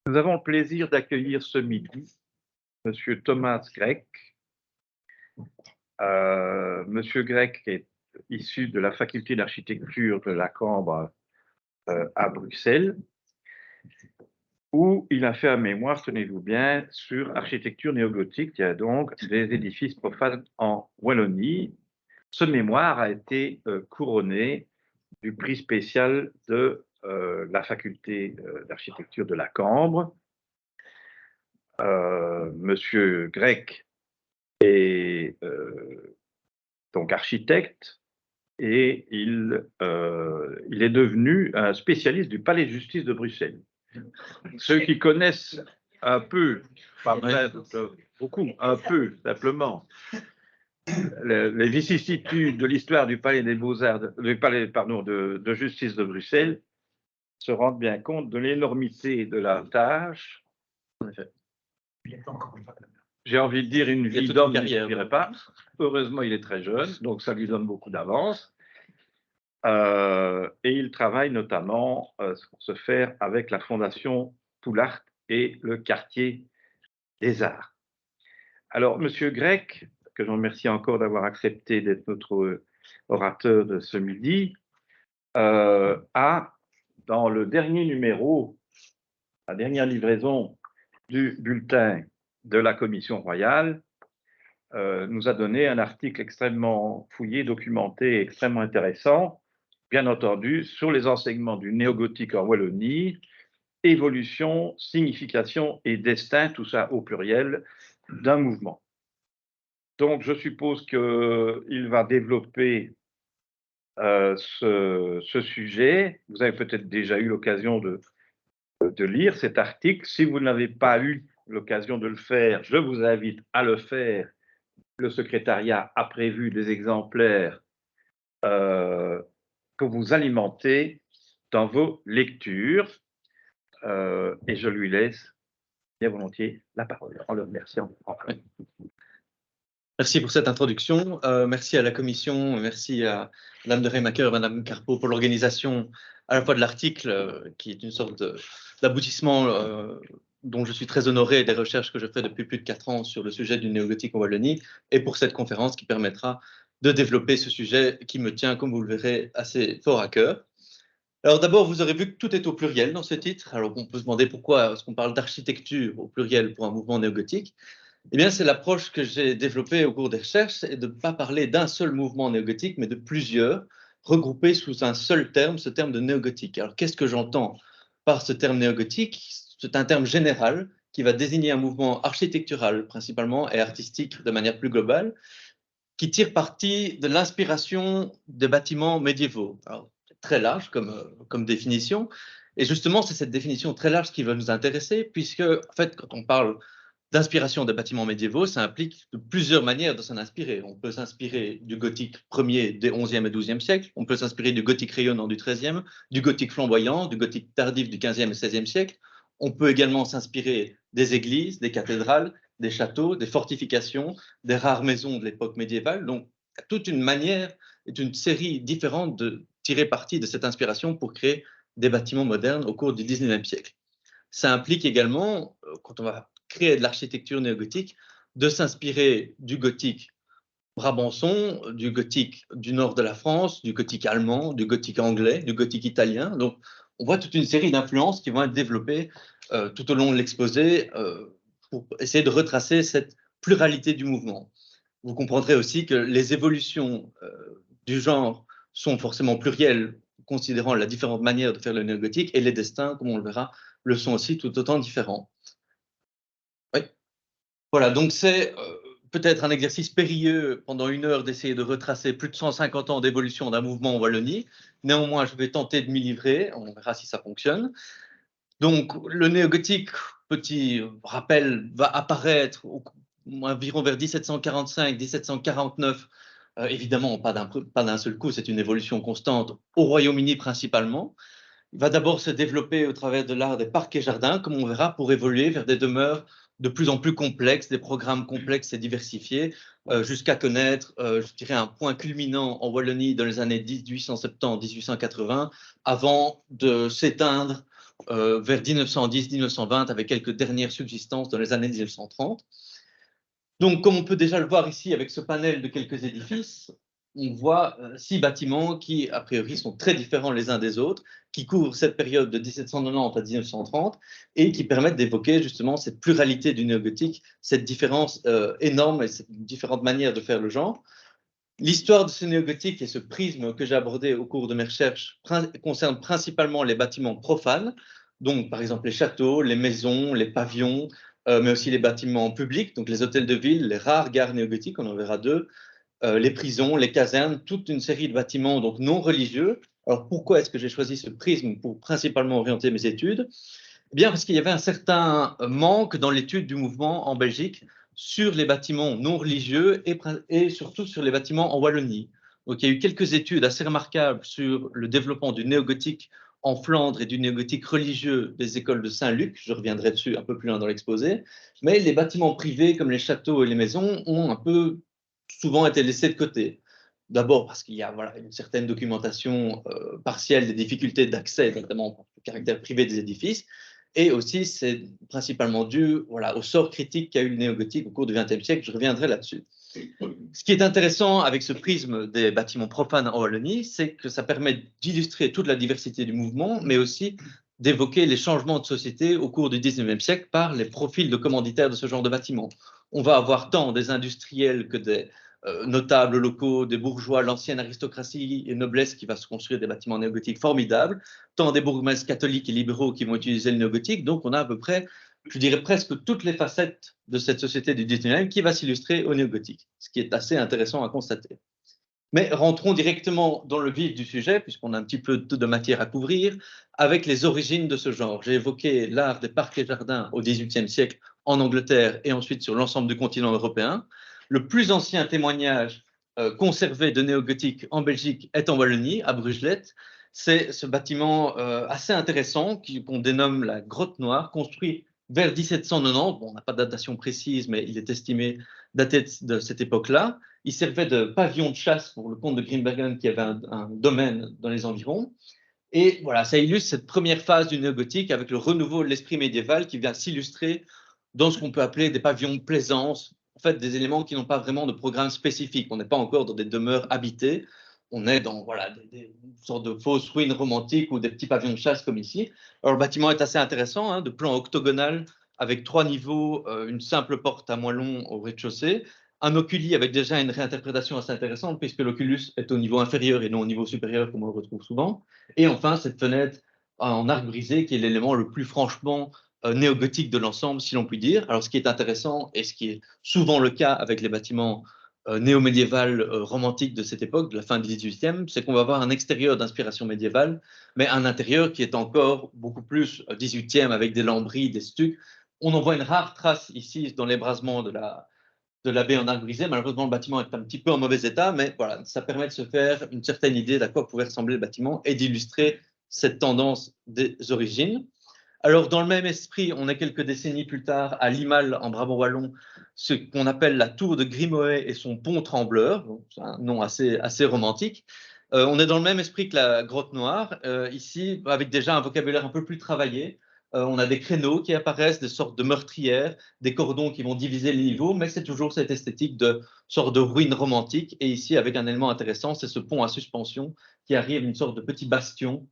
Nous avons le plaisir d'accueillir ce midi Monsieur Thomas Grec. Monsieur Grec est issu de la faculté d'architecture de la Cambre à Bruxelles, où il a fait un mémoire, tenez-vous bien, sur architecture néogothique, il y a donc des édifices profanes en Wallonie. Ce mémoire a été couronné du prix spécial de la faculté d'architecture de la Cambre. Monsieur Grec est donc architecte et il est devenu un spécialiste du palais de justice de Bruxelles. Ceux qui connaissent un peu, pas beaucoup, un peu simplement, les vicissitudes de l'histoire du palais des Beaux-Arts, du palais, pardon, de justice de Bruxelles, se rendent bien compte de l'énormité de la tâche. En effet. J'ai envie de dire une vie d'homme ne suffirait pas. Heureusement, il est très jeune, donc ça lui donne beaucoup d'avance. Et il travaille notamment pour se faire avec la Fondation Poulart et le quartier des Arts. Alors, Monsieur Grec, que je remercie encore d'avoir accepté d'être notre orateur de ce midi, a, dans le dernier numéro, la dernière livraison du bulletin de la Commission royale, nous a donné un article extrêmement fouillé, documenté, extrêmement intéressant, bien entendu, sur les enseignements du néogothique en Wallonie, évolution, signification et destin, tout ça au pluriel, d'un mouvement. Donc, je suppose qu'il va développer ce sujet. Vous avez peut-être déjà eu l'occasion de lire cet article. Si vous n'avez pas eu l'occasion de le faire, je vous invite à le faire. Le secrétariat a prévu des exemplaires que vous alimentez dans vos lectures. Et je lui laisse bien volontiers la parole en le remerciant. Merci pour cette introduction. Merci à la Commission, merci à Mme de Remaker et Mme Carpeaux pour l'organisation à la fois de l'article, qui est une sorte d'aboutissement dont je suis très honoré des recherches que je fais depuis plus de 4 ans sur le sujet du néogothique en Wallonie, et pour cette conférence qui permettra de développer ce sujet qui me tient, comme vous le verrez, assez fort à cœur. Alors d'abord, vous aurez vu que tout est au pluriel dans ce titre. Alors on peut se demander pourquoi est-ce qu'on parle d'architecture au pluriel pour un mouvement néogothique. Eh bien, c'est l'approche que j'ai développée au cours des recherches, c'est de ne pas parler d'un seul mouvement néogothique, mais de plusieurs, regroupés sous un seul terme, ce terme de néogothique. Alors, qu'est-ce que j'entends par ce terme néogothique? C'est un terme général qui va désigner un mouvement architectural principalement et artistique de manière plus globale, qui tire parti de l'inspiration des bâtiments médiévaux. Alors, c'est très large comme définition, et justement, c'est cette définition très large qui va nous intéresser, puisque, en fait, quand on parle d'inspiration des bâtiments médiévaux, ça implique de plusieurs manières de s'en inspirer. On peut s'inspirer du gothique premier des 11e et 12e siècles, on peut s'inspirer du gothique rayonnant du 13e, du gothique flamboyant, du gothique tardif du 15e et 16e siècle. On peut également s'inspirer des églises, des cathédrales, des châteaux, des fortifications, des rares maisons de l'époque médiévale. Donc, toute une manière et une série différente de tirer parti de cette inspiration pour créer des bâtiments modernes au cours du 19e siècle. Ça implique également, quand on va créer de l'architecture néogothique, de s'inspirer du gothique brabançon, du gothique du nord de la France, du gothique allemand, du gothique anglais, du gothique italien. Donc, on voit toute une série d'influences qui vont être développées tout au long de l'exposé pour essayer de retracer cette pluralité du mouvement. Vous comprendrez aussi que les évolutions du genre sont forcément plurielles, considérant la différente manière de faire le néogothique, et les destins, comme on le verra, le sont aussi tout autant différents. Oui. Voilà, donc c'est peut-être un exercice périlleux pendant 1 heure d'essayer de retracer plus de 150 ans d'évolution d'un mouvement en Wallonie. Néanmoins, je vais tenter de m'y livrer, on verra si ça fonctionne. Donc, le néogothique, petit rappel, va apparaître environ vers 1745-1749. Évidemment, pas d'un seul coup, c'est une évolution constante au Royaume-Uni principalement. Il va d'abord se développer au travers de l'art des parcs et jardins, comme on verra, pour évoluer vers des demeures de plus en plus complexes, des programmes complexes et diversifiés, jusqu'à connaître, je dirais, un point culminant en Wallonie dans les années 1870-1880, avant de s'éteindre vers 1910-1920, avec quelques dernières subsistances dans les années 1930. Donc, comme on peut déjà le voir ici avec ce panel de quelques édifices, on voit 6 bâtiments qui, a priori, sont très différents les uns des autres, qui couvrent cette période de 1790 à 1930 et qui permettent d'évoquer justement cette pluralité du néogothique, cette différence énorme et cette différente manière de faire le genre. L'histoire de ce néogothique et ce prisme que j'ai abordé au cours de mes recherches concerne principalement les bâtiments profanes, donc par exemple les châteaux, les maisons, les pavillons, mais aussi les bâtiments publics, donc les hôtels de ville, les rares gares néogothiques, on en verra 2, les prisons, les casernes, toute une série de bâtiments donc non religieux. Alors pourquoi est-ce que j'ai choisi ce prisme pour principalement orienter mes études? Eh bien parce qu'il y avait un certain manque dans l'étude du mouvement en Belgique sur les bâtiments non religieux et surtout sur les bâtiments en Wallonie. Donc il y a eu quelques études assez remarquables sur le développement du néogothique en Flandre et du néogothique religieux des écoles de Saint-Luc. Je reviendrai dessus un peu plus loin dans l'exposé. Mais les bâtiments privés comme les châteaux et les maisons ont un peu souvent été laissés de côté. D'abord parce qu'il y a une certaine documentation partielle des difficultés d'accès, notamment au caractère privé des édifices, et aussi c'est principalement dû au sort critique qu'a eu le néogothique au cours du XXe siècle. Je reviendrai là-dessus. Ce qui est intéressant avec ce prisme des bâtiments profanes en Wallonie, c'est que ça permet d'illustrer toute la diversité du mouvement, mais aussi d'évoquer les changements de société au cours du XIXe siècle par les profils de commanditaires de ce genre de bâtiments. On va avoir tant des industriels que des notables locaux, des bourgeois, l'ancienne aristocratie et noblesse qui va se construire des bâtiments néogothiques formidables, tant des bourgmestres catholiques et libéraux qui vont utiliser le néogothique. Donc on a à peu près, je dirais presque toutes les facettes de cette société du 19e qui va s'illustrer au néogothique, ce qui est assez intéressant à constater. Mais rentrons directement dans le vif du sujet, puisqu'on a un petit peu de matière à couvrir, avec les origines de ce genre. J'ai évoqué l'art des parcs et jardins au XVIIIe siècle en Angleterre et ensuite sur l'ensemble du continent européen. Le plus ancien témoignage conservé de néogothique en Belgique est en Wallonie, à Brugelette. C'est ce bâtiment assez intéressant qu'on dénomme la Grotte Noire, construit vers 1790. Bon, on n'a pas de datation précise, mais il est estimé dater de cette époque-là. Il servait de pavillon de chasse pour le comte de Grimbergen qui avait un domaine dans les environs. Et voilà, ça illustre cette première phase du néogothique avec le renouveau de l'esprit médiéval qui vient s'illustrer dans ce qu'on peut appeler des pavillons de plaisance, en fait des éléments qui n'ont pas vraiment de programme spécifique. On n'est pas encore dans des demeures habitées, on est dans des sortes de fausses ruines romantiques ou des petits pavillons de chasse comme ici. Alors le bâtiment est assez intéressant, hein, de plan octogonal avec 3 niveaux, une simple porte à moellons au rez-de-chaussée, un oculi avec déjà une réinterprétation assez intéressante puisque l'oculus est au niveau inférieur et non au niveau supérieur comme on le retrouve souvent. Et enfin, cette fenêtre en arc brisé qui est l'élément le plus franchement néogothique de l'ensemble, si l'on peut dire. Alors, ce qui est intéressant et ce qui est souvent le cas avec les bâtiments néo-médiévals romantiques de cette époque, de la fin du XVIIIe, c'est qu'on va avoir un extérieur d'inspiration médiévale, mais un intérieur qui est encore beaucoup plus XVIIIe avec des lambris, des stucs. On en voit une rare trace ici dans l'ébrasement de la baie en arc brisé. Malheureusement, le bâtiment est un petit peu en mauvais état, mais voilà, ça permet de se faire une certaine idée d'à quoi pouvait ressembler le bâtiment et d'illustrer cette tendance des origines. Alors, dans le même esprit, on est quelques décennies plus tard à Limal, en Brabant wallon, ce qu'on appelle la tour de Grimoët et son pont trembleur, c'est un nom assez romantique. On est dans le même esprit que la grotte noire, ici, avec déjà un vocabulaire un peu plus travaillé. On a des créneaux qui apparaissent, des sortes de meurtrières, des cordons qui vont diviser les niveaux, mais c'est toujours cette esthétique de sorte de ruine romantique. Et ici, avec un élément intéressant, c'est ce pont à suspension qui arrive, une sorte de petit bastion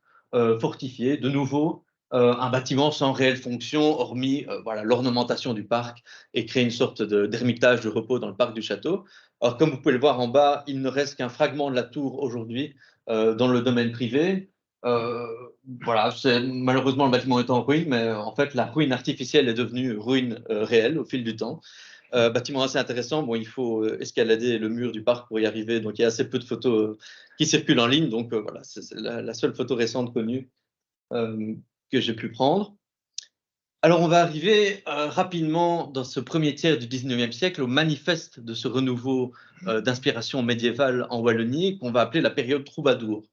fortifié. De nouveau, un bâtiment sans réelle fonction, hormis l'ornementation du parc et créer une sorte d'ermitage de repos dans le parc du château. Alors, comme vous pouvez le voir en bas, il ne reste qu'un fragment de la tour aujourd'hui dans le domaine privé. Malheureusement, le bâtiment est en ruine, mais en fait, la ruine artificielle est devenue ruine réelle au fil du temps. Bâtiment assez intéressant. Bon, il faut escalader le mur du parc pour y arriver, donc il y a assez peu de photos qui circulent en ligne. Donc voilà, c'est la seule photo récente connue que j'ai pu prendre. Alors, on va arriver rapidement dans ce premier tiers du 19e siècle au manifeste de ce renouveau d'inspiration médiévale en Wallonie qu'on va appeler la période troubadour.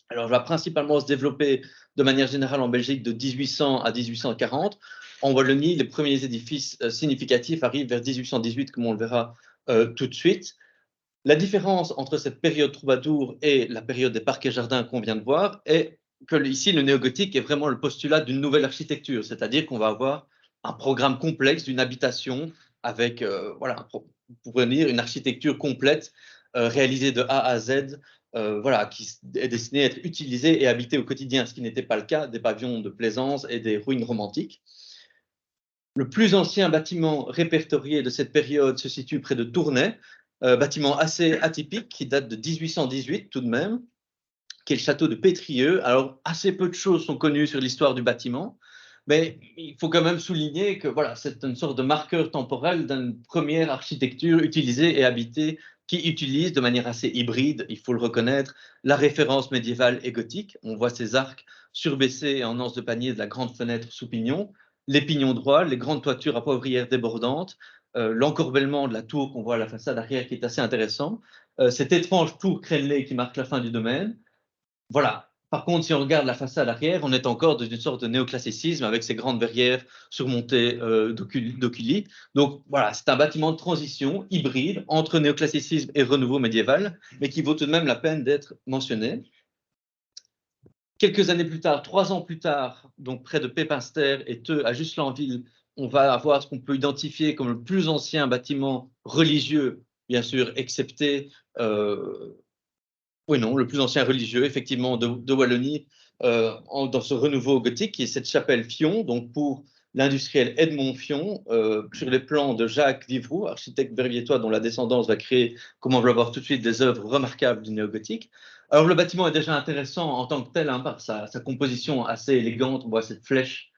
Alors, elle va principalement se développer de manière générale en Belgique de 1800 à 1840. En Wallonie, les premiers édifices significatifs arrivent vers 1818, comme on le verra tout de suite. La différence entre cette période troubadour et la période des parcs et jardins qu'on vient de voir est ici, le néogothique est vraiment le postulat d'une nouvelle architecture, c'est-à-dire qu'on va avoir un programme complexe d'une habitation avec, voilà, pour dire une architecture complète réalisée de A à Z, voilà, qui est destinée à être utilisée et habitée au quotidien, ce qui n'était pas le cas des pavillons de plaisance et des ruines romantiques. Le plus ancien bâtiment répertorié de cette période se situe près de Tournai, bâtiment assez atypique qui date de 1818 tout de même, qui est le château de Pétrieux. Alors, assez peu de choses sont connues sur l'histoire du bâtiment, mais il faut quand même souligner que voilà, c'est une sorte de marqueur temporel d'une première architecture utilisée et habitée qui utilise de manière assez hybride, il faut le reconnaître, la référence médiévale et gothique. On voit ces arcs surbaissés en anse de panier de la grande fenêtre sous pignon, les pignons droits, les grandes toitures à poivrières débordantes, l'encorbellement de la tour qu'on voit à la façade arrière qui est assez intéressant, cette étrange tour crénelée qui marque la fin du domaine. Voilà. Par contre, si on regarde la façade arrière, on est encore dans une sorte de néoclassicisme avec ces grandes verrières surmontées d'oculi. Donc voilà, c'est un bâtiment de transition hybride entre néoclassicisme et renouveau médiéval, mais qui vaut tout de même la peine d'être mentionné. Quelques années plus tard, 3 ans plus tard, donc près de Pépinster et Theux, à Juslanville, on va avoir ce qu'on peut identifier comme le plus ancien bâtiment religieux, bien sûr, excepté oui, non, le plus ancien religieux, effectivement, de Wallonie, dans ce renouveau gothique, qui est cette chapelle Fion, donc pour l'industriel Edmond Fion, sur les plans de Jacques Vivroux, architecte verviétois dont la descendance va créer, comme on va le voir tout de suite, des œuvres remarquables du néogothique. Alors, le bâtiment est déjà intéressant en tant que tel, hein, par sa composition assez élégante. On voit cette flèche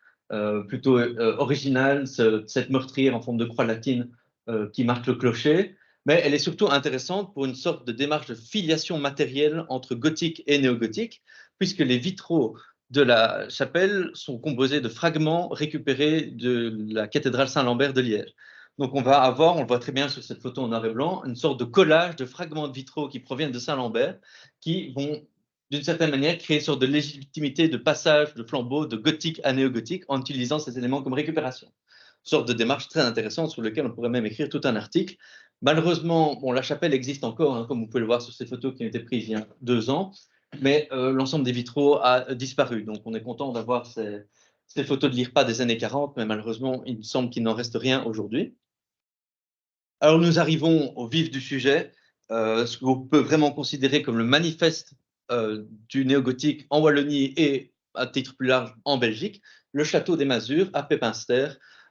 plutôt originale, cette meurtrière en forme de croix latine qui marque le clocher. Mais elle est surtout intéressante pour une sorte de démarche de filiation matérielle entre gothique et néogothique, puisque les vitraux de la chapelle sont composés de fragments récupérés de la cathédrale Saint-Lambert de Liège. Donc on va avoir, on le voit très bien sur cette photo en noir et blanc, une sorte de collage de fragments de vitraux qui proviennent de Saint-Lambert, qui vont d'une certaine manière créer une sorte de légitimité de passage de flambeau de gothique à néogothique en utilisant ces éléments comme récupération. Une sorte de démarche très intéressante sur laquelle on pourrait même écrire tout un article. Malheureusement, bon, la chapelle existe encore, hein, comme vous pouvez le voir sur ces photos qui ont été prises il y a 2 ans, mais l'ensemble des vitraux a disparu. Donc on est content d'avoir ces photos de l'IRPA des années 40, mais malheureusement, il me semble qu'il n'en reste rien aujourd'hui. Alors nous arrivons au vif du sujet, ce qu'on peut vraiment considérer comme le manifeste du néogothique en Wallonie et à titre plus large en Belgique, le château des Masures à Pépinster,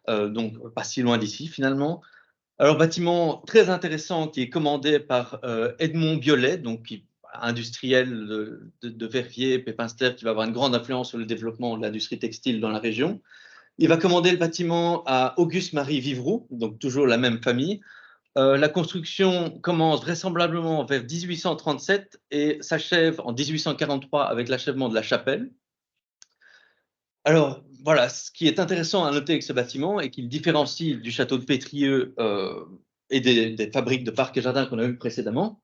donc pas si loin d'ici finalement. Alors, bâtiment très intéressant qui est commandé par Edmond Biolay, donc industriel de Verviers, Pépinster, qui va avoir une grande influence sur le développement de l'industrie textile dans la région. Il va commander le bâtiment à Auguste-Marie Vivroux, donc toujours la même famille. La construction commence vraisemblablement vers 1837 et s'achève en 1843 avec l'achèvement de la chapelle. Alors, voilà, ce qui est intéressant à noter avec ce bâtiment et qui le différencie du château de Pétrieux et des fabriques de parcs et jardins qu'on a vues précédemment,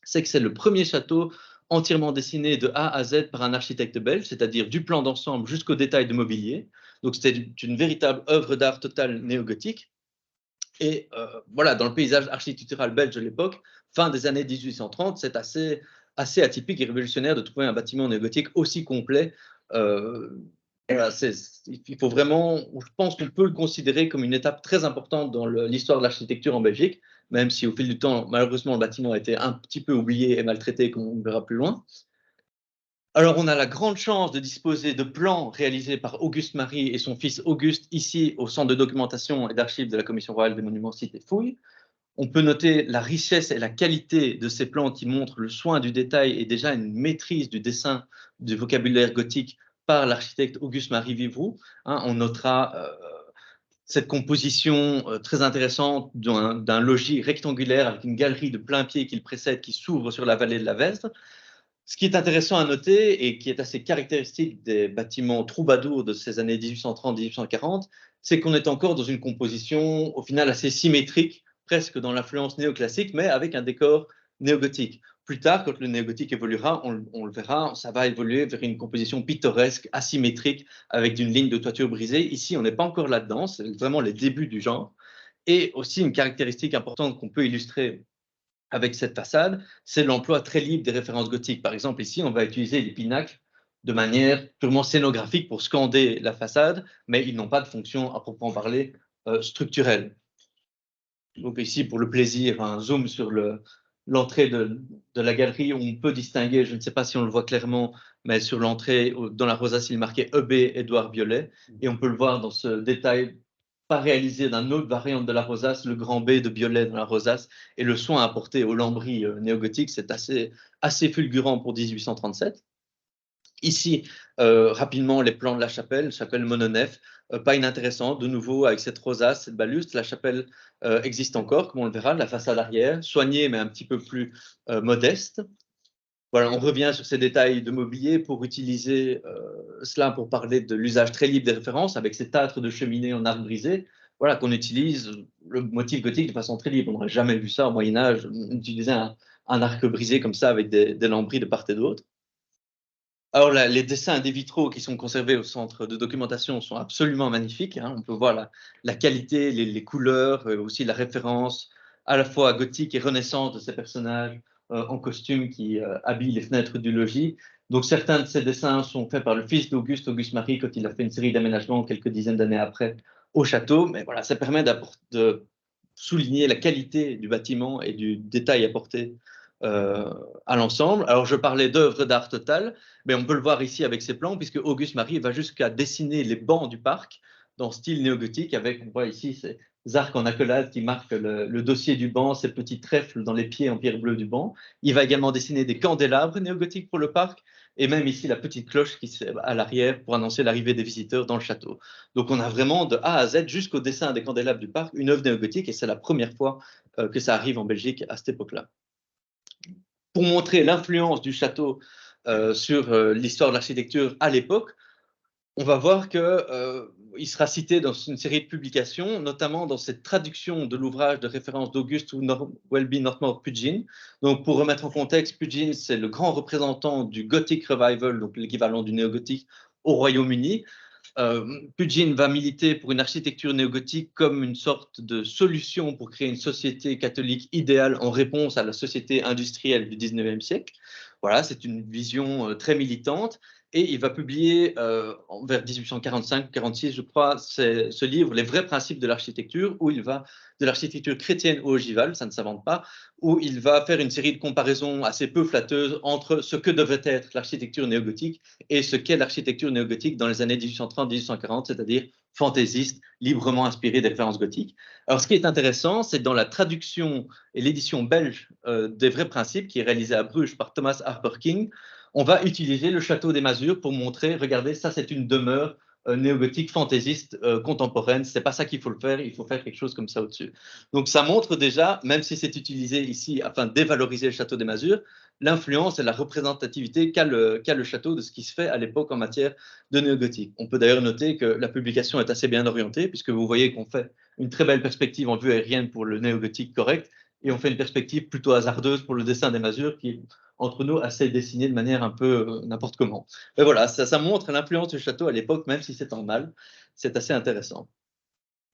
c'est que c'est le premier château entièrement dessiné de A à Z par un architecte belge, c'est-à-dire du plan d'ensemble jusqu'au détail de mobilier. Donc, c'était une véritable œuvre d'art totale néogothique. Et voilà, dans le paysage architectural belge de l'époque, fin des années 1830, c'est assez atypique et révolutionnaire de trouver un bâtiment néogothique aussi complet. Voilà, il faut vraiment, je pense qu'on peut le considérer comme une étape très importante dans l'histoire de l'architecture en Belgique, même si au fil du temps, malheureusement, le bâtiment a été un petit peu oublié et maltraité, comme on verra plus loin. Alors, on a la grande chance de disposer de plans réalisés par Auguste Marie et son fils Auguste, ici au Centre de documentation et d'archives de la Commission royale des monuments, sites et fouilles. On peut noter la richesse et la qualité de ces plans qui montrent le soin du détail et déjà une maîtrise du dessin du vocabulaire gothique par l'architecte Auguste-Marie Vivroux. On notera cette composition très intéressante d'un logis rectangulaire avec une galerie de plein pied qui le précède, qui s'ouvre sur la vallée de la Vesdre. Ce qui est intéressant à noter et qui est assez caractéristique des bâtiments troubadours de ces années 1830-1840, c'est qu'on est encore dans une composition au final assez symétrique, presque dans l'influence néoclassique, mais avec un décor néogothique. Plus tard, quand le néogothique évoluera, on le verra, ça va évoluer vers une composition pittoresque, asymétrique, avec une ligne de toiture brisée. Ici, on n'est pas encore là-dedans, c'est vraiment les débuts du genre. Et aussi une caractéristique importante qu'on peut illustrer avec cette façade, c'est l'emploi très libre des références gothiques. Par exemple, ici, on va utiliser les pinacles de manière purement scénographique pour scander la façade, mais ils n'ont pas de fonction à proprement parler structurelle. Donc ici, pour le plaisir, un zoom sur l'entrée de la galerie, où on peut distinguer, je ne sais pas si on le voit clairement, mais sur l'entrée, dans la rosace, il est marqué EB Édouard Biolay, et on peut le voir dans ce détail pas réalisé d'un autre variante de la rosace, le grand B de Biolay dans la rosace, et le soin apporté au lambris néogothique, c'est assez fulgurant pour 1837. Ici, rapidement, les plans de la chapelle mononef, pas inintéressant, de nouveau avec cette rosace, cette baluste. La chapelle existe encore, comme on le verra, la façade arrière, soignée mais un petit peu plus modeste. Voilà, on revient sur ces détails de mobilier pour utiliser cela pour parler de l'usage très libre des références, avec ces tâtres de cheminée en arc brisé, voilà, qu'on utilise le motif gothique de façon très libre. On n'aurait jamais vu ça au Moyen-Âge, utiliser un arc brisé comme ça avec des lambris de part et d'autre. Alors, les dessins des vitraux qui sont conservés au centre de documentation sont absolument magnifiques, hein. On peut voir la qualité, les couleurs, aussi la référence à la fois gothique et renaissance de ces personnages en costume qui habillent les fenêtres du logis. Donc, certains de ces dessins sont faits par le fils d'Auguste, Auguste Marie, quand il a fait une série d'aménagements quelques dizaines d'années après au château. Mais voilà, ça permet de souligner la qualité du bâtiment et du détail apporté à l'ensemble. Alors, je parlais d'œuvres d'art totales, mais on peut le voir ici avec ces plans, puisque Auguste Marie va jusqu'à dessiner les bancs du parc dans style néogothique, avec, on voit ici ces arcs en accolade qui marquent le dossier du banc, ces petits trèfles dans les pieds en pierre bleue du banc. Il va également dessiner des candélabres néogothiques pour le parc, et même ici la petite cloche qui est à l'arrière pour annoncer l'arrivée des visiteurs dans le château. Donc on a vraiment de A à Z jusqu'au dessin des candélabres du parc une œuvre néogothique, et c'est la première fois que ça arrive en Belgique à cette époque-là. Pour montrer l'influence du château sur l'histoire de l'architecture à l'époque, on va voir qu'il sera cité dans une série de publications, notamment dans cette traduction de l'ouvrage de référence d'Auguste Welby Northmore Pugin. Donc, pour remettre en contexte, Pugin, c'est le grand représentant du Gothic Revival, donc l'équivalent du néo-gothique au Royaume-Uni. Pugin va militer pour une architecture néogothique comme une sorte de solution pour créer une société catholique idéale en réponse à la société industrielle du 19e siècle. Voilà, c'est une vision très militante. Et il va publier vers 1845-46, je crois, ce livre, Les vrais principes de l'architecture, où il va de l'architecture chrétienne ou ogivale, ça ne s'invente pas, où il va faire une série de comparaisons assez peu flatteuses entre ce que devrait être l'architecture néogothique et ce qu'est l'architecture néogothique dans les années 1830-1840, c'est-à-dire fantaisiste, librement inspirée des références gothiques. Alors, ce qui est intéressant, c'est dans la traduction et l'édition belge des vrais principes, qui est réalisée à Bruges par Thomas Harper King, on va utiliser le château des Masures pour montrer, regardez, ça c'est une demeure néogothique fantaisiste contemporaine, c'est pas ça qu'il faut le faire, il faut faire quelque chose comme ça au-dessus. Donc ça montre déjà, même si c'est utilisé ici afin de dévaloriser le château des Masures, l'influence et la représentativité qu'a le château de ce qui se fait à l'époque en matière de néogothique. On peut d'ailleurs noter que la publication est assez bien orientée, puisque vous voyez qu'on fait une très belle perspective en vue aérienne pour le néogothique correct, et on fait une perspective plutôt hasardeuse pour le dessin des Masures, qui entre nous, assez dessiné de manière un peu n'importe comment. Mais voilà, ça montre l'influence du château à l'époque, même si c'est en mal. C'est assez intéressant.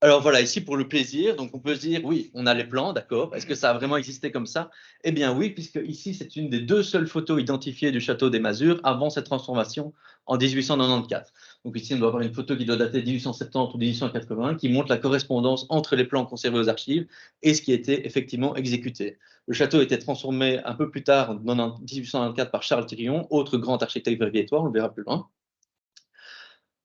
Alors voilà, ici pour le plaisir, donc on peut se dire, oui, on a les plans, d'accord. Est-ce que ça a vraiment existé comme ça? Eh bien oui, puisque ici, c'est une des deux seules photos identifiées du château des Masures avant cette transformation en 1894. Donc ici, on doit avoir une photo qui doit dater de 1870 ou 1880, qui montre la correspondance entre les plans conservés aux archives et ce qui a été effectivement exécuté. Le château a été transformé un peu plus tard, en 1894, par Charles Thirion, autre grand architecte vergétois, on le verra plus loin.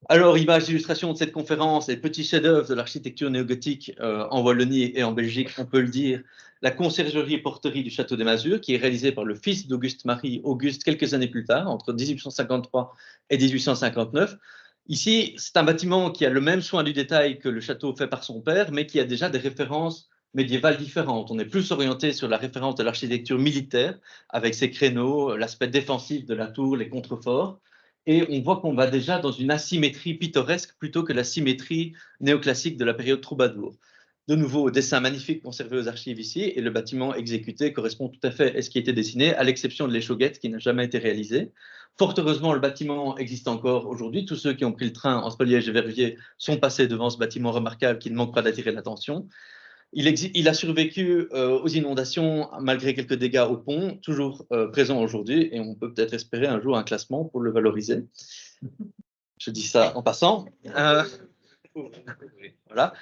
Alors, images d'illustration de cette conférence et petits chefs-d'œuvre de l'architecture néogothique en Wallonie et en Belgique, on peut le dire, la conciergerie et porterie du château des Masures, qui est réalisée par le fils d'Auguste Marie, Auguste, quelques années plus tard, entre 1853 et 1859. Ici, c'est un bâtiment qui a le même soin du détail que le château fait par son père, mais qui a déjà des références médiévales différentes. On est plus orienté sur la référence de l'architecture militaire, avec ses créneaux, l'aspect défensif de la tour, les contreforts. Et on voit qu'on va déjà dans une asymétrie pittoresque plutôt que la symétrie néoclassique de la période troubadour. De nouveau, dessin magnifique conservé aux archives ici, et le bâtiment exécuté correspond tout à fait à ce qui a été dessiné, à l'exception de l'échauguette qui n'a jamais été réalisée. Fort heureusement, le bâtiment existe encore aujourd'hui. Tous ceux qui ont pris le train entre Liège et Verviers sont passés devant ce bâtiment remarquable qui ne manque pas d'attirer l'attention. Il a survécu aux inondations malgré quelques dégâts au pont, toujours présent aujourd'hui, et on peut peut-être espérer un jour un classement pour le valoriser. Je dis ça en passant. Voilà.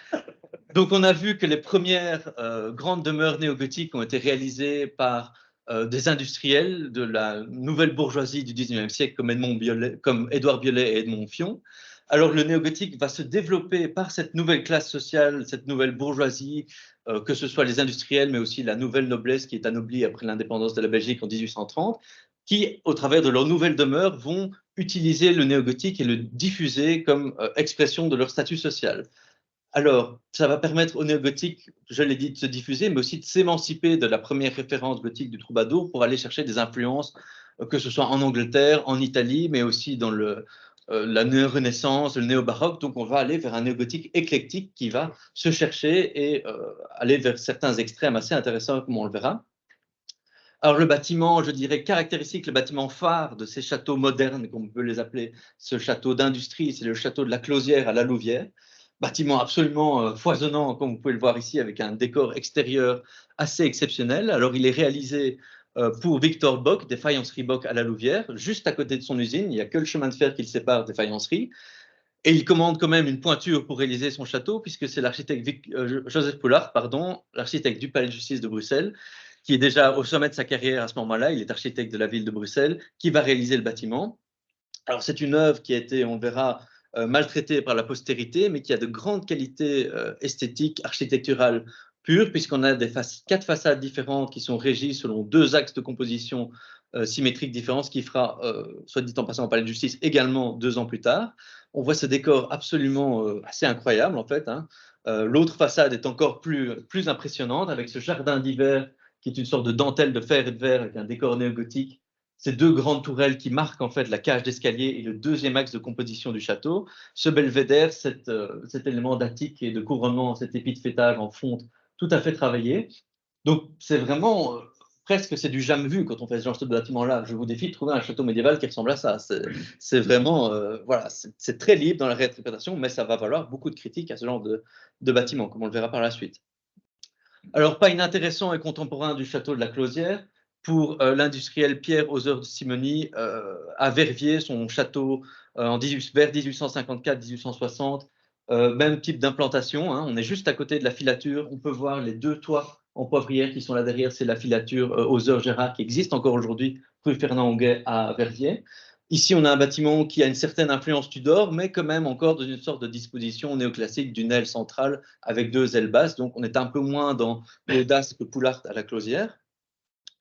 Donc on a vu que les premières grandes demeures néogothiques ont été réalisées par des industriels de la nouvelle bourgeoisie du 19e siècle comme Édouard Biolay et Edmond Fion. Alors le néogothique va se développer par cette nouvelle classe sociale, cette nouvelle bourgeoisie, que ce soit les industriels, mais aussi la nouvelle noblesse qui est anoblie après l'indépendance de la Belgique en 1830, qui, au travers de leurs nouvelles demeures, vont utiliser le néogothique et le diffuser comme expression de leur statut social. Alors, ça va permettre au néogothique, je l'ai dit, de se diffuser, mais aussi de s'émanciper de la première référence gothique du troubadour pour aller chercher des influences, que ce soit en Angleterre, en Italie, mais aussi dans la néo-renaissance, le néo-baroque. Donc, on va aller vers un néogothique éclectique qui va se chercher et aller vers certains extrêmes assez intéressants, comme on le verra. Alors, le bâtiment, je dirais, caractéristique, le bâtiment phare de ces châteaux modernes, comme on peut les appeler, ce château d'industrie, c'est le château de la Closière à la Louvière. Bâtiment absolument foisonnant, comme vous pouvez le voir ici, avec un décor extérieur assez exceptionnel. Alors, il est réalisé pour Victor Bock, des faïenceries Bock à la Louvière, juste à côté de son usine. Il n'y a que le chemin de fer qui le sépare des faïenceries. Et il commande quand même une pointure pour réaliser son château, puisque c'est l'architecte Joseph Poulard, l'architecte du Palais de justice de Bruxelles, qui est déjà au sommet de sa carrière à ce moment-là. Il est architecte de la ville de Bruxelles, qui va réaliser le bâtiment. Alors, c'est une œuvre qui a été, on verra, maltraitée par la postérité, mais qui a de grandes qualités esthétiques, architecturales pures, puisqu'on a 4 façades différentes qui sont régies selon 2 axes de composition symétriques différents, ce qui fera, soit dit en passant, au Palais de justice également 2 ans plus tard. On voit ce décor absolument assez incroyable, en fait, hein. L'autre façade est encore plus impressionnante, avec ce jardin d'hiver qui est une sorte de dentelle de fer et de verre avec un décor néogothique. Ces 2 grandes tourelles qui marquent en fait la cage d'escalier et le deuxième axe de composition du château. Ce belvédère, cet élément d'attique et de couronnement, cet épi de fêtage en fonte, tout à fait travaillé. Donc c'est vraiment presque c'est du jamais vu quand on fait ce genre de bâtiment-là. Je vous défie de trouver un château médiéval qui ressemble à ça. C'est vraiment voilà, c'est très libre dans la réinterprétation, mais ça va valoir beaucoup de critiques à ce genre de bâtiment, comme on le verra par la suite. Alors, pas inintéressant et contemporain du château de la Closière, pour l'industriel Pierre Hauser de Simony à Verviers, son château vers 1854-1860, même type d'implantation, hein. On est juste à côté de la filature. On peut voir les 2 toits en poivrière qui sont là derrière. C'est la filature Hauser-Gérard qui existe encore aujourd'hui, rue Fernand-Honguet à Verviers. Ici, on a un bâtiment qui a une certaine influence Tudor, mais quand même encore dans une sorte de disposition néoclassique d'une aile centrale avec 2 ailes basses. Donc, on est un peu moins dans l'audace que Poulard à la Closière.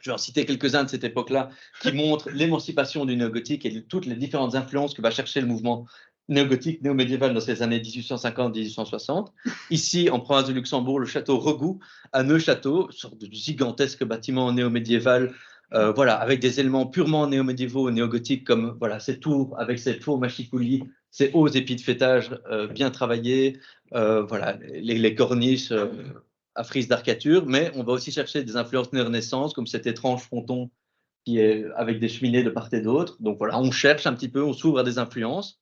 Je vais en citer quelques-uns de cette époque-là qui montrent l'émancipation du néogothique et toutes les différentes influences que va chercher le mouvement néogothique, néo-médiéval dans ces années 1850-1860. Ici, en province de Luxembourg, le château Regout à Neufchâteau, une sorte de gigantesque bâtiment néo-médiéval, voilà, avec des éléments purement néo-médiévaux, néo-gothiques, comme voilà, ces tours avec ces faux machicoulis, ces hauts épis de fêtage bien travaillés, voilà, les corniches à frise d'arcature, mais on va aussi chercher des influences néo-renaissance, comme cet étrange fronton qui est avec des cheminées de part et d'autre. Donc voilà, on cherche un petit peu, on s'ouvre à des influences.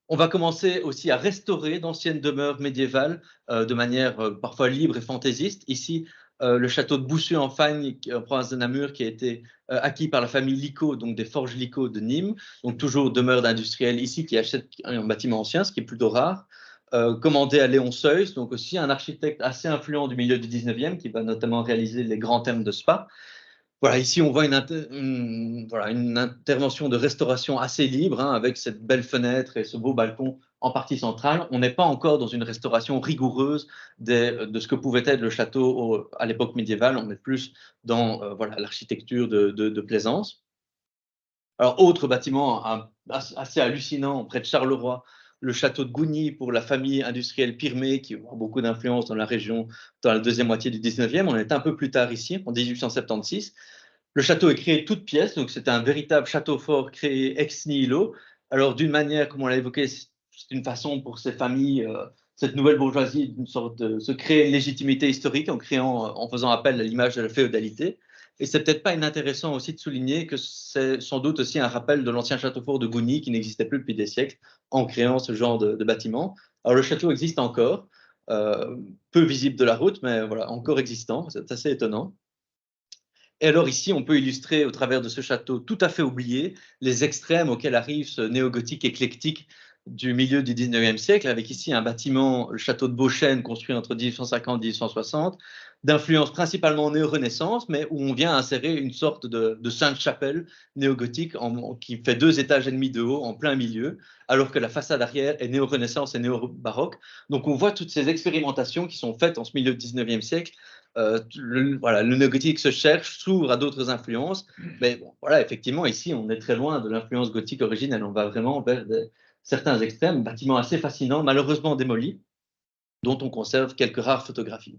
On va commencer aussi à restaurer d'anciennes demeures médiévales de manière parfois libre et fantaisiste. Ici, le château de Boussu en Fagne, en province de Namur, qui a été acquis par la famille Licot, donc des forges Licot de Nîmes, donc toujours demeure d'industriels ici qui achètent un bâtiment ancien, ce qui est plutôt rare. Commandé à Léon Seuss, donc aussi un architecte assez influent du milieu du 19e, qui va notamment réaliser les grands thèmes de Spa. Voilà, ici on voit une intervention de restauration assez libre, hein, avec cette belle fenêtre et ce beau balcon en partie centrale. On n'est pas encore dans une restauration rigoureuse de ce que pouvait être le château à l'époque médiévale. On est plus dans voilà, l'architecture de Plaisance. Alors, autre bâtiment assez hallucinant près de Charleroi, le château de Gougny pour la famille industrielle Pirmé, qui a beaucoup d'influence dans la région dans la deuxième moitié du 19e. On est un peu plus tard ici, en 1876. Le château est créé toute pièce, donc c'est un véritable château fort créé ex nihilo. Alors, d'une manière, comme on l'a évoqué, c'est une façon pour ces familles, cette nouvelle bourgeoisie, d'une sorte de se créer une légitimité historique en faisant appel à l'image de la féodalité. Et c'est peut-être pas inintéressant aussi de souligner que c'est sans doute aussi un rappel de l'ancien château fort de Gougny qui n'existait plus depuis des siècles en créant ce genre de bâtiment. Alors le château existe encore. peu visible de la route, mais voilà, encore existant, c'est assez étonnant. Et alors ici, on peut illustrer au travers de ce château tout à fait oublié les extrêmes auxquels arrive ce néogothique éclectique du milieu du 19e siècle, avec ici un bâtiment, le château de Beauchêne, construit entre 1850 et 1860, d'influence principalement néo-renaissance, mais où on vient insérer une sorte de Sainte-Chapelle néogothique qui fait 2 étages et demi de haut en plein milieu, alors que la façade arrière est néo-renaissance et néo-baroque. Donc on voit toutes ces expérimentations qui sont faites en ce milieu du 19e siècle. Voilà, le néogothique se cherche, s'ouvre à d'autres influences, mais bon, voilà, effectivement, ici, on est très loin de l'influence gothique originelle, on va vraiment vers certains extrêmes, bâtiments assez fascinants, malheureusement démolis, dont on conserve quelques rares photographies.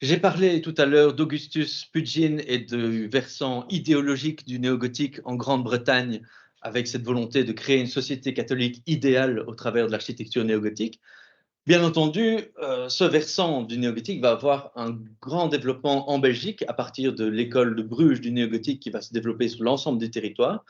J'ai parlé tout à l'heure d'Augustus Pugin et du versant idéologique du néogothique en Grande-Bretagne, avec cette volonté de créer une société catholique idéale au travers de l'architecture néogothique. Bien entendu, ce versant du néogothique va avoir un grand développement en Belgique à partir de l'école de Bruges du néogothique qui va se développer sur l'ensemble du territoire,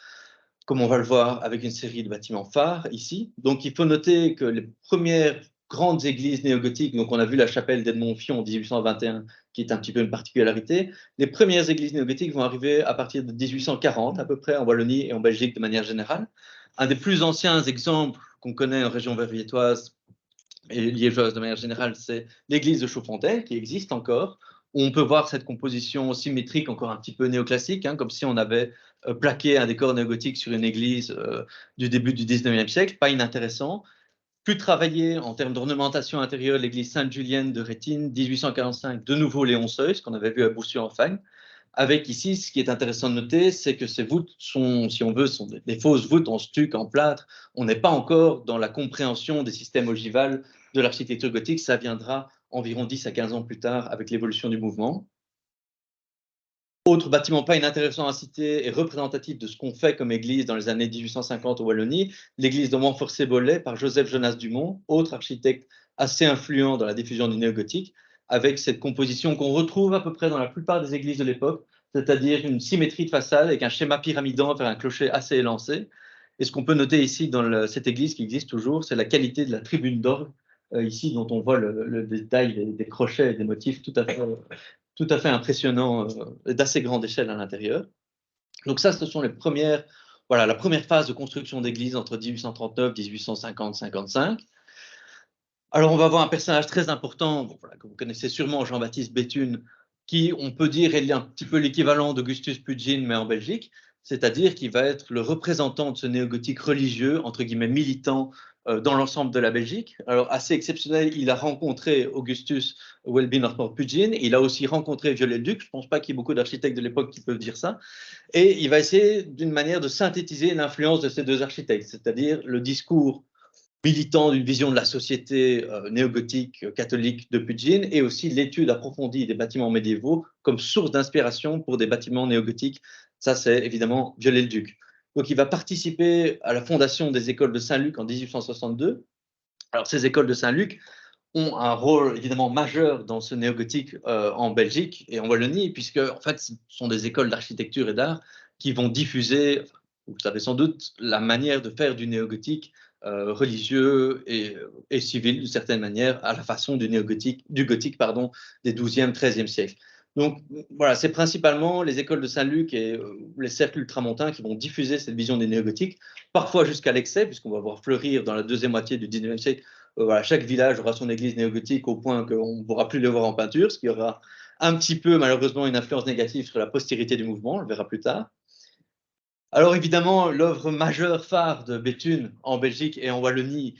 comme on va le voir avec une série de bâtiments phares ici. Donc il faut noter que les premières grandes églises néogothiques, donc on a vu la chapelle d'Edmond-Fion en 1821, qui est un petit peu une particularité, les premières églises néogothiques vont arriver à partir de 1840 à peu près en Wallonie et en Belgique de manière générale. Un des plus anciens exemples qu'on connaît en région verviétoise et liégeoise de manière générale, c'est l'église de Chaudfontaine qui existe encore, où on peut voir cette composition symétrique encore un petit peu néoclassique, hein, comme si on avait plaqué un décor néogothique sur une église du début du 19e siècle, pas inintéressant. Plus travaillé en termes d'ornementation intérieure, l'église Sainte-Julienne de Rétine, 1845, de nouveau Léon Seuil, ce qu'on avait vu à Boursieu-en-Fagne. Avec ici, ce qui est intéressant de noter, c'est que ces voûtes sont, si on veut, sont des fausses voûtes en stuc, en plâtre. On n'est pas encore dans la compréhension des systèmes ogivales de l'architecture gothique. Ça viendra environ 10 à 15 ans plus tard avec l'évolution du mouvement. Autre bâtiment pas inintéressant à citer et représentatif de ce qu'on fait comme église dans les années 1850 au Wallonie, l'église de Montforcé-Bollay par Joseph Jonas Dumont, autre architecte assez influent dans la diffusion du néogothique, avec cette composition qu'on retrouve à peu près dans la plupart des églises de l'époque, c'est-à-dire une symétrie de façade avec un schéma pyramidant vers un clocher assez élancé. Et ce qu'on peut noter ici dans cette église qui existe toujours, c'est la qualité de la tribune d'orgue, ici dont on voit le détail des crochets et des motifs tout à fait impressionnant, d'assez grande échelle à l'intérieur. Donc ça, ce sont les premières, voilà, la première phase de construction d'église entre 1839, 1850, 55. Alors on va voir un personnage très important, bon, voilà, que vous connaissez sûrement, Jean-Baptiste Béthune, qui, on peut dire, est un petit peu l'équivalent d'Augustus Pugin, mais en Belgique, c'est-à-dire qu'il va être le représentant de ce néogothique religieux, entre guillemets militant, dans l'ensemble de la Belgique. Alors, assez exceptionnel, il a rencontré Augustus Welby-Northmore Pugin, il a aussi rencontré Viollet-le-Duc, je ne pense pas qu'il y ait beaucoup d'architectes de l'époque qui peuvent dire ça, et il va essayer d'une manière de synthétiser l'influence de ces deux architectes, c'est-à-dire le discours militant d'une vision de la société néogothique catholique de Pugin et aussi l'étude approfondie des bâtiments médiévaux comme source d'inspiration pour des bâtiments néogothiques. Ça, c'est évidemment Viollet-le-Duc. Donc, il va participer à la fondation des écoles de Saint-Luc en 1862. Alors, ces écoles de Saint-Luc ont un rôle évidemment majeur dans ce néogothique en Belgique et en Wallonie, puisque en fait, ce sont des écoles d'architecture et d'art qui vont diffuser, vous savez sans doute, la manière de faire du néogothique religieux et civil d'une certaine manière, à la façon du néogothique, du gothique pardon, des 12e, 13e siècles. Donc voilà, c'est principalement les écoles de Saint-Luc et les cercles ultramontains qui vont diffuser cette vision des néogotiques, parfois jusqu'à l'excès, puisqu'on va voir fleurir dans la deuxième moitié du 19e siècle. Voilà, chaque village aura son église néogothique au point qu'on ne pourra plus le voir en peinture, ce qui aura un petit peu malheureusement une influence négative sur la postérité du mouvement, on le verra plus tard. Alors évidemment, l'œuvre majeure phare de Béthune en Belgique et en Wallonie,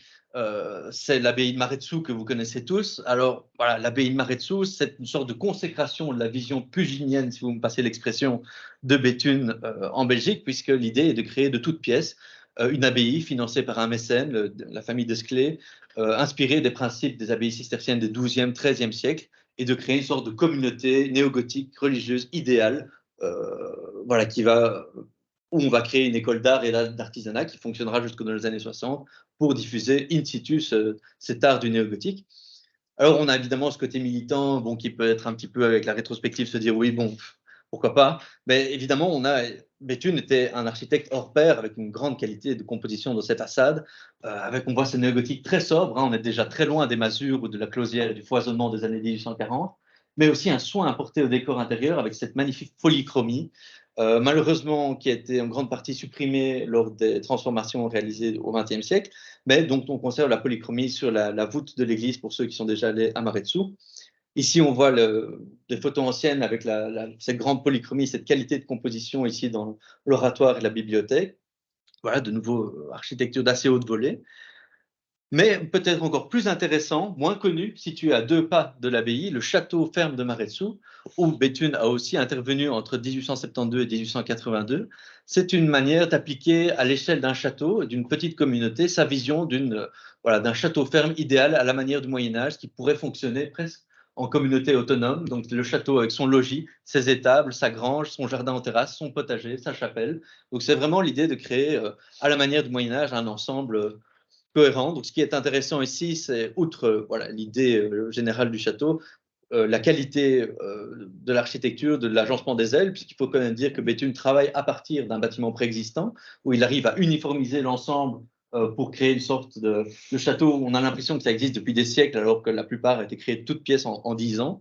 c'est l'abbaye de Maretsu que vous connaissez tous. Alors voilà, l'abbaye de Maretsu, c'est une sorte de consécration de la vision puginienne, si vous me passez l'expression, de Béthune en Belgique, puisque l'idée est de créer de toutes pièces une abbaye financée par un mécène, la famille d'Esclée, inspirée des principes des abbayes cisterciennes des 12e, 13e siècle, et de créer une sorte de communauté néogothique religieuse idéale, voilà, où on va créer une école d'art et d'artisanat qui fonctionnera jusqu'aux années 60 pour diffuser in situ cet art du néogothique. Alors, on a évidemment ce côté militant, bon, qui peut être un petit peu avec la rétrospective, se dire oui, bon, pourquoi pas. Mais évidemment, Béthune était un architecte hors pair avec une grande qualité de composition dans cette façade. On voit ce néogothique très sobre, hein, on est déjà très loin des masures ou de la closière et du foisonnement des années 1840, mais aussi un soin apporté au décor intérieur avec cette magnifique polychromie, malheureusement qui a été en grande partie supprimée lors des transformations réalisées au XXe siècle, mais dont on conserve la polychromie sur la voûte de l'église pour ceux qui sont déjà allés à Maretsu. Ici, on voit des photos anciennes avec cette grande polychromie, cette qualité de composition ici dans l'oratoire et la bibliothèque. Voilà, de nouveau, architecture d'assez haute volée. Mais peut-être encore plus intéressant, moins connu, situé à 2 pas de l'abbaye, le château ferme de Maretsu, où Béthune a aussi intervenu entre 1872 et 1882. C'est une manière d'appliquer à l'échelle d'un château, d'une petite communauté, sa vision d'un château ferme idéal à la manière du Moyen-Âge, qui pourrait fonctionner presque en communauté autonome. Donc le château avec son logis, ses étables, sa grange, son jardin en terrasse, son potager, sa chapelle. Donc c'est vraiment l'idée de créer, à la manière du Moyen-Âge, un ensemble cohérent. Donc, ce qui est intéressant ici, c'est, outre l'idée générale du château, la qualité de l'architecture, de l'agencement des ailes, puisqu'il faut quand même dire que Béthune travaille à partir d'un bâtiment préexistant, où il arrive à uniformiser l'ensemble pour créer une sorte de château où on a l'impression que ça existe depuis des siècles, alors que la plupart a été créés de toutes pièces en 10 ans.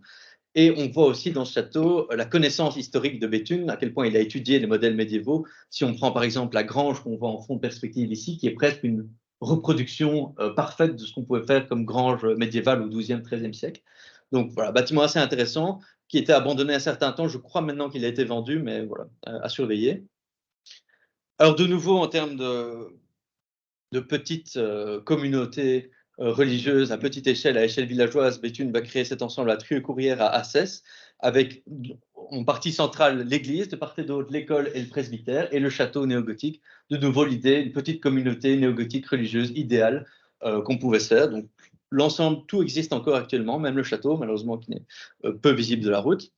Et on voit aussi dans ce château la connaissance historique de Béthune, à quel point il a étudié les modèles médiévaux. Si on prend par exemple la grange qu'on voit en fond de perspective ici, qui est presque une reproduction parfaite de ce qu'on pouvait faire comme grange médiévale au XIIe, XIIIe siècle. Donc voilà, bâtiment assez intéressant, qui était abandonné un certain temps. Je crois maintenant qu'il a été vendu, mais voilà, à surveiller. Alors de nouveau, en termes de petites communautés religieuses à petite échelle, à échelle villageoise, Béthune va créer cet ensemble à Trieux-Courrières à Assès, avec en partie centrale l'église, de part et d'autre l'école et le presbytère, et le château néogothique. De nouveau, l'idée d'une petite communauté néogothique religieuse idéale qu'on pouvait se faire. Donc, l'ensemble, tout existe encore actuellement, même le château, malheureusement, qui est peu visible de la route.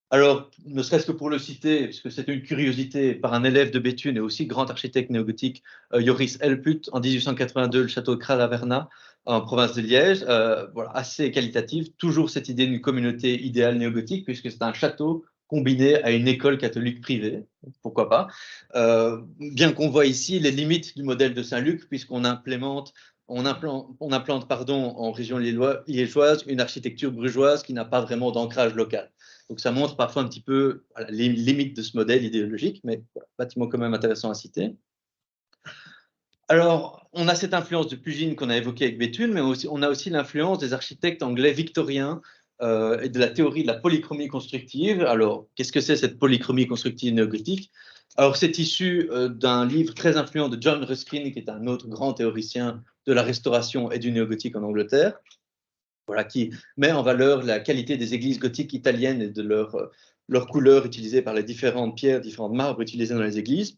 Alors, ne serait-ce que pour le citer, puisque c'est une curiosité, par un élève de Béthune et aussi grand architecte néogothique, Joris Elput, en 1882, le château de Cralaverna, en province de Liège, voilà, assez qualitatif. Toujours cette idée d'une communauté idéale néogothique, puisque c'est un château combiné à une école catholique privée, pourquoi pas. Bien qu'on voit ici les limites du modèle de Saint-Luc, puisqu'on implante en région liégeoise une architecture brugeoise qui n'a pas vraiment d'ancrage local. Donc ça montre parfois un petit peu les limites de ce modèle idéologique, mais voilà, bâtiment quand même intéressant à citer. Alors, on a cette influence de Pugine qu'on a évoquée avec Béthune, mais on a aussi l'influence des architectes anglais victoriens et de la théorie de la polychromie constructive. Alors, qu'est-ce que c'est cette polychromie constructive néogothique? Alors, c'est issu d'un livre très influent de John Ruskin, qui est un autre grand théoricien de la restauration et du néogothique en Angleterre. Voilà, qui met en valeur la qualité des églises gothiques italiennes et de leur couleur utilisée par les différentes pierres, différents marbres utilisés dans les églises.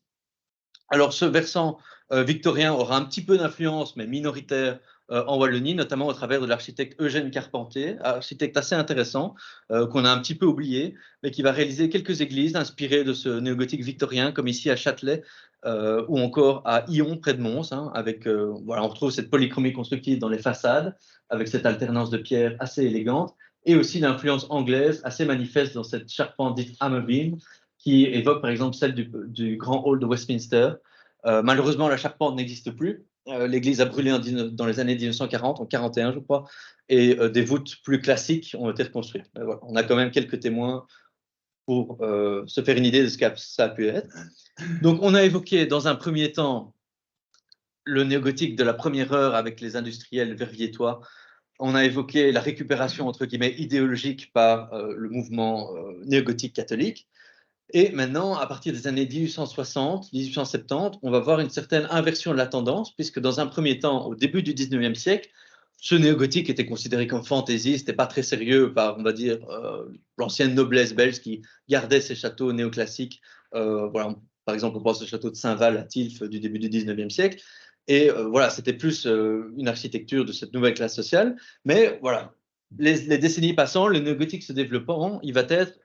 Alors, ce versant victorien aura un petit peu d'influence, mais minoritaire, en Wallonie, notamment au travers de l'architecte Eugène Carpentier, architecte assez intéressant, qu'on a un petit peu oublié, mais qui va réaliser quelques églises inspirées de ce néogothique victorien, comme ici à Châtelet, ou encore à Ion, près de Mons, hein, voilà, on retrouve cette polychromie constructive dans les façades, avec cette alternance de pierres assez élégante, et aussi l'influence anglaise assez manifeste dans cette charpente dite hammerbeam, qui évoque par exemple celle du grand hall de Westminster. Malheureusement, la charpente n'existe plus. L'église a brûlé dans les années 1940, en 41 je crois, et des voûtes plus classiques ont été reconstruites. Voilà, on a quand même quelques témoins pour se faire une idée de ce que ça a pu être. Donc on a évoqué dans un premier temps le néogothique de la première heure avec les industriels verviétois. On a évoqué la récupération entre guillemets idéologique par le mouvement néogothique catholique. Et maintenant, à partir des années 1860, 1870, on va voir une certaine inversion de la tendance, puisque dans un premier temps, au début du 19e siècle, ce néogothique était considéré comme fantaisie, c'était pas très sérieux par, on va dire, l'ancienne noblesse belge qui gardait ses châteaux néoclassiques. Voilà, par exemple, on pense au château de Saint-Val à Tilf du début du 19e siècle. Et voilà, c'était plus une architecture de cette nouvelle classe sociale. Mais voilà, les décennies passant, le néogothique se développant, il va être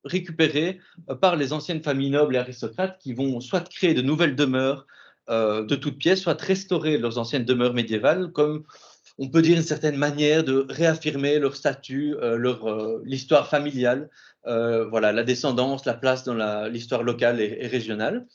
récupéré par les anciennes familles nobles et aristocrates qui vont soit créer de nouvelles demeures de toutes pièces, soit restaurer leurs anciennes demeures médiévales, comme on peut dire une certaine manière de réaffirmer leur statut, l'histoire familiale, voilà, la descendance, la place dans l'histoire locale et régionale.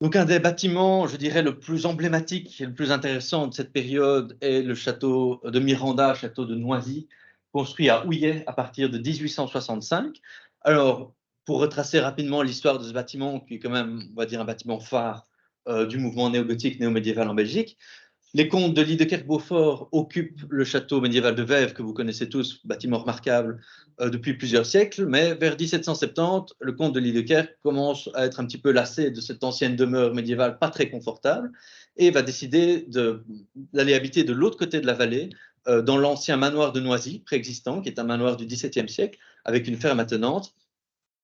Donc un des bâtiments, je dirais, le plus emblématique et le plus intéressant de cette période est le château de Miranda, château de Noisy, construit à Houillet à partir de 1865. Alors, pour retracer rapidement l'histoire de ce bâtiment, qui est quand même, on va dire, un bâtiment phare du mouvement néogothique, néo-médiéval en Belgique, les comtes de Liedekerke-Beaufort occupent le château médiéval de Vèvres, que vous connaissez tous, bâtiment remarquable depuis plusieurs siècles, mais vers 1770, le comte de Liedekerke commence à être un petit peu lassé de cette ancienne demeure médiévale pas très confortable et va décider d'aller habiter de l'autre côté de la vallée, dans l'ancien manoir de Noisy, préexistant, qui est un manoir du XVIIe siècle, avec une ferme attenante.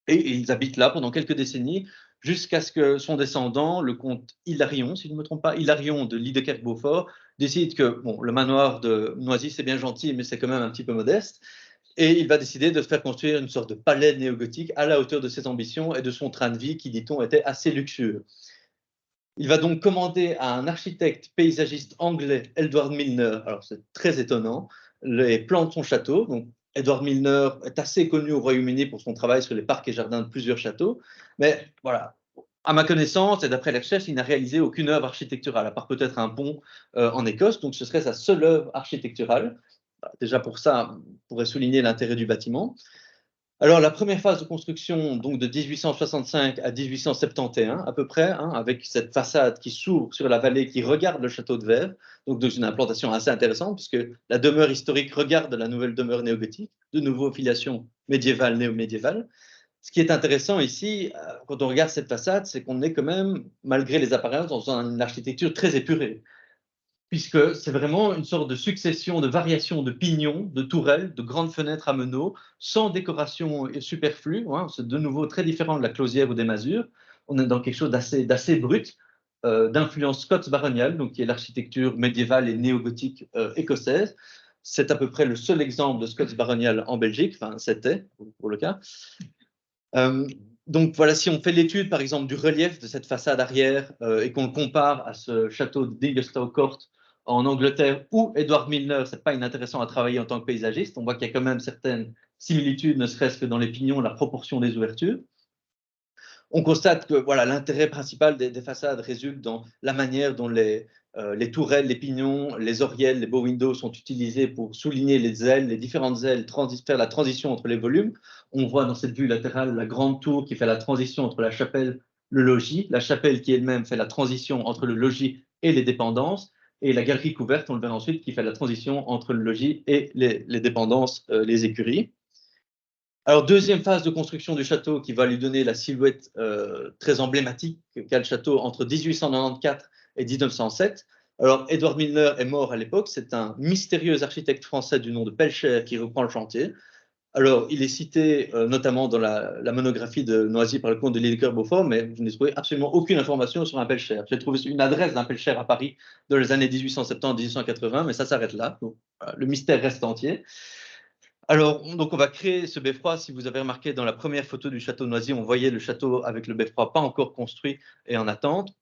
Et ils habitent là pendant quelques décennies, jusqu'à ce que son descendant, le comte Hilarion, si je ne me trompe pas, Hilarion de Liedekerke-Beaufort, décide que bon, le manoir de Noisy, c'est bien gentil, mais c'est quand même un petit peu modeste. Et il va décider de faire construire une sorte de palais néogothique à la hauteur de ses ambitions et de son train de vie qui, dit-on, était assez luxueux. Il va donc commander à un architecte paysagiste anglais, Edward Milner, alors c'est très étonnant, les plans de son château. Donc, Edward Milner est assez connu au Royaume-Uni pour son travail sur les parcs et jardins de plusieurs châteaux, mais voilà, à ma connaissance et d'après les recherches, il n'a réalisé aucune œuvre architecturale, à part peut-être un pont en Écosse, donc ce serait sa seule œuvre architecturale. Déjà pour ça, on pourrait souligner l'intérêt du bâtiment. Alors, la première phase de construction, donc de 1865 à 1871 à peu près, hein, avec cette façade qui s'ouvre sur la vallée, qui regarde le château de Vèvres, donc dans une implantation assez intéressante, puisque la demeure historique regarde la nouvelle demeure néogothique, de nouveau filiation médiévale, néo-médiévale. Ce qui est intéressant ici, quand on regarde cette façade, c'est qu'on est quand même, malgré les apparences, dans une architecture très épurée, puisque c'est vraiment une sorte de succession de variations de pignons, de tourelles, de grandes fenêtres à meneaux, sans décoration superflue. Hein. C'est de nouveau très différent de la closière ou des masures. On est dans quelque chose d'assez brut, d'influence scots-baroniale, donc qui est l'architecture médiévale et néogothique écossaise. C'est à peu près le seul exemple de scots baronial en Belgique, enfin c'était pour le cas. Donc voilà, si on fait l'étude par exemple du relief de cette façade arrière et qu'on le compare à ce château d'Ingerstow Court en Angleterre où Edward Milner, c'est pas inintéressant à travailler en tant que paysagiste, on voit qu'il y a quand même certaines similitudes, ne serait-ce que dans les pignons, la proportion des ouvertures. On constate que voilà, l'intérêt principal des façades résulte dans la manière dont les tourelles, les pignons, les oriels, les bow windows sont utilisés pour souligner les ailes, les différentes ailes, faire la transition entre les volumes. On voit dans cette vue latérale la grande tour qui fait la transition entre la chapelle, le logis, la chapelle qui elle-même fait la transition entre le logis et les dépendances, et la galerie couverte, on le verra ensuite, qui fait la transition entre le logis et les dépendances, les écuries. Alors, deuxième phase de construction du château qui va lui donner la silhouette très emblématique qu'a le château entre 1894 et 1907. Alors, Edward Milner est mort à l'époque. C'est un mystérieux architecte français du nom de Pelcher qui reprend le chantier. Alors, il est cité notamment dans la monographie de Noisy par le comte de Liedekerke-Beaufort, mais je n'ai trouvé absolument aucune information sur un Pelcher. J'ai trouvé une adresse d'un Pelcher à Paris dans les années 1870-1880, mais ça s'arrête là. Donc, le mystère reste entier. Alors, donc on va créer ce beffroi. Si vous avez remarqué, dans la première photo du château de Noisy, on voyait le château avec le beffroi pas encore construit et en attente,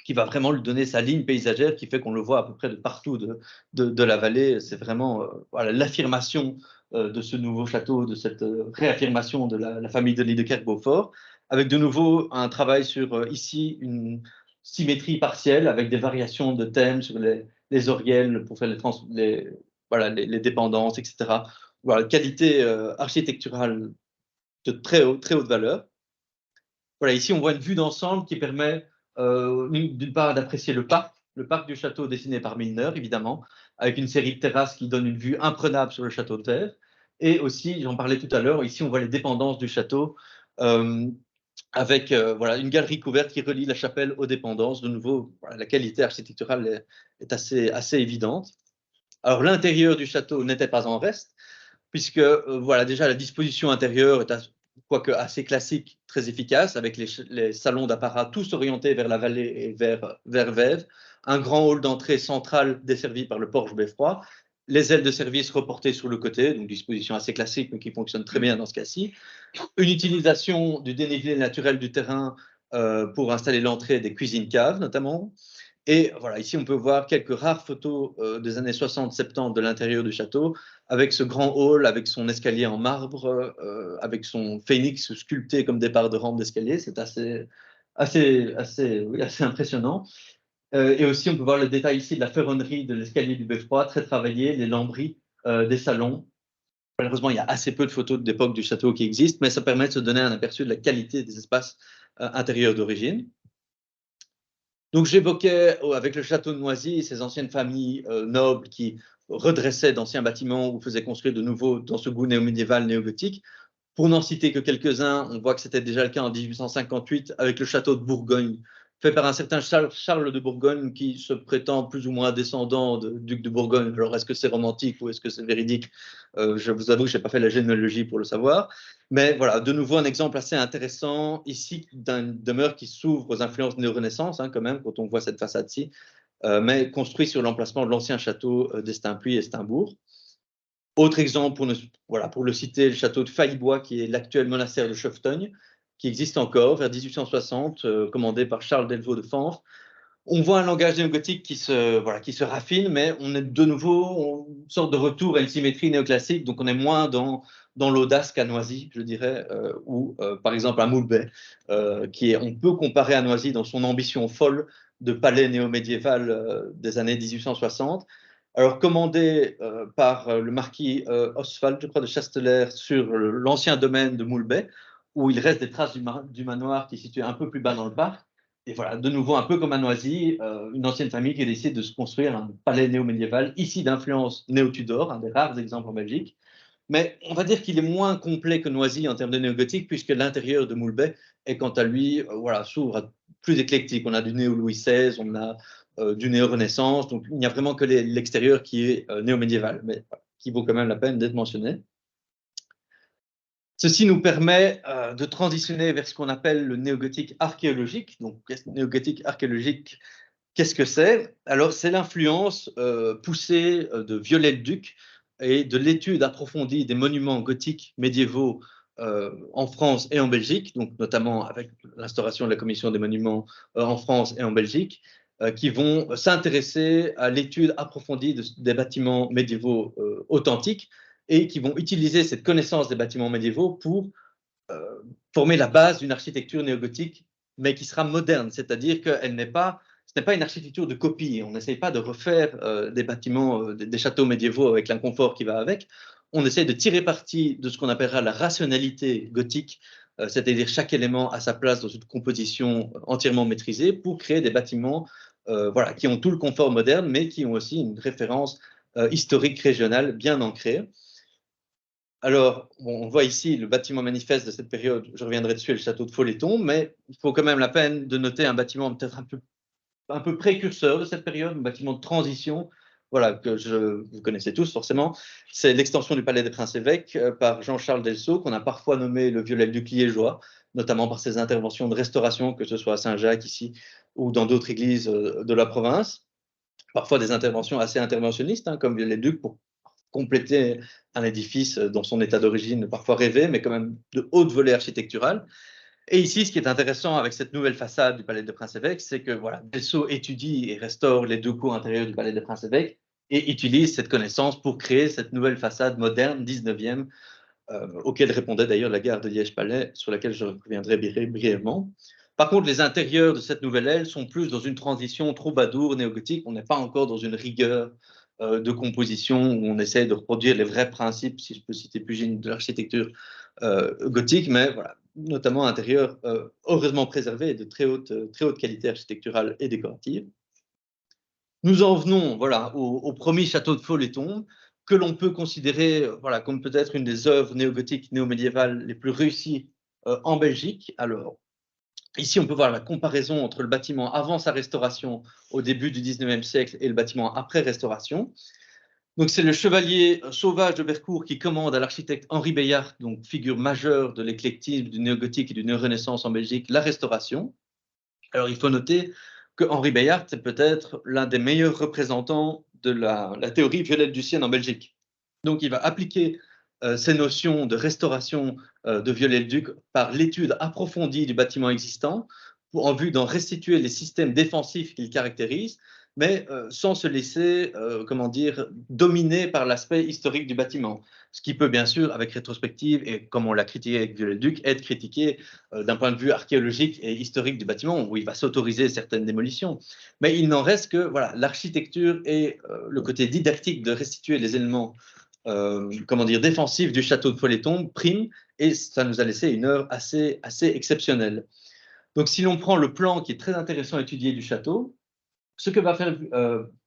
qui va vraiment lui donner sa ligne paysagère, qui fait qu'on le voit à peu près de partout de la vallée. C'est vraiment voilà, l'affirmation de ce nouveau château, de cette réaffirmation de la famille de Liedekerke-Beaufort, avec de nouveau un travail sur, ici, une symétrie partielle, avec des variations de thèmes sur les oriels pour faire voilà, les dépendances, etc. Voilà, qualité architecturale de très haute valeur. Voilà, ici, on voit une vue d'ensemble qui permet d'une part d'apprécier le parc du château dessiné par Milner, évidemment, avec une série de terrasses qui donnent une vue imprenable sur le château de Vèvres. Et aussi, j'en parlais tout à l'heure, ici, on voit les dépendances du château avec voilà, une galerie couverte qui relie la chapelle aux dépendances. De nouveau, voilà, la qualité architecturale est assez évidente. Alors, l'intérieur du château n'était pas en reste, puisque voilà, déjà la disposition intérieure est quoique assez classique, très efficace, avec les salons d'apparat tous orientés vers la vallée et vers Vèvres, un grand hall d'entrée central desservi par le porche beffroi, les ailes de service reportées sur le côté, donc disposition assez classique mais qui fonctionne très bien dans ce cas-ci, une utilisation du dénivelé naturel du terrain pour installer l'entrée des cuisines caves notamment, Et voilà, ici, on peut voir quelques rares photos des années 60-70 de l'intérieur du château, avec ce grand hall, avec son escalier en marbre, avec son phénix sculpté comme départ de rampe d'escalier. C'est oui, assez impressionnant. Et aussi, on peut voir le détail ici de la ferronnerie de l'escalier du beffroi, très travaillé, les lambris des salons. Malheureusement, il y a assez peu de photos de l'époque du château qui existent, mais ça permet de se donner un aperçu de la qualité des espaces intérieurs d'origine. Donc, j'évoquais avec le château de Noisy ces anciennes familles nobles qui redressaient d'anciens bâtiments ou faisaient construire de nouveaux dans ce goût néo-médiéval, néo-gothique. Pour n'en citer que quelques-uns, on voit que c'était déjà le cas en 1858 avec le château de Bourgogne, fait par un certain Charles de Bourgogne qui se prétend plus ou moins descendant du duc de Bourgogne. Alors, est-ce que c'est romantique ou est-ce que c'est véridique? Je vous avoue que je n'ai pas fait la généalogie pour le savoir. Mais voilà, de nouveau, un exemple assez intéressant ici d'une demeure qui s'ouvre aux influences néo-renaissance, quand même, quand on voit cette façade-ci, mais construit sur l'emplacement de l'ancien château d'Estaing-Puy et Steimbourg. Autre exemple, pour le citer, le château de Faillebois, qui est l'actuel monastère de Cheftogne, qui existe encore vers 1860, commandé par Charles Delvaux de Fanfre. On voit un langage néogothique qui se raffine, mais on est de nouveau une sorte de retour à une symétrie néoclassique, donc on est moins dans l'audace qu'à Noisy, je dirais, ou par exemple à Moulbet, on peut comparer à Noisy dans son ambition folle de palais néo-médiéval des années 1860. Alors, commandé par le marquis Oswald, je crois, de Chasteler, sur l'ancien domaine de Moulbet, où il reste des traces du manoir qui est situé un peu plus bas dans le parc. Et voilà, de nouveau, un peu comme à Noisy, une ancienne famille qui décide de se construire un palais néo-médiéval, ici d'influence néo-Tudor, un des rares exemples en Belgique. Mais on va dire qu'il est moins complet que Noisy en termes de néo-gothique, puisque l'intérieur de Moulbet est quant à lui, s'ouvre à plus éclectique. On a du néo-Louis XVI, on a du néo-Renaissance, donc il n'y a vraiment que l'extérieur qui est néo-médiéval, mais qui vaut quand même la peine d'être mentionné. Ceci nous permet de transitionner vers ce qu'on appelle le néogothique archéologique. Donc, néogothique archéologique, qu'est-ce que c'est? Alors, c'est l'influence poussée de Viollet-le-Duc et de l'étude approfondie des monuments gothiques médiévaux en France et en Belgique, donc notamment avec l'instauration de la commission des monuments en France et en Belgique, qui vont s'intéresser à l'étude approfondie des bâtiments médiévaux authentiques et qui vont utiliser cette connaissance des bâtiments médiévaux pour former la base d'une architecture néogothique, mais qui sera moderne, c'est-à-dire que ce n'est pas une architecture de copie. On n'essaye pas de refaire des bâtiments, des châteaux médiévaux avec l'inconfort qui va avec. On essaie de tirer parti de ce qu'on appellera la rationalité gothique, c'est-à-dire chaque élément à sa place dans une composition entièrement maîtrisée pour créer des bâtiments qui ont tout le confort moderne, mais qui ont aussi une référence historique régionale bien ancrée. Alors, on voit ici le bâtiment manifeste de cette période, je reviendrai dessus, le château de Folleton, mais il faut quand même la peine de noter un bâtiment peut-être un peu précurseur de cette période, un bâtiment de transition, que vous connaissez tous forcément. C'est l'extension du Palais des Princes-Évêques par Jean-Charles Delceau, qu'on a parfois nommé le Viollet-le-Duc liégeois, notamment par ses interventions de restauration, que ce soit à Saint-Jacques ici ou dans d'autres églises de la province. Parfois des interventions assez interventionnistes, comme Viollet-le-Duc, pour compléter un édifice dans son état d'origine, parfois rêvé, mais quand même de haute volée architecturale. Et ici, ce qui est intéressant avec cette nouvelle façade du Palais des Princes-Évêques, c'est que Delceau étudie et restaure les deux cours intérieurs du Palais des Princes-Évêques et utilise cette connaissance pour créer cette nouvelle façade moderne, 19e, auquel répondait d'ailleurs la gare de Liège-Palais, sur laquelle je reviendrai brièvement. Par contre, les intérieurs de cette nouvelle aile sont plus dans une transition troubadour néogothique. On n'est pas encore dans une rigueur de composition où on essaie de reproduire les vrais principes, si je peux citer Pugine, de l'architecture gothique, mais voilà, notamment intérieur heureusement préservé et de très haute qualité architecturale et décorative. Nous en venons au premier château de Folleton, que l'on peut considérer comme peut-être une des œuvres néogothiques, néo-médiévales les plus réussies en Belgique. Alors, ici, on peut voir la comparaison entre le bâtiment avant sa restauration au début du 19e siècle et le bâtiment après restauration. Donc, c'est le chevalier Sauvage de Bercourt qui commande à l'architecte Henri Beyaert, donc figure majeure de l'éclectisme, du néogothique et du néo-renaissance en Belgique, la restauration. Alors, il faut noter que Henri Beyaert est peut-être l'un des meilleurs représentants de la théorie Viollet-le-Ducienne en Belgique. Donc, il va appliquer ces notions de restauration de Viollet-le-Duc par l'étude approfondie du bâtiment existant en vue d'en restituer les systèmes défensifs qu'il caractérise, mais sans se laisser, comment dire, dominer par l'aspect historique du bâtiment. Ce qui peut bien sûr, avec rétrospective, et comme on l'a critiqué avec Viollet-le-Duc, être critiqué d'un point de vue archéologique et historique du bâtiment, où il va s'autoriser certaines démolitions. Mais il n'en reste que voilà, l'architecture et le côté didactique de restituer les éléments comment dire, défensifs du château de Folleton prime, et ça nous a laissé une œuvre assez exceptionnelle. Donc si l'on prend le plan qui est très intéressant à étudier du château, ce que va faire,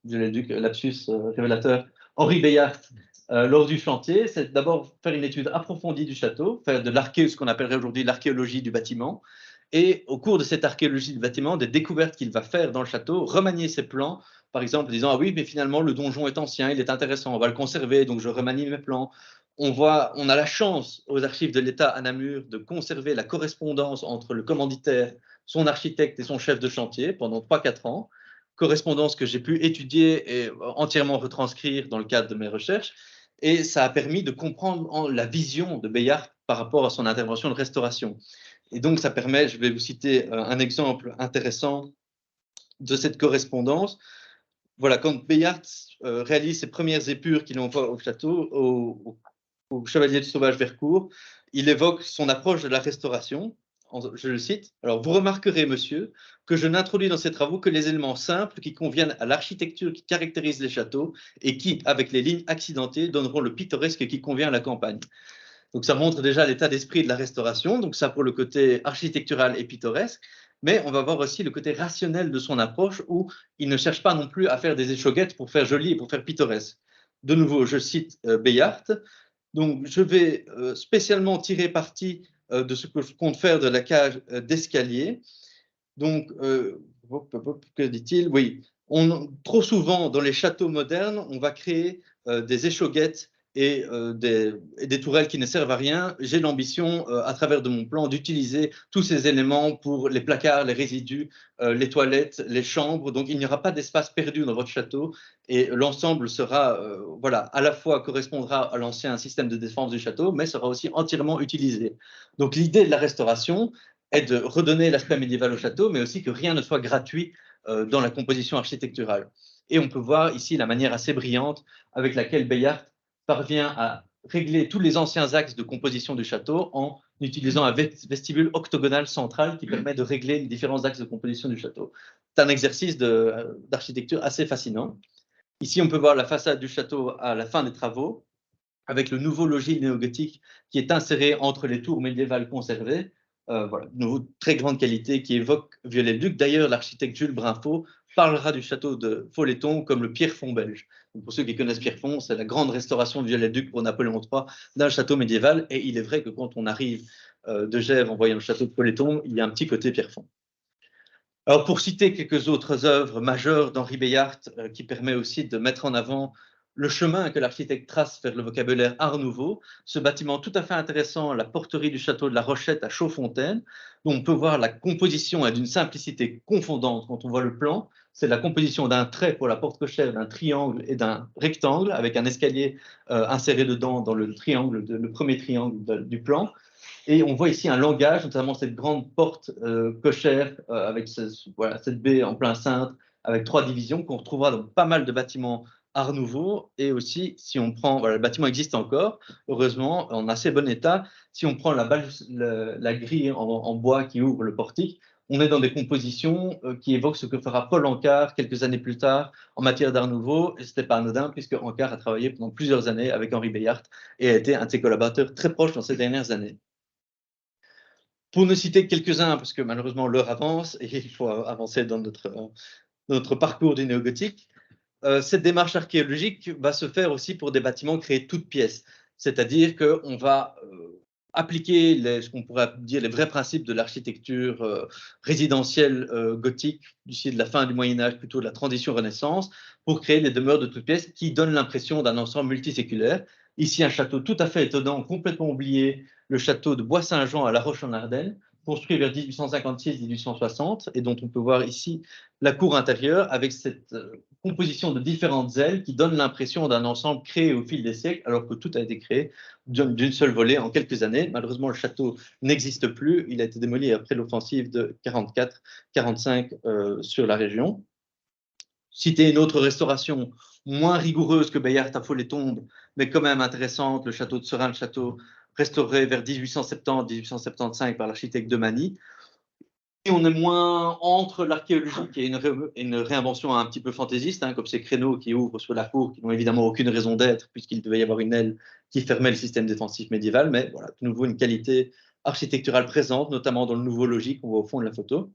je l'ai dit, lapsus révélateur, Henri Beyaert lors du chantier, c'est d'abord faire une étude approfondie du château, faire de ce qu'on appellerait aujourd'hui l'archéologie du bâtiment, et au cours de cette archéologie du bâtiment, des découvertes qu'il va faire dans le château, remanier ses plans, par exemple en disant « Ah oui, mais finalement, le donjon est ancien, il est intéressant, on va le conserver, donc je remanie mes plans ». On a la chance aux archives de l'État à Namur de conserver la correspondance entre le commanditaire, son architecte et son chef de chantier pendant 3-4 ans, correspondance que j'ai pu étudier et entièrement retranscrire dans le cadre de mes recherches. Et ça a permis de comprendre la vision de Beyaert par rapport à son intervention de restauration. Et donc, ça permet, je vais vous citer un exemple intéressant de cette correspondance. Voilà, quand Beyaert réalise ses premières épures qu'il envoie au château, au chevalier de Sauvage-Vercourt, il évoque son approche de la restauration. Je le cite. Alors, vous remarquerez, monsieur, que je n'introduis dans ces travaux que les éléments simples qui conviennent à l'architecture qui caractérise les châteaux et qui, avec les lignes accidentées, donneront le pittoresque qui convient à la campagne. Donc, ça montre déjà l'état d'esprit de la restauration. Donc, ça pour le côté architectural et pittoresque. Mais on va voir aussi le côté rationnel de son approche où il ne cherche pas non plus à faire des échauguettes pour faire joli et pour faire pittoresque. De nouveau, je cite Beyaert. Donc, je vais spécialement tirer parti de ce que je compte faire de la cage d'escalier. Donc, que dit-il? Oui, trop souvent dans les châteaux modernes, on va créer des échauguettes et des tourelles qui ne servent à rien. J'ai l'ambition, à travers de mon plan, d'utiliser tous ces éléments pour les placards, les résidus, les toilettes, les chambres. Donc, il n'y aura pas d'espace perdu dans votre château et l'ensemble sera, voilà, à la fois correspondra à l'ancien système de défense du château, mais sera aussi entièrement utilisé. Donc, l'idée de la restauration est de redonner l'aspect médiéval au château, mais aussi que rien ne soit gratuit dans la composition architecturale. Et on peut voir ici la manière assez brillante avec laquelle Beyaert parvient à régler tous les anciens axes de composition du château en utilisant un vestibule octogonal central qui permet de régler les différents axes de composition du château. C'est un exercice d'architecture assez fascinant. Ici, on peut voir la façade du château à la fin des travaux, avec le nouveau logis néogothique qui est inséré entre les tours médiévales conservées. Voilà, de nouveau, très grande qualité qui évoque Viollet-le-Duc. D'ailleurs, l'architecte Jules Brinfot parlera du château de Folleton comme le Pierrefonds belge. Donc, pour ceux qui connaissent Pierrefonds, c'est la grande restauration de Viollet-le-Duc pour Napoléon III d'un château médiéval. Et il est vrai que quand on arrive de Gèvres en voyant le château de Folleton, il y a un petit côté Pierrefonds. Alors, pour citer quelques autres œuvres majeures d'Henri Beyaert, qui permet aussi de mettre en avant le chemin que l'architecte trace vers le vocabulaire Art Nouveau, ce bâtiment tout à fait intéressant, la porterie du château de la Rochette à Chaudfontaine, dont on peut voir la composition est d'une simplicité confondante quand on voit le plan. C'est la composition d'un trait pour la porte cochère, d'un triangle et d'un rectangle, avec un escalier inséré dedans dans le triangle, le premier triangle du plan. Et on voit ici un langage, notamment cette grande porte cochère avec voilà, cette baie en plein cintre, avec 3 divisions qu'on retrouvera dans pas mal de bâtiments Art Nouveau. Et aussi, si on prend, voilà, le bâtiment existe encore, heureusement, en assez bon état. Si on prend la grille en bois qui ouvre le portique, on est dans des compositions qui évoquent ce que fera Paul Ancart quelques années plus tard en matière d'Art Nouveau. Et ce n'était pas anodin, puisque Ancart a travaillé pendant plusieurs années avec Henri Beyaert et a été un de ses collaborateurs très proches dans ces dernières années. Pour ne citer que quelques-uns, parce que malheureusement l'heure avance et il faut avancer dans notre parcours du néogothique, cette démarche archéologique va se faire aussi pour des bâtiments créés toutes pièces. C'est-à-dire qu'on va appliquer ce qu'on pourrait dire les vrais principes de l'architecture résidentielle gothique, d'ici de la fin du Moyen-Âge, plutôt de la transition Renaissance, pour créer des demeures de toutes pièces qui donnent l'impression d'un ensemble multiséculaire. Ici, un château tout à fait étonnant, complètement oublié, le château de Bois-Saint-Jean à La Roche-en-Ardenne, construit vers 1856-1860 et dont on peut voir ici la cour intérieure avec cette composition de différentes ailes qui donne l'impression d'un ensemble créé au fil des siècles alors que tout a été créé d'une seule volée en quelques années. Malheureusement, le château n'existe plus. Il a été démoli après l'offensive de 44-45 sur la région. Citer une autre restauration moins rigoureuse que Bayard à Follet-Tombe, mais quand même intéressante, le château de Serein, le château restauré vers 1870-1875 par l'architecte de Manny. Et on est moins entre l'archéologique et une réinvention un petit peu fantaisiste, hein, comme ces créneaux qui ouvrent sur la cour, qui n'ont évidemment aucune raison d'être, puisqu'il devait y avoir une aile qui fermait le système défensif médiéval, mais voilà, de nouveau une qualité architecturale présente, notamment dans le nouveau logis qu'on voit au fond de la photo.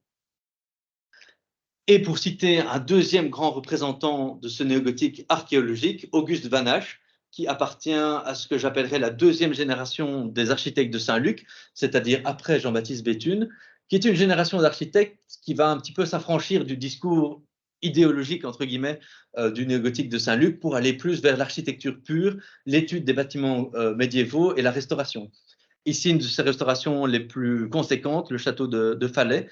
Et pour citer un deuxième grand représentant de ce néogothique archéologique, Auguste Van Hache, qui appartient à ce que j'appellerais la deuxième génération des architectes de Saint-Luc, c'est-à-dire après Jean-Baptiste Béthune, qui est une génération d'architectes qui va un petit peu s'affranchir du discours idéologique, entre guillemets, du néogothique de Saint-Luc pour aller plus vers l'architecture pure, l'étude des bâtiments médiévaux et la restauration. Ici, une de ces restaurations les plus conséquentes, le château de Falais,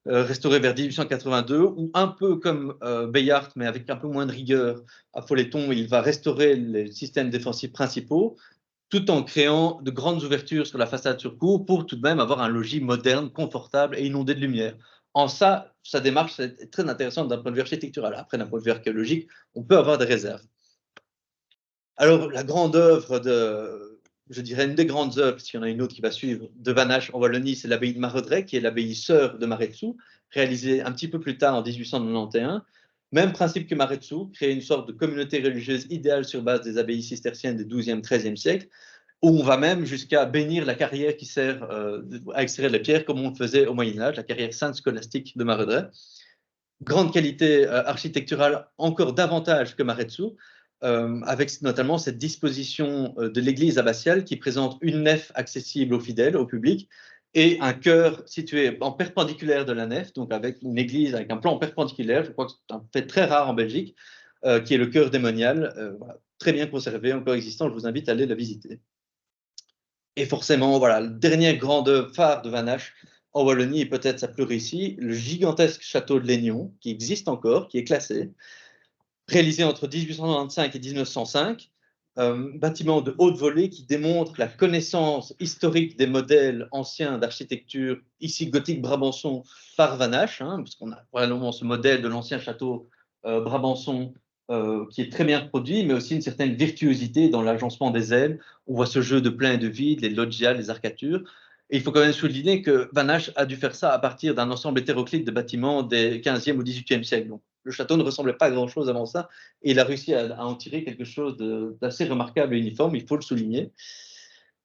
restauré vers 1882, ou un peu comme Bayard, mais avec un peu moins de rigueur, à Follet-Tombe, il va restaurer les systèmes défensifs principaux, tout en créant de grandes ouvertures sur la façade sur cour pour tout de même avoir un logis moderne, confortable et inondé de lumière. En ça, sa démarche est très intéressante d'un point de vue architectural. Après, d'un point de vue archéologique, on peut avoir des réserves. Alors, la grande œuvre je dirais une des grandes œuvres, s'il y en a une autre qui va suivre, de Van Hache en Wallonie, c'est l'abbaye de Maredret, qui est l'abbaye sœur de Maretsou, réalisée un petit peu plus tard en 1891. Même principe que Maretsou, créer une sorte de communauté religieuse idéale sur base des abbayes cisterciennes des 12e, 13e siècles, où on va même jusqu'à bénir la carrière qui sert à extraire les pierres, comme on le faisait au Moyen-Âge, la carrière sainte scolastique de Maredret. Grande qualité architecturale, encore davantage que Maretsou, avec notamment cette disposition de l'église abbatiale qui présente une nef accessible aux fidèles, au public, et un chœur situé en perpendiculaire de la nef, donc avec une église avec un plan perpendiculaire, je crois que c'est un fait très rare en Belgique, qui est le chœur démonial, voilà, très bien conservé, encore existant, je vous invite à aller la visiter. Et forcément, voilà, le dernier grande œuvre phare de Van Hache en Wallonie, et peut-être sa plus réussie, le gigantesque château de Laignon, qui existe encore, qui est classé, réalisé entre 1895 et 1905, bâtiment de haute volée qui démontre la connaissance historique des modèles anciens d'architecture, ici gothique Brabançon, par Van Hache, hein, parce qu'on a vraiment ce modèle de l'ancien château Brabançon qui est très bien produit, mais aussi une certaine virtuosité dans l'agencement des ailes. On voit ce jeu de plein et de vide, les loggias, les arcatures. Et il faut quand même souligner que Van Hache a dû faire ça à partir d'un ensemble hétéroclite de bâtiments des 15e ou 18e siècle. Donc, le château ne ressemblait pas à grand-chose avant ça, et il a réussi à en tirer quelque chose d'assez remarquable et uniforme, il faut le souligner.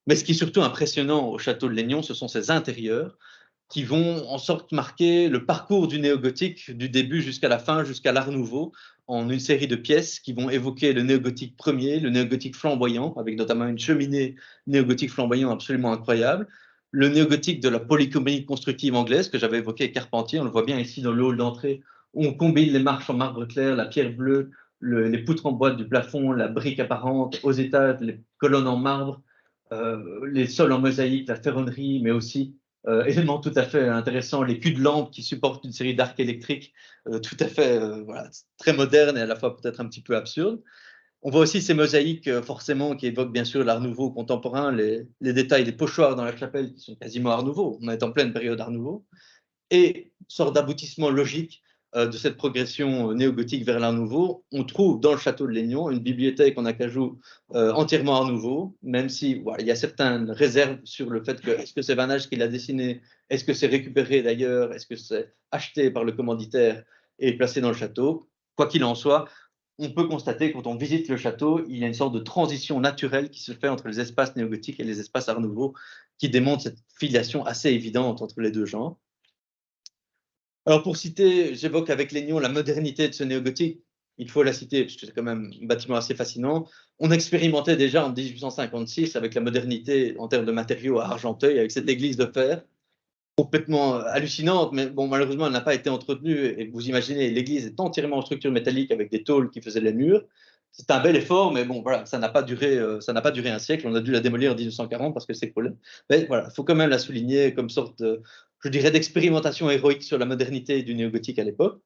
Mais ce qui est surtout impressionnant au château de Laignon, ce sont ses intérieurs, qui vont en sorte marquer le parcours du néogothique du début jusqu'à la fin, jusqu'à l'Art Nouveau, en une série de pièces qui vont évoquer le néogothique premier, le néogothique flamboyant, avec notamment une cheminée néogothique flamboyant absolument incroyable, le néogothique de la polychromie constructive anglaise que j'avais évoqué avec Carpentier, on le voit bien ici dans le hall d'entrée, où on combine les marches en marbre clair, la pierre bleue, les poutres en bois du plafond, la brique apparente, aux étages, les colonnes en marbre, les sols en mosaïque, la ferronnerie, mais aussi élément tout à fait intéressant, les culs de lampe qui supportent une série d'arcs électriques tout à fait voilà, très moderne et à la fois peut-être un petit peu absurde. On voit aussi ces mosaïques forcément qui évoquent bien sûr l'Art Nouveau contemporain, les détails des pochoirs dans la chapelle qui sont quasiment Art Nouveau. On est en pleine période Art Nouveau. Et sorte d'aboutissement logique de cette progression néo-gothique vers l'Art Nouveau, on trouve dans le château de Laignon une bibliothèque en acajou entièrement Art Nouveau, même si voilà, il y a certaines réserves sur le fait que est-ce que c'est Van Hache qui l'a dessiné, est-ce que c'est récupéré d'ailleurs, est-ce que c'est acheté par le commanditaire et placé dans le château. Quoi qu'il en soit, on peut constater quand on visite le château, il y a une sorte de transition naturelle qui se fait entre les espaces néo-gothiques et les espaces Art Nouveau, qui démontre cette filiation assez évidente entre les deux genres. Alors pour citer, j'évoque avec Laignon la modernité de ce néogothique, il faut la citer parce que c'est quand même un bâtiment assez fascinant. On expérimentait déjà en 1856 avec la modernité en termes de matériaux à Argenteuil, avec cette église de fer, complètement hallucinante, mais bon, malheureusement, elle n'a pas été entretenue. Et vous imaginez, l'église est entièrement en structure métallique avec des tôles qui faisaient les murs. C'est un bel effort, mais bon, voilà, ça n'a pas duré un siècle. On a dû la démolir en 1940 parce que c'est cool. Mais voilà, il faut quand même la souligner comme sorte je dirais, d'expérimentation héroïque sur la modernité du néogothique à l'époque.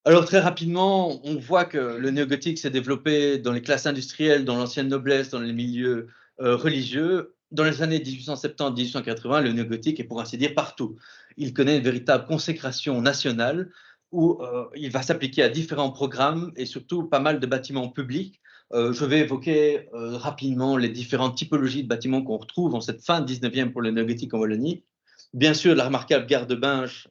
Alors très rapidement, on voit que le néogothique s'est développé dans les classes industrielles, dans l'ancienne noblesse, dans les milieux religieux. Dans les années 1870-1880, le néogothique est pour ainsi dire partout. Il connaît une véritable consécration nationale où il va s'appliquer à différents programmes et surtout pas mal de bâtiments publics. Je vais évoquer rapidement les différentes typologies de bâtiments qu'on retrouve en cette fin 19e pour le néogothique en Wallonie. Bien sûr, la remarquable gare de Binge,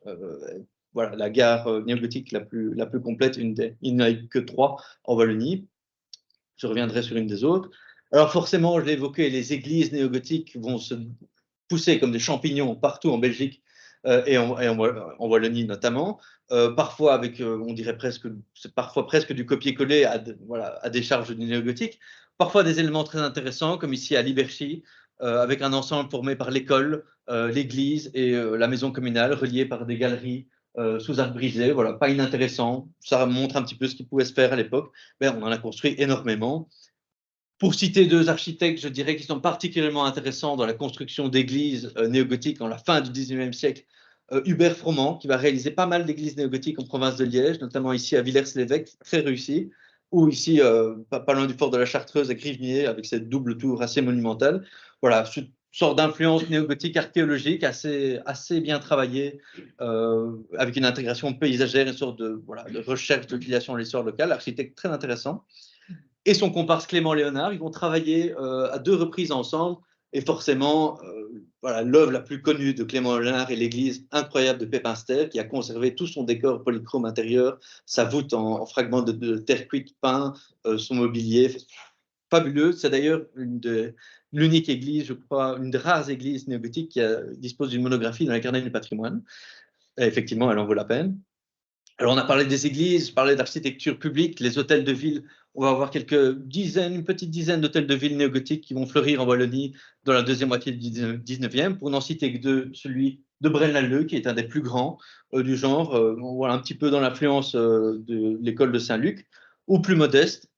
voilà, la gare néogothique la plus complète, il n'y en a que 3 en Wallonie. Je reviendrai sur une des autres. Alors forcément, je l'ai évoqué, les églises néogothiques vont se pousser comme des champignons partout en Belgique et en Wallonie notamment. Parfois avec, on dirait presque, c'est parfois presque du copier-coller voilà, à des charges du néogothique. Parfois des éléments très intéressants, comme ici à Liberchy, avec un ensemble formé par l'école, l'église et la maison communale, reliés par des galeries sous arc brisé. Voilà, pas inintéressant. Ça montre un petit peu ce qui pouvait se faire à l'époque. Mais on en a construit énormément. Pour citer 2 architectes, je dirais qu'ils sont particulièrement intéressants dans la construction d'églises néogothiques en la fin du 19e siècle. Hubert Froment, qui va réaliser pas mal d'églises néogothiques en province de Liège, notamment ici à Villers-l'Évêque, très réussi, ou ici, pas loin du fort de la Chartreuse, à Grivnier, avec cette double tour assez monumentale. Voilà, une sorte d'influence néogothique archéologique assez bien travaillée, avec une intégration paysagère, une sorte de, voilà, de recherche de filiation à l'histoire locale, architecte très intéressant. Et son comparse Clément Léonard, ils vont travailler à 2 reprises ensemble. Et forcément, voilà, l'œuvre la plus connue de Clément Léonard est l'église incroyable de Pépinster, qui a conservé tout son décor polychrome intérieur, sa voûte en fragments de terre cuite peint, son mobilier. Fabuleux. C'est d'ailleurs l'unique église, je crois, une des rares églises néogothiques qui dispose d'une monographie dans les carnets du patrimoine. Et effectivement, elle en vaut la peine. Alors, on a parlé des églises, je parlais d'architecture publique, les hôtels de ville. On va avoir une petite dizaine d'hôtels de ville néogothiques qui vont fleurir en Wallonie dans la deuxième moitié du 19e. Pour n'en citer que 2, celui de Braine-l'Alleud, qui est un des plus grands du genre, on voit un petit peu dans l'influence de l'école de Saint-Luc, ou plus modeste,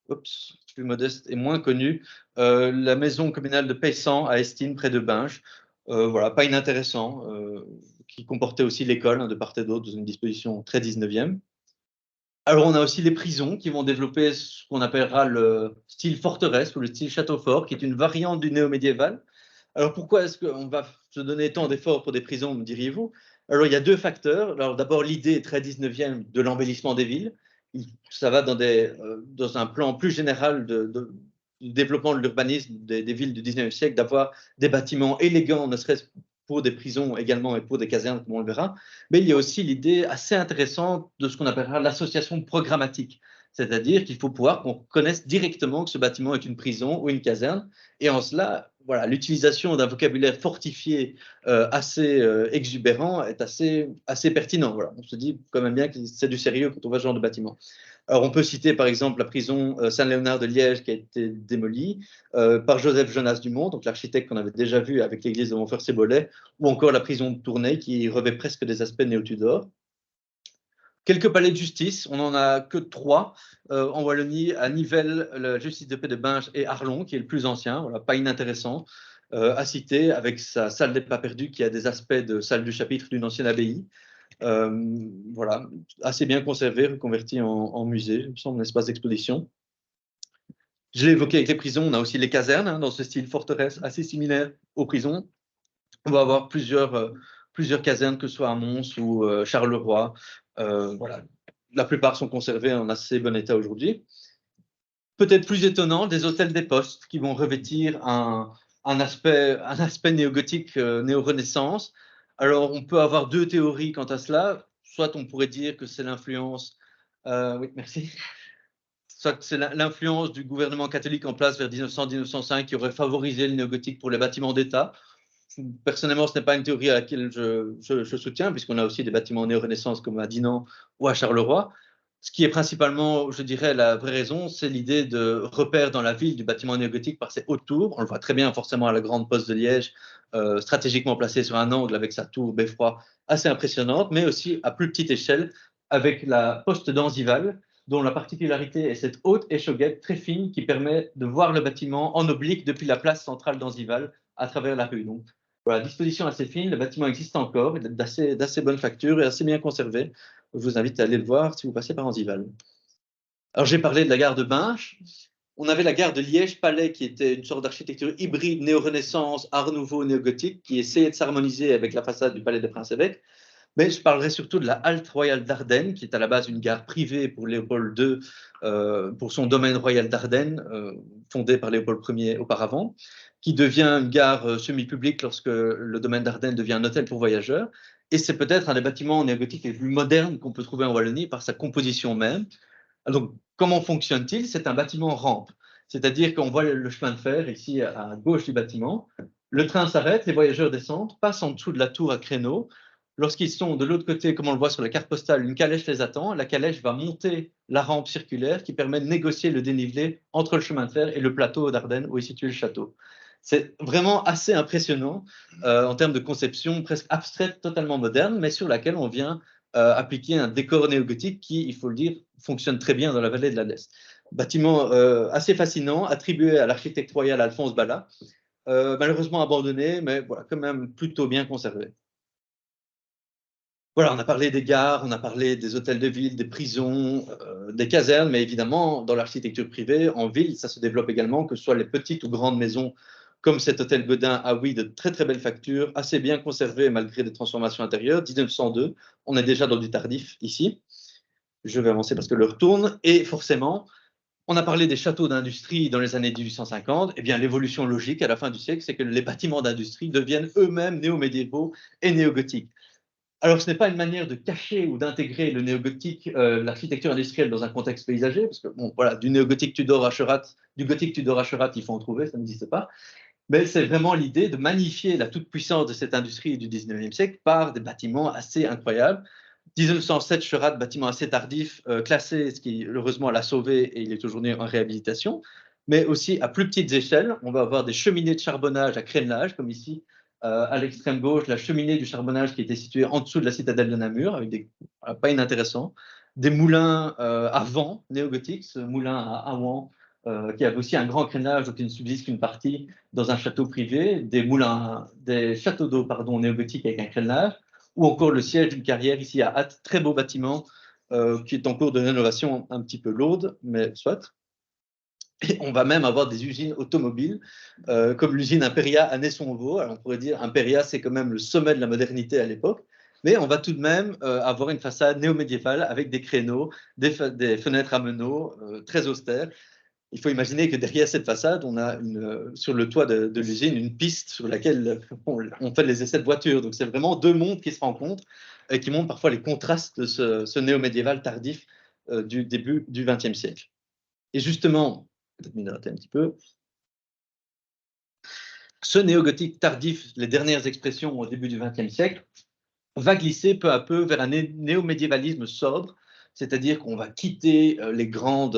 et moins connu, la maison communale de Payssan à Estine, près de Binge. Voilà, pas inintéressant, qui comportait aussi l'école de part et d'autre dans une disposition très 19e. Alors, on a aussi les prisons qui vont développer ce qu'on appellera le style forteresse ou le style château fort, qui est une variante du néo-médiéval. Alors, pourquoi est-ce qu'on va se donner tant d'efforts pour des prisons, me diriez-vous? Alors, il y a 2 facteurs. Alors, d'abord, l'idée très 19e de l'embellissement des villes. Ça va dans un plan plus général de développement de l'urbanisme des villes du 19e siècle, d'avoir des bâtiments élégants, ne serait-ce pour des prisons également et pour des casernes, comme on le verra. Mais il y a aussi l'idée assez intéressante de ce qu'on appellera l'association programmatique. C'est-à-dire qu'il faut pouvoir qu'on connaisse directement que ce bâtiment est une prison ou une caserne. Et en cela, voilà, l'utilisation d'un vocabulaire fortifié assez exubérant est assez pertinent. Voilà. On se dit quand même bien que c'est du sérieux quand on voit ce genre de bâtiment. Alors, on peut citer par exemple la prison Saint-Léonard de Liège qui a été démolie par Joseph Jonas Dumont, donc l'architecte qu'on avait déjà vu avec l'église de Montfort-Sébolet, ou encore la prison de Tournai qui revêt presque des aspects néo-Tudor. Quelques palais de justice, on n'en a que 3 en Wallonie, à Nivelles, la justice de paix de Binge et Arlon, qui est le plus ancien, voilà, pas inintéressant à citer, avec sa salle des pas perdus qui a des aspects de salle du chapitre d'une ancienne abbaye. Voilà, assez bien conservé, reconverti en musée, il me semble, un espace d'exposition. Je l'ai évoqué avec les prisons, on a aussi les casernes, dans ce style forteresse assez similaire aux prisons. On va avoir plusieurs casernes, que ce soit à Mons ou Charleroi. Voilà. La plupart sont conservées en assez bon état aujourd'hui. Peut-être plus étonnant, des hôtels des postes qui vont revêtir un aspect néo-gothique, néo-renaissance. Alors, on peut avoir 2 théories quant à cela. Soit on pourrait dire que c'est l'influence, oui, merci. Soit que c'est l'influence du gouvernement catholique en place vers 1900-1905 qui aurait favorisé le néo-gothique pour les bâtiments d'État. Personnellement, ce n'est pas une théorie à laquelle je soutiens, puisqu'on a aussi des bâtiments néo-renaissance comme à Dinan ou à Charleroi. Ce qui est principalement, je dirais, la vraie raison, c'est l'idée de repère dans la ville du bâtiment néo-gothique par ses hautes tours. On le voit très bien forcément à la grande poste de Liège, stratégiquement placée sur un angle avec sa tour beffroi assez impressionnante, mais aussi à plus petite échelle avec la poste d'Anzival, dont la particularité est cette haute échauguette très fine qui permet de voir le bâtiment en oblique depuis la place centrale d'Anzival à travers la rue. Donc, Voilà, disposition assez fine, le bâtiment existe encore, il est d'assez bonne facture et assez bien conservé. Je vous invite à aller le voir si vous passez par Anzival. Alors j'ai parlé de la gare de Binche. On avait la gare de Liège-Palais qui était une sorte d'architecture hybride néo-renaissance, art nouveau, néo-gothique qui essayait de s'harmoniser avec la façade du Palais des Princes-Évêques. Mais je parlerai surtout de la halte royale d'Ardennes, qui est à la base une gare privée pour Léopold II, pour son domaine royal d'Ardennes, fondé par Léopold Ier auparavant, qui devient une gare semi-publique lorsque le domaine d'Ardennes devient un hôtel pour voyageurs. Et c'est peut-être un des bâtiments néogothiques les plus modernes qu'on peut trouver en Wallonie par sa composition même. Donc, comment fonctionne-t-il? C'est un bâtiment rampe, c'est-à-dire qu'on voit le chemin de fer ici à gauche du bâtiment. Le train s'arrête, les voyageurs descendent, passent en dessous de la tour à créneau. Lorsqu'ils sont de l'autre côté, comme on le voit sur la carte postale, une calèche les attend. La calèche va monter la rampe circulaire qui permet de négocier le dénivelé entre le chemin de fer et le plateau d'Ardennes où est situé le château. C'est vraiment assez impressionnant en termes de conception presque abstraite, totalement moderne, mais sur laquelle on vient appliquer un décor néogothique qui, il faut le dire, fonctionne très bien dans la vallée de la Lesse. Bâtiment assez fascinant, attribué à l'architecte royal Alphonse Balla, malheureusement abandonné, mais voilà, quand même plutôt bien conservé. Voilà, on a parlé des gares, on a parlé des hôtels de ville, des prisons, des casernes, mais évidemment, dans l'architecture privée, en ville, ça se développe également, que ce soit les petites ou grandes maisons, comme cet hôtel Godin à Oui, de très très belles factures, assez bien conservées malgré des transformations intérieures, 1902, on est déjà dans du tardif ici. Je vais avancer parce que l'heure tourne, et forcément, on a parlé des châteaux d'industrie dans les années 1850, eh bien l'évolution logique à la fin du siècle, c'est que les bâtiments d'industrie deviennent eux-mêmes néo-médiévaux et néo-gothiques. Alors, ce n'est pas une manière de cacher ou d'intégrer le néogothique, l'architecture industrielle dans un contexte paysager, parce que, bon, voilà, du néogothique Tudor à Cherat, du gothique Tudor à Cherat, il faut en trouver, ça n'existe pas. Mais c'est vraiment l'idée de magnifier la toute-puissance de cette industrie du 19e siècle par des bâtiments assez incroyables. 1907, Cherat, bâtiment assez tardif, classé, ce qui heureusement l'a sauvé et il est aujourd'hui en réhabilitation. Mais aussi à plus petites échelles, on va avoir des cheminées de charbonnage à crénelage, comme ici, à l'extrême gauche, la cheminée du charbonnage qui était située en dessous de la citadelle de Namur, avec des pas inintéressants. Des moulins à vent néogothiques, ce moulin à Rouen, qui avait aussi un grand crénelage, donc il ne subsiste qu'une partie dans un château privé, des châteaux d'eau pardon, néogothiques avec un crénelage, ou encore le siège d'une carrière ici à Ath, très beau bâtiment qui est en cours de rénovation un petit peu lourde, mais soit. Et on va même avoir des usines automobiles, comme l'usine Imperia à Nessonvaux. Alors on pourrait dire Imperia, c'est quand même le sommet de la modernité à l'époque, mais on va tout de même avoir une façade néo-médiévale avec des créneaux, des fenêtres à meneaux très austères. Il faut imaginer que derrière cette façade, on a sur le toit de l'usine une piste sur laquelle on fait les essais de voitures. Donc c'est vraiment deux mondes qui se rencontrent et qui montrent parfois les contrastes de ce néo-médiéval tardif du début du XXe siècle. Et justement, peut-être minoriter un petit peu, ce néo-gothique tardif, les dernières expressions au début du XXe siècle, va glisser peu à peu vers un néo-médiévalisme sobre, c'est-à-dire qu'on va quitter les grands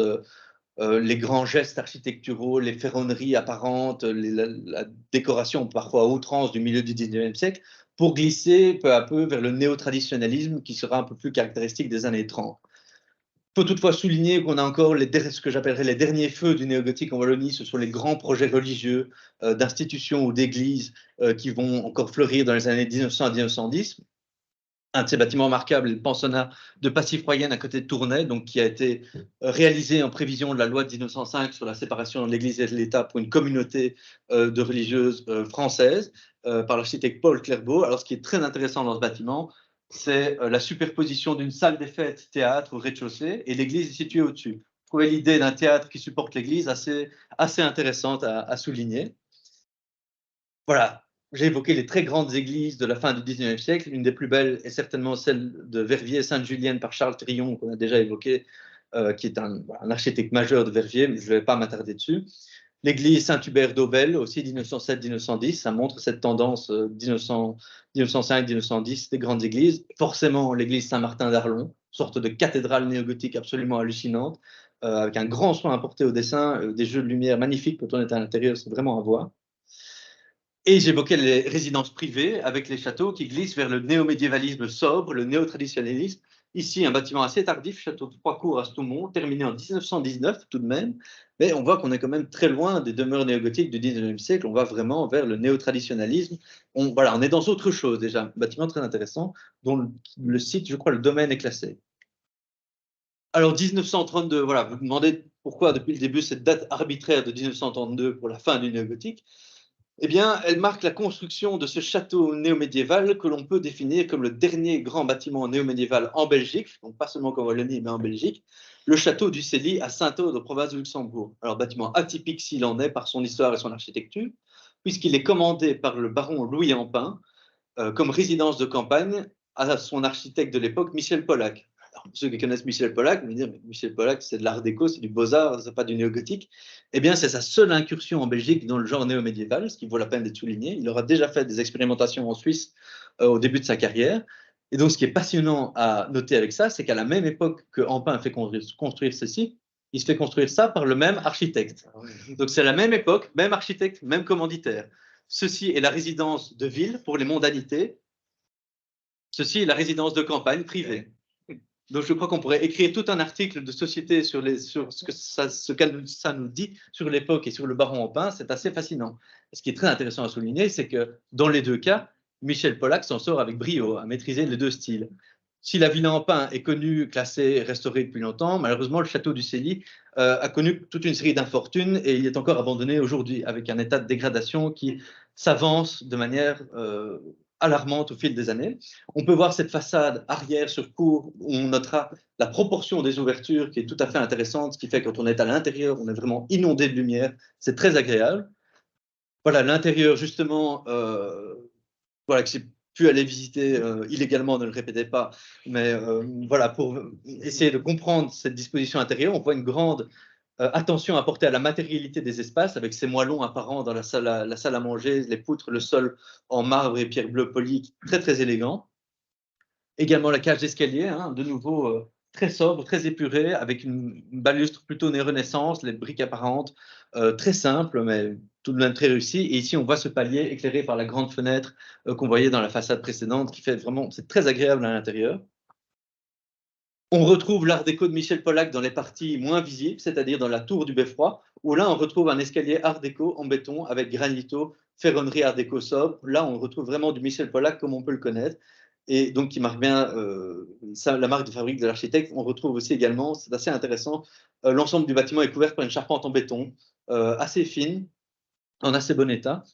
gestes architecturaux, les ferronneries apparentes, la décoration parfois à outrance du milieu du 19e siècle, pour glisser peu à peu vers le néo-traditionnalisme qui sera un peu plus caractéristique des années 30. Il faut toutefois souligner qu'on a encore ce que j'appellerais les derniers feux du néogothique en Wallonie. Ce sont les grands projets religieux d'institutions ou d'églises qui vont encore fleurir dans les années 1900 à 1910. Un de ces bâtiments remarquables est le pensionnat de Passivroyenne à côté de Tournai, donc qui a été réalisé en prévision de la loi de 1905 sur la séparation de l'Église et de l'État pour une communauté de religieuses françaises par l'architecte Paul Clerbeau. Alors, ce qui est très intéressant dans ce bâtiment, c'est la superposition d'une salle des fêtes théâtre au rez-de-chaussée et l'église est située au-dessus. Vous trouvez l'idée d'un théâtre qui supporte l'église assez intéressante à souligner. Voilà, j'ai évoqué les très grandes églises de la fin du 19e siècle. Une des plus belles est certainement celle de Verviers-Sainte-Julienne par Charles Trillon, qu'on a déjà évoqué, qui est un architecte majeur de Verviers, mais je ne vais pas m'attarder dessus. L'église Saint-Hubert d'Aubel, aussi 1907-1910, ça montre cette tendance 1905-1910 des grandes églises. Forcément, l'église Saint-Martin d'Arlon, sorte de cathédrale néogothique absolument hallucinante, avec un grand soin apporté au dessin, des jeux de lumière magnifiques quand on est à l'intérieur, c'est vraiment à voir. Et j'évoquais les résidences privées avec les châteaux qui glissent vers le néo-médiévalisme sobre, le néo-traditionnalisme, Ici, un bâtiment assez tardif, château de Trois-Cours à Stoumont, terminé en 1919 tout de même, mais on voit qu'on est quand même très loin des demeures néogothiques du 19e siècle, on va vraiment vers le néotraditionalisme. Voilà, on est dans autre chose déjà, un bâtiment très intéressant, dont le site, je crois, le domaine est classé. Alors 1932, voilà, vous me demandez pourquoi depuis le début cette date arbitraire de 1932 pour la fin du néogothique. Eh bien, elle marque la construction de ce château néo-médiéval que l'on peut définir comme le dernier grand bâtiment néo-médiéval en Belgique, donc pas seulement en Wallonie, mais en Belgique, le château du Cély à Saint-Aude, en province de Luxembourg. Alors, bâtiment atypique s'il en est par son histoire et son architecture, puisqu'il est commandé par le baron Louis Ampin comme résidence de campagne à son architecte de l'époque, Michel Pollack. Alors, pour ceux qui connaissent Michel Pollack, vous me dire, mais Michel Pollack, c'est de l'art déco, c'est du beaux-arts, c'est pas du néo-gothique. Eh bien, c'est sa seule incursion en Belgique dans le genre néo-médiéval, ce qui vaut la peine d'être souligné. Il aura déjà fait des expérimentations en Suisse au début de sa carrière. Et donc, ce qui est passionnant à noter avec ça, c'est qu'à la même époque que Ampin fait construire ceci, il se fait construire ça par le même architecte. Donc, c'est la même époque, même architecte, même commanditaire. Ceci est la résidence de ville pour les mondanités. Ceci est la résidence de campagne privée. Donc, je crois qu'on pourrait écrire tout un article de société sur ce que ça nous dit sur l'époque et sur le baron Ampin. C'est assez fascinant. Ce qui est très intéressant à souligner, c'est que dans les deux cas, Michel Pollack s'en sort avec brio, à maîtriser les deux styles. Si la villa Ampin est connue, classée, restaurée depuis longtemps, malheureusement, le château du Cély a connu toute une série d'infortunes et il est encore abandonné aujourd'hui avec un état de dégradation qui s'avance de manière alarmante au fil des années. On peut voir cette façade arrière sur cour où on notera la proportion des ouvertures qui est tout à fait intéressante, ce qui fait que quand on est à l'intérieur, on est vraiment inondé de lumière. C'est très agréable. Voilà, l'intérieur, justement, voilà, que j'ai pu aller visiter illégalement, ne le répétez pas, mais voilà, pour essayer de comprendre cette disposition intérieure, on voit une grande attention à porter à la matérialité des espaces, avec ces moellons apparents dans la salle à manger, les poutres, le sol en marbre et pierre bleue polie, très très élégant. Également la cage d'escalier, hein, de nouveau très sobre, très épuré, avec une balustre plutôt néo-renaissance, les briques apparentes, très simples, mais tout de même très réussi. Et ici, on voit ce palier éclairé par la grande fenêtre qu'on voyait dans la façade précédente, qui fait vraiment, c'est très agréable à l'intérieur. On retrouve l'art déco de Michel Pollack dans les parties moins visibles, c'est-à-dire dans la tour du Beffroi, où là, on retrouve un escalier art déco en béton avec granito, ferronnerie art déco sobre. Là, on retrouve vraiment du Michel Pollack comme on peut le connaître, et donc qui marque bien la marque de fabrique de l'architecte. On retrouve aussi également, c'est assez intéressant, l'ensemble du bâtiment est couvert par une charpente en béton, assez fine, en assez bon état.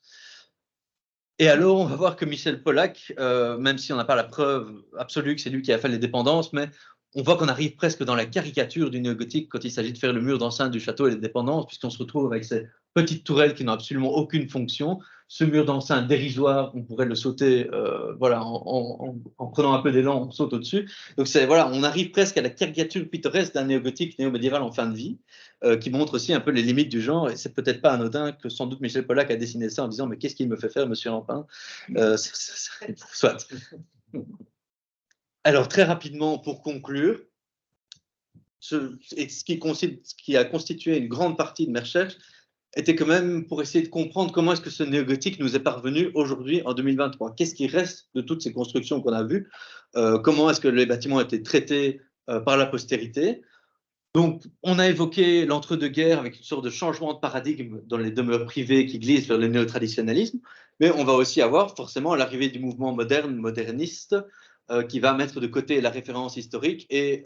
Et alors, on va voir que Michel Pollack, même si on n'a pas la preuve absolue que c'est lui qui a fait les dépendances, mais on voit qu'on arrive presque dans la caricature du néogothique quand il s'agit de faire le mur d'enceinte du château et les dépendances, puisqu'on se retrouve avec ces petites tourelles qui n'ont absolument aucune fonction. Ce mur d'enceinte dérisoire, on pourrait le sauter, voilà, en prenant un peu d'élan, on saute au-dessus. Donc voilà, on arrive presque à la caricature pittoresque d'un néogothique néo-médiéval en fin de vie, qui montre aussi un peu les limites du genre. Et c'est peut-être pas anodin que sans doute Michel Pollack a dessiné ça en disant mais qu'est-ce qu'il me fait faire, Monsieur Ampin Soit. Alors, très rapidement, pour conclure, ce qui a constitué une grande partie de mes recherches était quand même pour essayer de comprendre comment est-ce que ce néogothique nous est parvenu aujourd'hui en 2023. Qu'est-ce qui reste de toutes ces constructions qu'on a vues comment est-ce que les bâtiments ont été traités par la postérité. Donc, on a évoqué l'entre-deux-guerres avec une sorte de changement de paradigme dans les demeures privées qui glissent vers le néotraditionnalisme, mais on va aussi avoir forcément l'arrivée du mouvement moderne, moderniste, qui va mettre de côté la référence historique et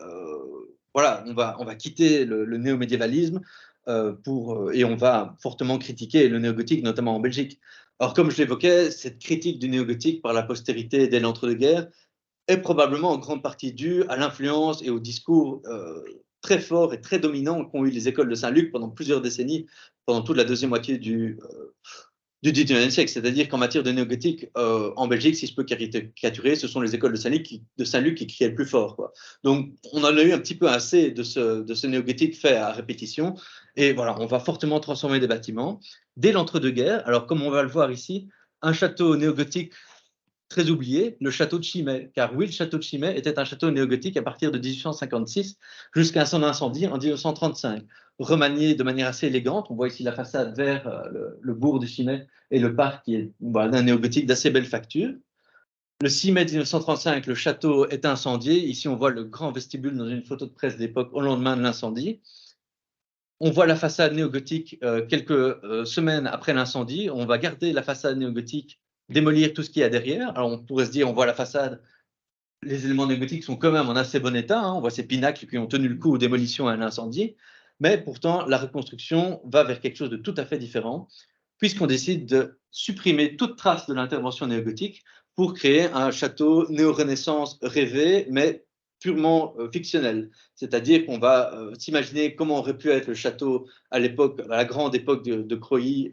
voilà, on va quitter le néo-médiévalisme et on va fortement critiquer le néogothique, notamment en Belgique. Alors, comme je l'évoquais, cette critique du néogothique par la postérité dès l'entre-deux-guerres est probablement en grande partie due à l'influence et au discours très fort et très dominant qu'ont eu les écoles de Saint-Luc pendant plusieurs décennies, pendant toute la deuxième moitié du 19e siècle. C'est-à-dire qu'en matière de néogothique, en Belgique, si je peux caricaturer, ce sont les écoles de Saint-Luc qui criaient le plus fort, quoi. Donc, on en a eu un petit peu assez de ce néogothique fait à répétition. Et voilà, on va fortement transformer des bâtiments. Dès l'entre-deux-guerres, alors comme on va le voir ici, un château néogothique très oublié, le château de Chimay. Car oui, le château de Chimay était un château néogothique à partir de 1856 jusqu'à son incendie en 1935. Remanié de manière assez élégante, on voit ici la façade vers le bourg de Chimay et le parc qui est voilà, un néogothique d'assez belle facture. Le 6 mai 1935, le château est incendié. Ici, on voit le grand vestibule dans une photo de presse d'époque au lendemain de l'incendie. On voit la façade néogothique quelques semaines après l'incendie. On va garder la façade néogothique, démolir tout ce qu'il y a derrière. Alors, on pourrait se dire, on voit la façade, les éléments néogothiques sont quand même en assez bon état, hein. On voit ces pinacles qui ont tenu le coup aux démolitions et à l'incendie. Mais pourtant, la reconstruction va vers quelque chose de tout à fait différent, puisqu'on décide de supprimer toute trace de l'intervention néogothique pour créer un château néo-renaissance rêvé, mais purement fictionnel. C'est-à-dire qu'on va s'imaginer comment aurait pu être le château à l'époque, à la grande époque de Croÿ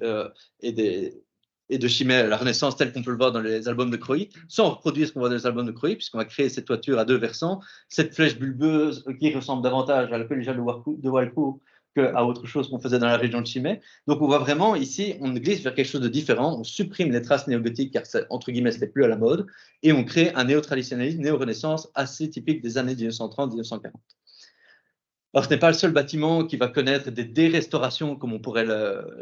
et de Chimay, la Renaissance, tel qu'on peut le voir dans les albums de Croÿ, sans reproduire ce qu'on voit dans les albums de Croÿ, puisqu'on va créer cette toiture à deux versants, cette flèche bulbeuse qui ressemble davantage à la collégiale de Walcourt qu'à autre chose qu'on faisait dans la région de Chimay. Donc on voit vraiment ici, on glisse vers quelque chose de différent, on supprime les traces néogothiques car entre guillemets ce n'est plus à la mode, et on crée un néo-traditionnalisme, néo-renaissance assez typique des années 1930-1940. Alors, ce n'est pas le seul bâtiment qui va connaître des dérestaurations, comme on pourrait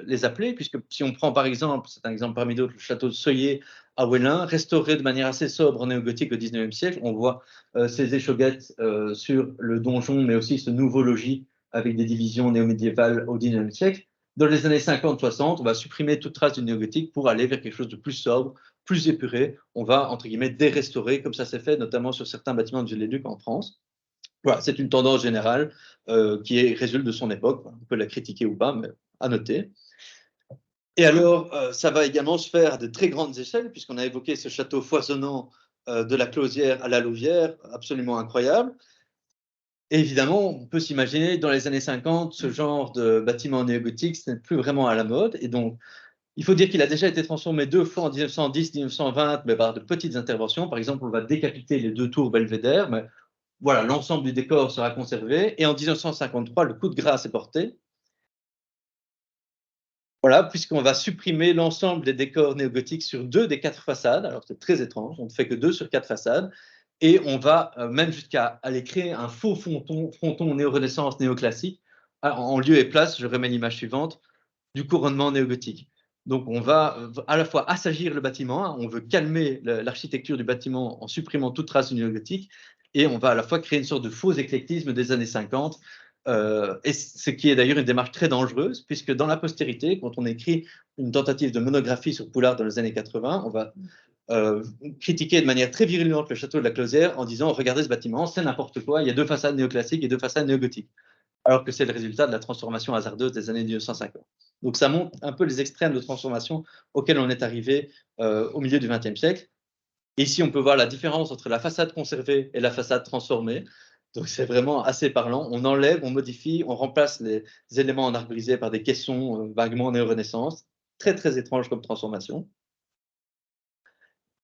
les appeler, puisque si on prend par exemple, c'est un exemple parmi d'autres, le château de Soyer à Ouélin, restauré de manière assez sobre en néogothique au XIXe siècle, on voit ces échauguettes sur le donjon, mais aussi ce nouveau logis avec des divisions néo-médiévales au XIXe siècle. Dans les années 50-60, on va supprimer toute trace du néogothique pour aller vers quelque chose de plus sobre, plus épuré. On va, entre guillemets, dérestaurer, comme ça s'est fait notamment sur certains bâtiments de Viollet-le-Duc en France. Voilà, c'est une tendance générale qui résulte de son époque. On peut la critiquer ou pas, mais à noter. Et alors, ça va également se faire à de très grandes échelles, puisqu'on a évoqué ce château foisonnant de la Closière à la Louvière, absolument incroyable. Et évidemment, on peut s'imaginer, dans les années 50, ce genre de bâtiment néogothique, ce n'est plus vraiment à la mode. Et donc, il faut dire qu'il a déjà été transformé deux fois en 1910-1920, mais par de petites interventions. Par exemple, on va décapiter les deux tours belvédère, mais voilà, l'ensemble du décor sera conservé. Et en 1953, le coup de grâce est porté. Voilà, puisqu'on va supprimer l'ensemble des décors néogothiques sur deux des quatre façades. Alors, c'est très étrange, on ne fait que 2 sur 4 façades. Et on va même jusqu'à aller créer un faux fronton néo-renaissance, néoclassique, en lieu et place, je remets l'image suivante, du couronnement néogothique. Donc, on va à la fois assagir le bâtiment, hein, on veut calmer l'architecture du bâtiment en supprimant toute trace du néogothique, et on va à la fois créer une sorte de faux éclectisme des années 50, et ce qui est d'ailleurs une démarche très dangereuse, puisque dans la postérité, quand on écrit une tentative de monographie sur Poulard dans les années 80, on va critiquer de manière très virulente le château de la Closière en disant « Regardez ce bâtiment, c'est n'importe quoi, il y a 2 façades néoclassiques et 2 façades néogothiques », alors que c'est le résultat de la transformation hasardeuse des années 1950. Donc ça montre un peu les extrêmes de transformation auxquels on est arrivé au milieu du XXe siècle. Et ici, on peut voir la différence entre la façade conservée et la façade transformée. Donc c'est vraiment assez parlant. On enlève, on modifie, on remplace les éléments en art brisé par des caissons vaguement néo-renaissance. Très, très étrange comme transformation.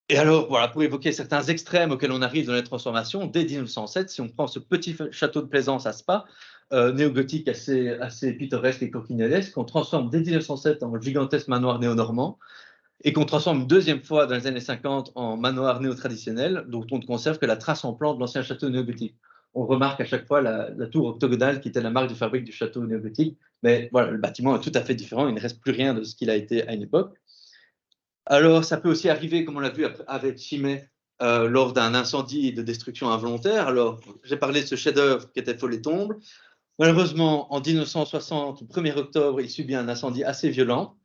Et alors, voilà, pour évoquer certains extrêmes auxquels on arrive dans les transformations, dès 1907, si on prend ce petit château de Plaisance à Spa, néo-gothique assez pittoresque et coquignolesque, qu'on transforme dès 1907 en gigantesque manoir néo-normand, et qu'on transforme une deuxième fois dans les années 50 en manoir néo-traditionnel, dont on ne conserve que la trace en plan de l'ancien château néo-gothique. On remarque à chaque fois la tour octogonale qui était la marque de fabrique du château néo-gothique, mais voilà, le bâtiment est tout à fait différent, il ne reste plus rien de ce qu'il a été à une époque. Alors, ça peut aussi arriver, comme on l'a vu avec Chimay, lors d'un incendie et de destruction involontaire. Alors, j'ai parlé de ce chef-d'œuvre qui était Follet-Tombe. Malheureusement, en 1960, le 1er octobre, il subit un incendie assez violent.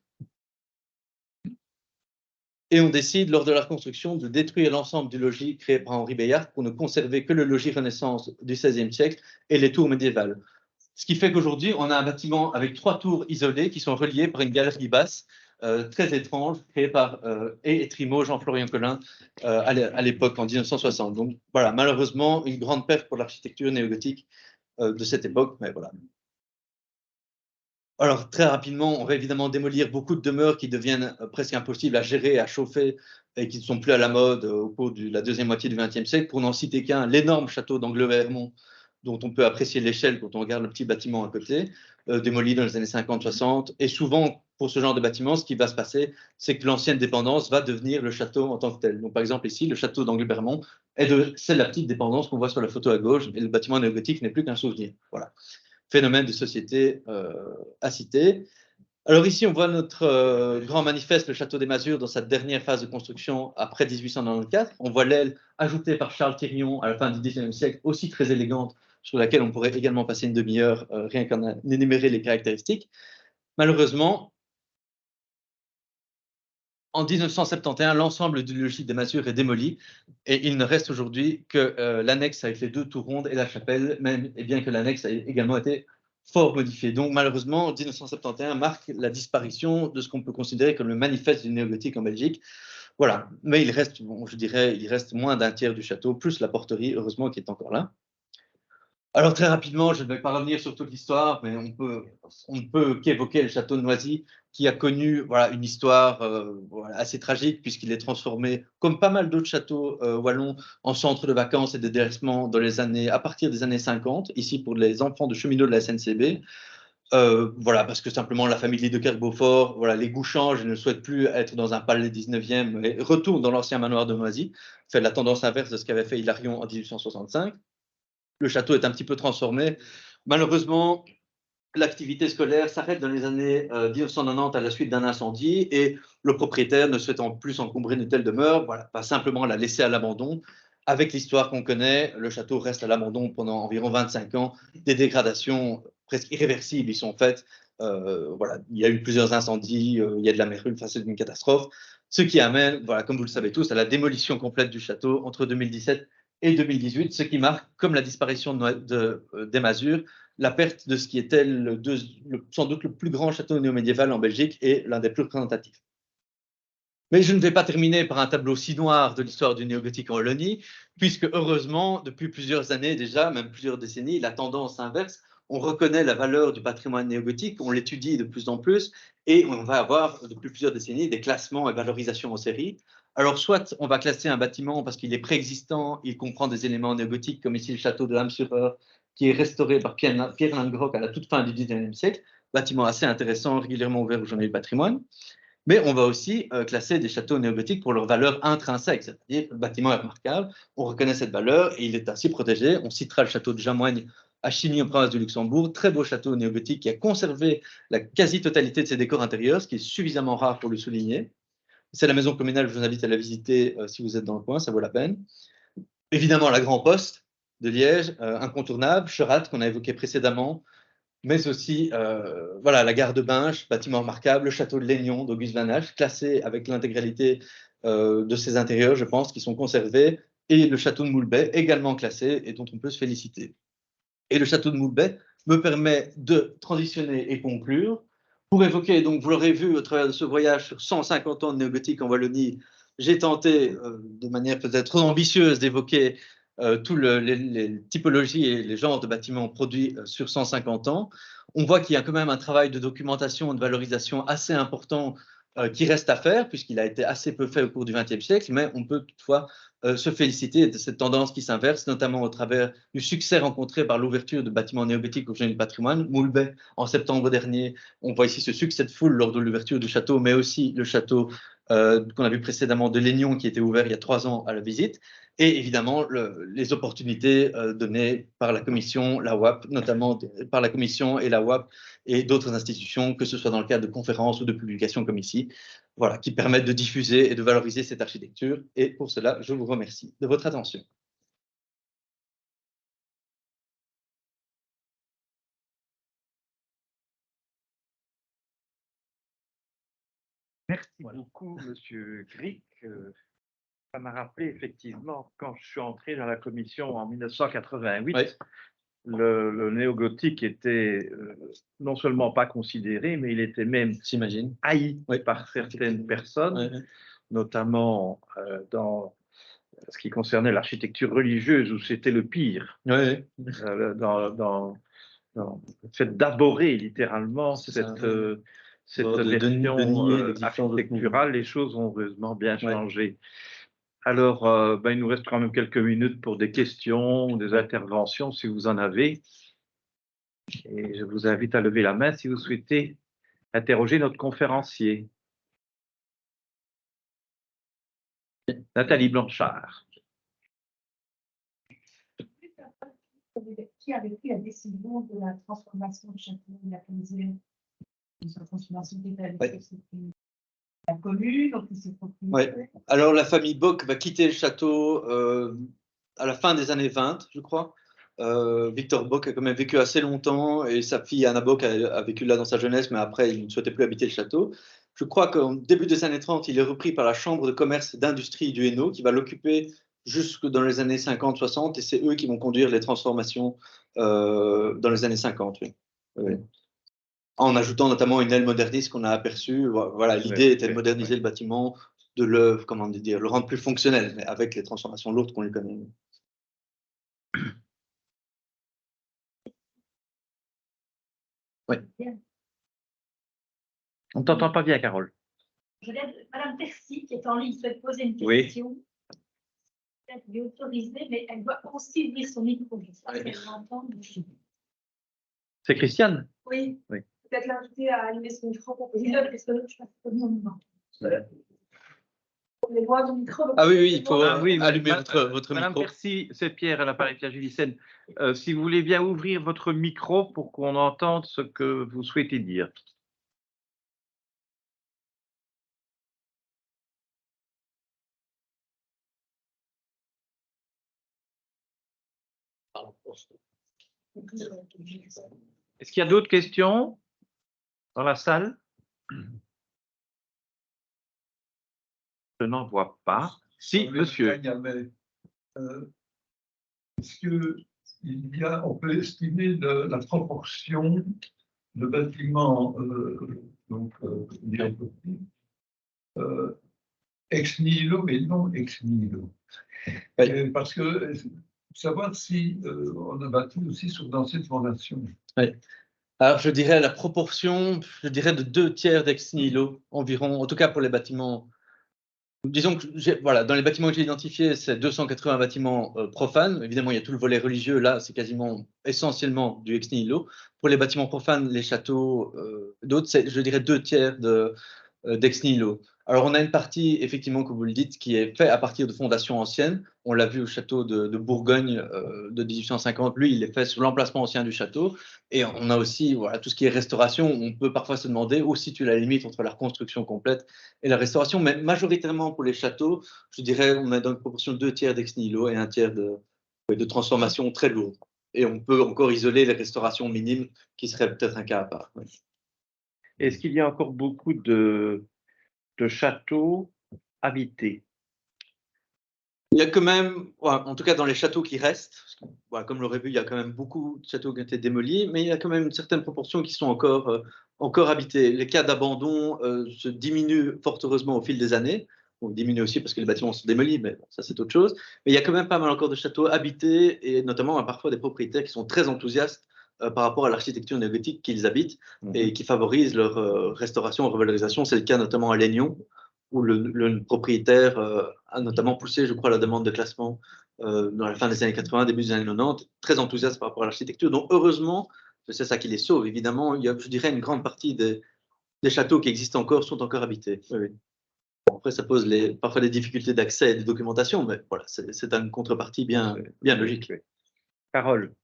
Et on décide, lors de la reconstruction, de détruire l'ensemble du logis créé par Henri Bayard pour ne conserver que le logis Renaissance du XVIe siècle et les tours médiévales. Ce qui fait qu'aujourd'hui, on a un bâtiment avec 3 tours isolées qui sont reliées par une galerie basse très étrange, créée par Trimo, Jean-Florian Collin, à l'époque, en 1960. Donc voilà, malheureusement, une grande perte pour l'architecture néogothique de cette époque, mais voilà. Alors, très rapidement, on va évidemment démolir beaucoup de demeures qui deviennent presque impossibles à gérer, à chauffer, et qui ne sont plus à la mode au cours de la deuxième moitié du XXe siècle. Pour n'en citer qu'un, l'énorme château d'Anglevermont, dont on peut apprécier l'échelle quand on regarde le petit bâtiment à côté, démoli dans les années 50-60. Et souvent, pour ce genre de bâtiment, ce qui va se passer, c'est que l'ancienne dépendance va devenir le château en tant que tel. Donc, par exemple, ici, le château d'Anglevermont, c'est la petite dépendance qu'on voit sur la photo à gauche, et le bâtiment néogothique n'est plus qu'un souvenir. Voilà. Phénomène de société à citer. Alors ici, on voit notre grand manifeste, le château des Masures, dans sa dernière phase de construction après 1894. On voit l'aile ajoutée par Charles Thirion à la fin du XIXe siècle, aussi très élégante, sur laquelle on pourrait également passer une demi-heure rien qu'en énumérer les caractéristiques. Malheureusement, en 1971, l'ensemble du logis des Masures est démoli et il ne reste aujourd'hui que l'annexe avec les 2 tours rondes et la chapelle, même, et bien que l'annexe a également été fort modifiée. Donc malheureusement, 1971 marque la disparition de ce qu'on peut considérer comme le manifeste du néogothique en Belgique. Voilà, mais il reste, bon, je dirais, il reste moins d'un tiers du château, plus la porterie, heureusement, qui est encore là. Alors très rapidement, je ne vais pas revenir sur toute l'histoire, mais on ne peut qu'évoquer le château de Noisy, qui a connu voilà, une histoire voilà, assez tragique, puisqu'il est transformé, comme pas mal d'autres châteaux wallons, en centre de vacances et de délaissement à partir des années 50, ici pour les enfants de cheminots de la SNCB. Voilà, parce que simplement la famille de Kerck-Beaufort, voilà, les goûts changent et ne souhaitent plus être dans un palais 19e et retournent dans l'ancien manoir de Noisy, fait la tendance inverse de ce qu'avait fait Hilarion en 1865. Le château est un petit peu transformé. Malheureusement, l'activité scolaire s'arrête dans les années 1990 à la suite d'un incendie et le propriétaire, ne souhaitant plus s'encombrer d'une telle demeure, voilà, va simplement la laisser à l'abandon. Avec l'histoire qu'on connaît, le château reste à l'abandon pendant environ 25 ans. Des dégradations presque irréversibles y sont faites. Voilà, il y a eu plusieurs incendies, il y a de la mérule, enfin, c'est une catastrophe. Ce qui amène, voilà, comme vous le savez tous, à la démolition complète du château entre 2017 et 2018, ce qui marque, comme la disparition des Masures, la perte de ce qui était sans doute le plus grand château néo-médiéval en Belgique et l'un des plus représentatifs. Mais je ne vais pas terminer par un tableau si noir de l'histoire du néogothique en Wallonie, puisque heureusement, depuis plusieurs années déjà, même plusieurs décennies, la tendance inverse, on reconnaît la valeur du patrimoine néogothique, on l'étudie de plus en plus, et on va avoir depuis plusieurs décennies des classements et valorisations en série. Alors soit on va classer un bâtiment parce qu'il est préexistant, il comprend des éléments néogotiques, comme ici le château de Hamme-sur-Eure, qui est restauré par Pierre Langrock à la toute fin du XIXe siècle, bâtiment assez intéressant, régulièrement ouvert aux journées du patrimoine. Mais on va aussi classer des châteaux néogothiques pour leur valeur intrinsèque, c'est-à-dire le bâtiment est remarquable, on reconnaît cette valeur et il est ainsi protégé. On citera le château de Jamoigne à Chigny en province du Luxembourg, très beau château néogothique qui a conservé la quasi-totalité de ses décors intérieurs, ce qui est suffisamment rare pour le souligner. C'est la maison communale, je vous invite à la visiter si vous êtes dans le coin, ça vaut la peine. Évidemment, la Grand Poste de Liège, incontournable, Cherat qu'on a évoqué précédemment, mais aussi voilà, la gare de Binche, bâtiment remarquable, le château de Laignon d'Auguste Van Hache, classé avec l'intégralité de ses intérieurs, je pense, qui sont conservés, et le château de Moulbet, également classé et dont on peut se féliciter. Et le château de Moulbet me permet de transitionner et conclure. Pour évoquer, donc vous l'aurez vu au travers de ce voyage sur 150 ans de néogothique en Wallonie, j'ai tenté de manière peut-être trop ambitieuse d'évoquer toutes les typologies et les genres de bâtiments produits sur 150 ans. On voit qu'il y a quand même un travail de documentation et de valorisation assez important qui reste à faire, puisqu'il a été assez peu fait au cours du XXe siècle, mais on peut toutefois se féliciter de cette tendance qui s'inverse, notamment au travers du succès rencontré par l'ouverture de bâtiments néogothiques au Jardin du patrimoine. Moulbet, en septembre dernier, on voit ici ce succès de foule lors de l'ouverture du château, mais aussi le château qu'on a vu précédemment de Laignon, qui était ouvert il y a 3 ans à la visite, et évidemment les opportunités données par la commission, la WAP, notamment par la commission et la WAP et d'autres institutions, que ce soit dans le cadre de conférences ou de publications comme ici, voilà, qui permettent de diffuser et de valoriser cette architecture. Et pour cela, je vous remercie de votre attention. Merci beaucoup, Monsieur Grick. Ça m'a rappelé effectivement quand je suis entré dans la commission en 1988, Oui. le néogothique était non seulement pas considéré, mais il était même J'imagine. haï Oui. par certaines personnes, Oui. notamment dans ce qui concernait l'architecture religieuse, où c'était le pire, Oui. dans le fait d'aborer littéralement cette version architecturale. Les choses ont heureusement bien changé. Alors, il nous reste quand même quelques minutes pour des questions ou des interventions, si vous en avez. Et je vous invite à lever la main si vous souhaitez interroger notre conférencier. Nathalie Blanchard. Qui avait pris la décision de la transformation du château de la Plaisière? La commune, donc c'est propriétaire. Alors la famille Bock va quitter le château à la fin des années 20, je crois. Victor Bock a quand même vécu assez longtemps et sa fille Anna Bock a vécu là dans sa jeunesse, mais après il ne souhaitait plus habiter le château. Je crois qu'au début des années 30, il est repris par la Chambre de commerce et d'industrie du Hainaut qui va l'occuper jusque dans les années 50-60 et c'est eux qui vont conduire les transformations dans les années 50. Oui. Oui. En ajoutant notamment une aile moderniste qu'on a aperçue. Voilà, l'idée était de moderniser le bâtiment, de le rendre plus fonctionnel, mais avec les transformations lourdes qu'on lui connaît. Oui. On ne t'entend pas bien, Carole. Madame Percy, qui est en ligne, souhaite poser une question. Oui. Elle est autorisée, mais elle doit aussi ouvrir son micro. C'est Christiane? Oui. Oui. Peut-être l'inviter à allumer son micro pour poser une question, parce que je passe pas bien moment. Ah oui, il faut allumer votre micro. Madame Percy, c'est Pierre à l'appareil Pierre Julicenne. Si vous voulez bien ouvrir votre micro pour qu'on entende ce que vous souhaitez dire. Est-ce qu'il y a d'autres questions dans la salle? Je n'en vois pas. Si, monsieur. Est-ce qu'on peut estimer la proportion de bâtiments ex nihilo et non ex nihilo? Parce que savoir si on a bâti aussi sur d'anciennes fondations. Oui. Alors, je dirais la proportion, de 2/3 d'ex nihilo environ, en tout cas pour les bâtiments. Disons que voilà, dans les bâtiments que j'ai identifiés, c'est 280 bâtiments profanes. Évidemment, il y a tout le volet religieux. Là, c'est quasiment essentiellement du ex nihilo. Pour les bâtiments profanes, les châteaux, d'autres, c'est, je dirais, 2/3 d'ex nihilo. Alors, on a une partie, effectivement, comme vous le dites, qui est faite à partir de fondations anciennes. On l'a vu au château de Bourgogne de 1850. Lui, il est fait sur l'emplacement ancien du château. Et on a aussi voilà, tout ce qui est restauration. On peut parfois se demander où situe la limite entre la reconstruction complète et la restauration. Mais majoritairement pour les châteaux, je dirais on est dans une proportion de 2/3 d'ex nihilo et 1/3 de transformation très lourde. Et on peut encore isoler les restaurations minimes qui seraient peut-être un cas à part. Oui. Est-ce qu'il y a encore beaucoup de châteaux habités? Il y a quand même, en tout cas dans les châteaux qui restent, comme l'aurait vu, il y a quand même beaucoup de châteaux qui ont été démolis, mais il y a quand même une certaine proportion qui sont encore habités. Les cas d'abandon se diminuent fort heureusement au fil des années. On diminue aussi parce que les bâtiments sont démolis, mais bon, ça c'est autre chose. Mais il y a quand même pas mal encore de châteaux habités et notamment parfois des propriétaires qui sont très enthousiastes par rapport à l'architecture néogothique qu'ils habitent et qui favorisent leur restauration, revalorisation. C'est le cas notamment à Laignon, où le propriétaire a notamment poussé, je crois, la demande de classement dans la fin des années 80, début des années 90, très enthousiaste par rapport à l'architecture. Donc, heureusement, c'est ça qui les sauve. Évidemment, il y a, je dirais, une grande partie des châteaux qui existent encore sont encore habités. Oui. Bon, après, ça pose parfois des difficultés d'accès et de documentation, mais voilà, c'est une contrepartie bien logique. Oui. Carole.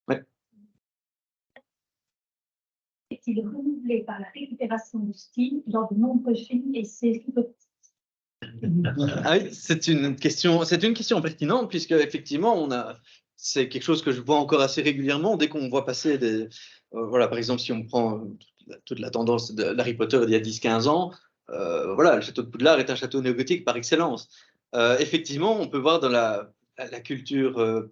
Ouais. Est-il renouvelé par la récupération du style dans de nombreux films et séries politiques? Ah oui, c'est une question pertinente puisque effectivement c'est quelque chose que je vois encore assez régulièrement dès qu'on voit passer voilà, par exemple si on prend toute la tendance d'Harry Potter d'il y a 10-15 ans, voilà, le château de Poudlard est un château néogothique par excellence. Effectivement, on peut voir dans la culture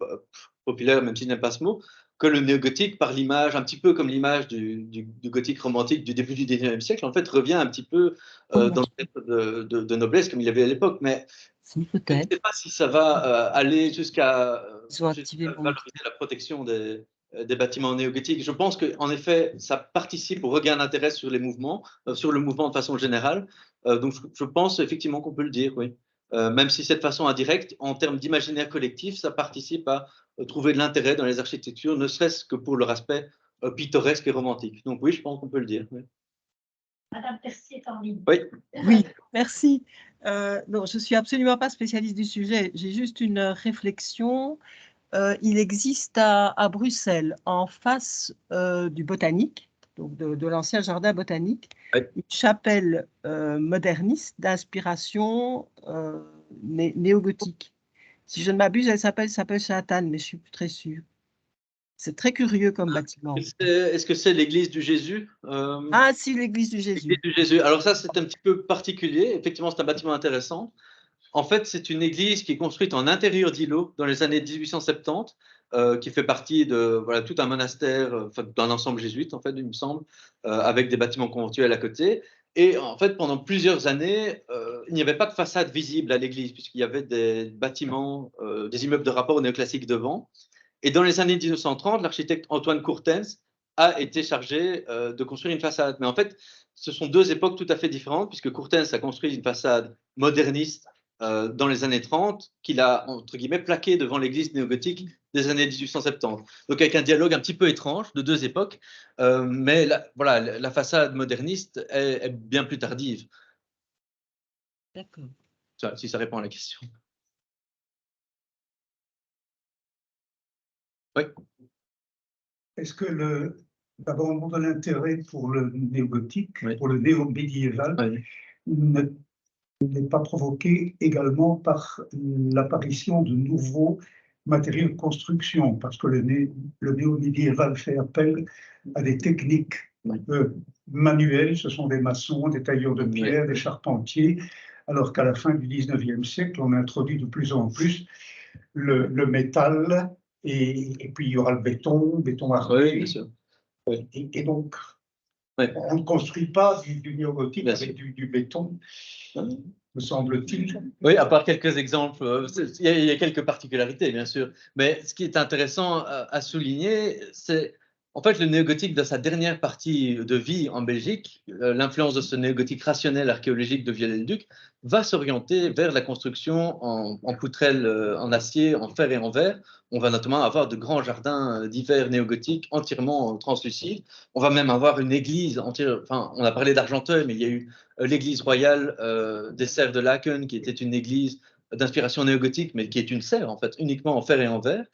populaire, même si je n'aime pas ce mot, que le néogothique, par l'image, un petit peu comme l'image du gothique romantique du début du XIXe siècle, en fait, revient un petit peu dans le cadre de noblesse comme il y avait à l'époque. Mais je ne sais pas si ça va aller jusqu'à valoriser la protection des bâtiments néogothiques. Je pense qu'en effet, ça participe au regain d'intérêt sur les mouvements, sur le mouvement de façon générale. Donc, je pense effectivement qu'on peut le dire, oui. Même si c'est de façon indirecte, en termes d'imaginaire collectif, ça participe à trouver de l'intérêt dans les architectures, ne serait-ce que pour leur aspect pittoresque et romantique. Donc oui, je pense qu'on peut le dire. Oui. Madame Percy est en ligne. Oui, merci. Non, je ne suis absolument pas spécialiste du sujet. J'ai juste une réflexion. il existe à Bruxelles, en face du botanique, donc de l'ancien jardin botanique, une chapelle moderniste d'inspiration néogothique. Si je ne m'abuse, elle s'appelle Sainte-Anne, mais je suis plus très sûre. C'est très curieux comme bâtiment. Est-ce que c'est l'église du Jésus? Ah, si, l'église du Jésus. L'église du Jésus. Alors ça, c'est un petit peu particulier. Effectivement, c'est un bâtiment intéressant. En fait, c'est une église qui est construite en intérieur d'îlot dans les années 1870, qui fait partie de tout un monastère, d'un ensemble jésuite, en fait, il me semble, avec des bâtiments conventuels à côté. Et en fait, pendant plusieurs années, il n'y avait pas de façade visible à l'église, puisqu'il y avait des bâtiments, des immeubles de rapport néoclassiques devant. Et dans les années 1930, l'architecte Antoine Courtens a été chargé de construire une façade. Mais en fait, ce sont deux époques tout à fait différentes, puisque Courtens a construit une façade moderniste dans les années 30, qu'il a, entre guillemets, plaquée devant l'église néogothique des années 1870. Donc avec un dialogue un petit peu étrange de deux époques, mais la façade moderniste est bien plus tardive. D'accord. Si ça répond à la question. Oui. Est-ce que d'abord de l'intérêt pour le néogothique, pour le néo-médiéval, n'est pas provoqué également par l'apparition de nouveaux matériaux de construction, parce que le néo-médiéval fait appel à des techniques manuelles, ce sont des maçons, des tailleurs de pierre, des charpentiers, alors qu'à la fin du 19e siècle, on introduit de plus en plus le métal, et puis il y aura le béton armé. Oui, bien sûr. Oui. Et donc, on ne construit pas du néogothique avec du béton, me semble-t-il. Oui, à part quelques exemples, il y a quelques particularités, bien sûr. Mais ce qui est intéressant à souligner, c'est en fait le néogothique dans sa dernière partie de vie en Belgique, l'influence de ce néogothique rationnel archéologique de Viollet-le-Duc va s'orienter vers la construction en poutrelles en acier, en fer et en verre. On va notamment avoir de grands jardins d'hiver néogothiques entièrement translucides. On va même avoir une église entière. Enfin, on a parlé d'Argenteuil, mais il y a eu l'église royale des Serres de Laken, qui était une église d'inspiration néogothique, mais qui est une serre, en fait, uniquement en fer et en verre.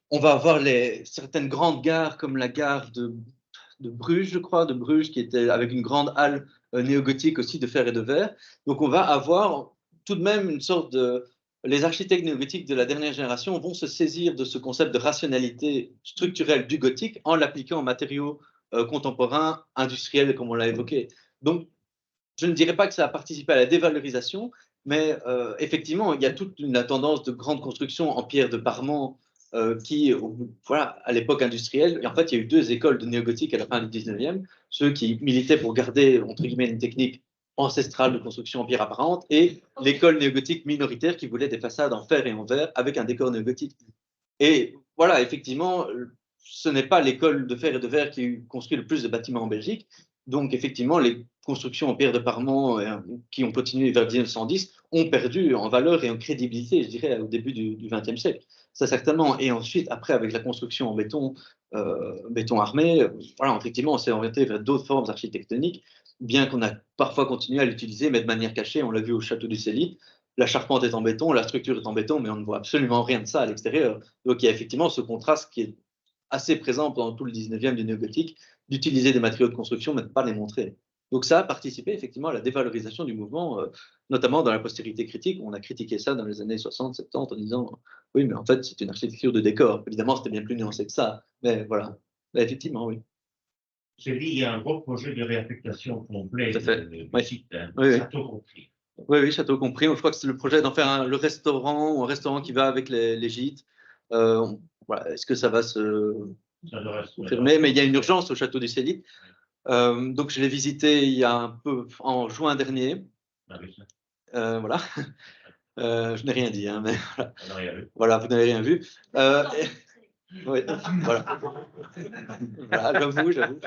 On va avoir certaines grandes gares, comme la gare de Bruges, je crois, de Bruges, qui était avec une grande halle néogothique aussi de fer et de verre. Donc, on va avoir tout de même une sorte de... Les architectes néogothiques de la dernière génération vont se saisir de ce concept de rationalité structurelle du gothique en l'appliquant en matériaux contemporains, industriels, comme on l'a évoqué. Donc, je ne dirais pas que ça a participé à la dévalorisation, mais effectivement, il y a toute la tendance de grande construction en pierre de parement qui, à l'époque industrielle, et en fait, il y a eu deux écoles de néogothique à la fin du 19e, ceux qui militaient pour garder, entre guillemets, une technique ancestrale de construction en pierre apparente, et l'école néogothique minoritaire qui voulait des façades en fer et en verre avec un décor néogothique. Et voilà, effectivement, ce n'est pas l'école de fer et de verre qui construit le plus de bâtiments en Belgique. Donc, effectivement, les constructions en pierre de parement qui ont continué vers 1910 ont perdu en valeur et en crédibilité, je dirais, au début du XXe siècle. Ça, certainement. Et ensuite, après, avec la construction en béton armé, effectivement, on s'est orienté vers d'autres formes architectoniques, bien qu'on a parfois continué à l'utiliser, mais de manière cachée. On l'a vu au château du Célit. La charpente est en béton, la structure est en béton, mais on ne voit absolument rien de ça à l'extérieur. Donc, il y a effectivement ce contraste qui est assez présent pendant tout le 19e du néogothique, d'utiliser des matériaux de construction, mais de ne pas les montrer. Donc ça a participé effectivement à la dévalorisation du mouvement, notamment dans la postérité critique. On a critiqué ça dans les années 60, 70 en disant « oui, mais en fait, c'est une architecture de décor ». Évidemment, c'était bien plus nuancé que ça, mais voilà. Mais effectivement, oui. C'est dit, il y a un gros projet de réaffectation complet du site, hein, château compris. Oui, château compris. Je crois que c'est le projet d'en faire le restaurant, ou un restaurant qui va avec les gîtes. Est-ce que ça va se confirmer? Mais il y a une urgence au château du Célit. Donc, je l'ai visité il y a un peu en juin dernier. Voilà. Je n'ai rien dit, hein, mais voilà, vous n'avez rien vu. Ouais, voilà. J'avoue.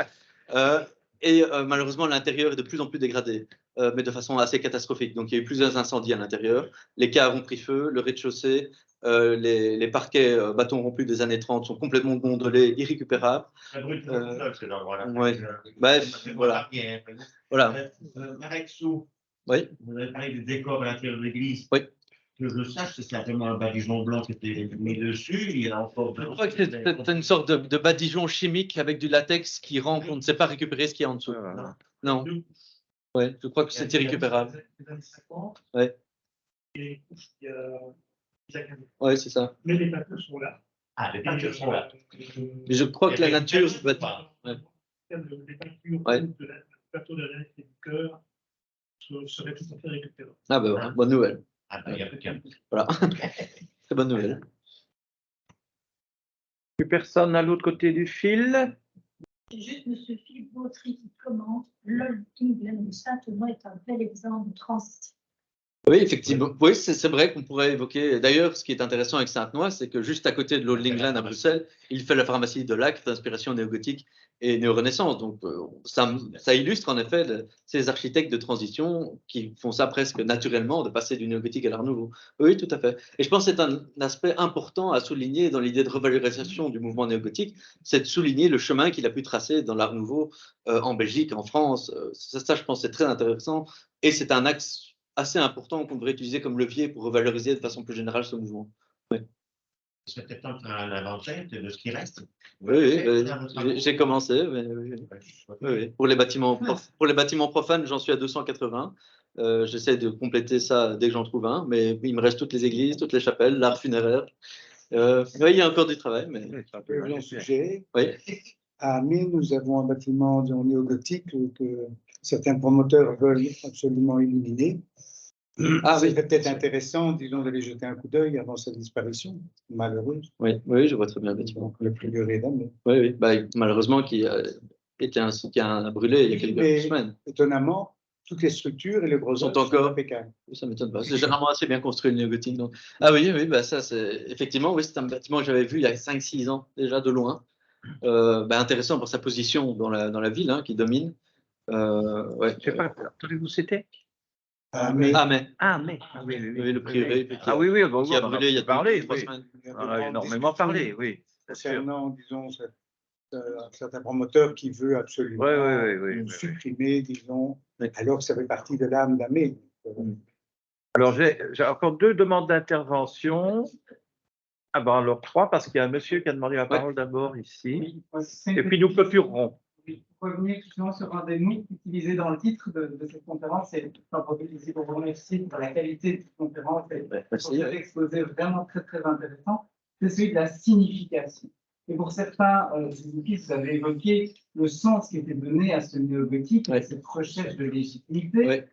Et malheureusement, l'intérieur est de plus en plus dégradé, mais de façon assez catastrophique. Donc, il y a eu plusieurs incendies à l'intérieur. Les caves ont pris feu, le rez-de-chaussée, les parquets bâtons rompus des années 30 sont complètement gondolés, irrécupérables. Bref, voilà. Marexou, oui. vous avez parlé du décor à l'intérieur de l'église. Oui. Que je sache, c'est simplement un badigeon blanc qui était mis dessus. Il y a encore. Je crois que c'est une sorte de badigeon chimique avec du latex qui rend qu'on ne sait pas récupérer ce qu'il y a en dessous. Non. Ouais, je crois que c'est irrécupérable. Ouais. Ouais, c'est ça. Mais les peintures sont là. Ah, les peintures sont là. Mais je crois que la nature. Les peintures de la plateau de la lettre et du cœur seraient tout à fait récupérables. Ah, ben voilà, bonne nouvelle. Ah, ben, il n'y a plus qu'un. Voilà. Très bonne nouvelle. Plus personne à l'autre côté du fil? Juste M. Philippe Bautry qui commente l'Old England de Saint-Thomas est un bel exemple de transition. Oui, effectivement. Oui, c'est vrai qu'on pourrait évoquer. D'ailleurs, ce qui est intéressant avec Sainte-Noix, c'est que juste à côté de l'Old England à Bruxelles, il fait la pharmacie de Lac d'inspiration néo-gothique et néo-renaissance. Donc, ça illustre en effet ces architectes de transition qui font ça presque naturellement, de passer du néo-gothique à l'art nouveau. Oui, tout à fait. Et je pense que c'est un aspect important à souligner dans l'idée de revalorisation du mouvement néo-gothique, c'est de souligner le chemin qu'il a pu tracer dans l'art nouveau en Belgique, en France. Ça, je pense, c'est très intéressant. Et c'est un axe assez important qu'on devrait utiliser comme levier pour revaloriser de façon plus générale ce mouvement. Oui. C'est peut-être un inventaire de ce qui reste. Oui, j'ai commencé. Mais oui. Pour les bâtiments profanes, j'en suis à 280. J'essaie de compléter ça dès que j'en trouve un, mais il me reste toutes les églises, toutes les chapelles, l'art funéraire. Oui, il y a encore du travail. Mais... Un sujet. Oui. À Amiens, nous avons un bâtiment néo-gothique que certains promoteurs veulent absolument éliminer. Ah, c'est peut-être intéressant, disons, d'aller jeter un coup d'œil avant sa disparition, malheureuse. Oui, je vois très bien le bâtiment. Le prieuré d'Amiens. Oui. Bah, malheureusement, qui a brûlé il y a quelques semaines. Étonnamment, toutes les structures et les gros sont encore impeccables. Ça m'étonne pas. C'est généralement assez bien construit le néo-gothique. Donc... Ah oui, bah ça, c'est effectivement, oui, c'est un bâtiment que j'avais vu il y a 5-6 ans déjà de loin. Intéressant pour sa position dans la ville qui domine. Ouais. Je sais pas, attendez-vous, c'était mais. Oui, le prieuré. Oui, bon, qui a brûlé il y a 3 semaines. On a énormément parlé, oui. Concernant, disons, certains promoteurs qui veulent absolument supprimer, disons, alors que ça fait partie de l'âme d'Amiens. Alors, j'ai encore 2 demandes d'intervention. Ah ben alors 3, parce qu'il y a un monsieur qui a demandé la parole d'abord ici. Et puis nous clôturerons. Pour revenir justement sur un des mots utilisés dans le titre de cette conférence, et pour vous remercier pour la qualité de cette conférence et pour cet exposé vraiment très, très intéressant, c'est celui de la signification. Et pour certains vous avez évoqué le sens qui était donné à ce néo-gothique, à cette recherche de légitimité.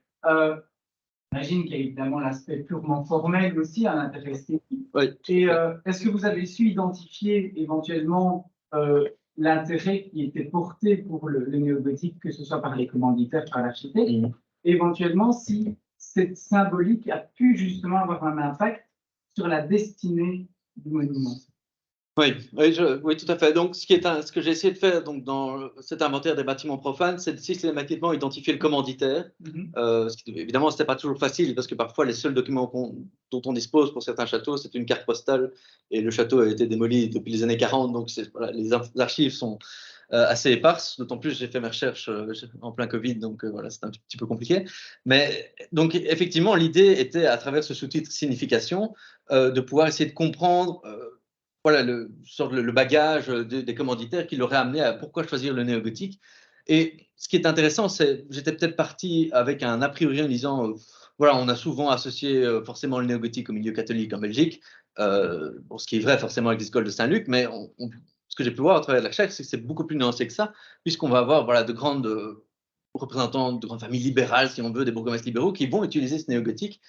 J'imagine qu'il y a évidemment l'aspect purement formel aussi, un intérêt esthétique. Et est-ce que vous avez su identifier éventuellement l'intérêt qui était porté pour le néo-gothique, que ce soit par les commanditaires, par l'architecte, éventuellement si cette symbolique a pu justement avoir un impact sur la destinée du monument? Oui, tout à fait. Donc, ce que j'ai essayé de faire dans cet inventaire des bâtiments profanes, c'est de systématiquement identifier le commanditaire. Évidemment, ce n'était pas toujours facile parce que parfois, les seuls documents dont on dispose pour certains châteaux, c'est une carte postale et le château a été démoli depuis les années 40. Donc, les archives sont assez éparses. D'autant plus, j'ai fait mes recherches en plein Covid, donc voilà, c'est un petit peu compliqué. Mais donc, effectivement, l'idée était, à travers ce sous-titre signification, de pouvoir essayer de comprendre le bagage des commanditaires qui l'auraient amené à pourquoi choisir le néo-gothique. Et ce qui est intéressant, c'est j'étais peut-être parti avec un a priori en disant on a souvent associé forcément le néo-gothique au milieu catholique en Belgique, ce qui est vrai forcément avec l'école de Saint-Luc, mais ce que j'ai pu voir à travers la recherche, c'est que c'est beaucoup plus nuancé que ça, puisqu'on va avoir de grandes représentants de grandes familles libérales, si on veut, des bourgmestres libéraux, qui vont utiliser ce néo-gothique,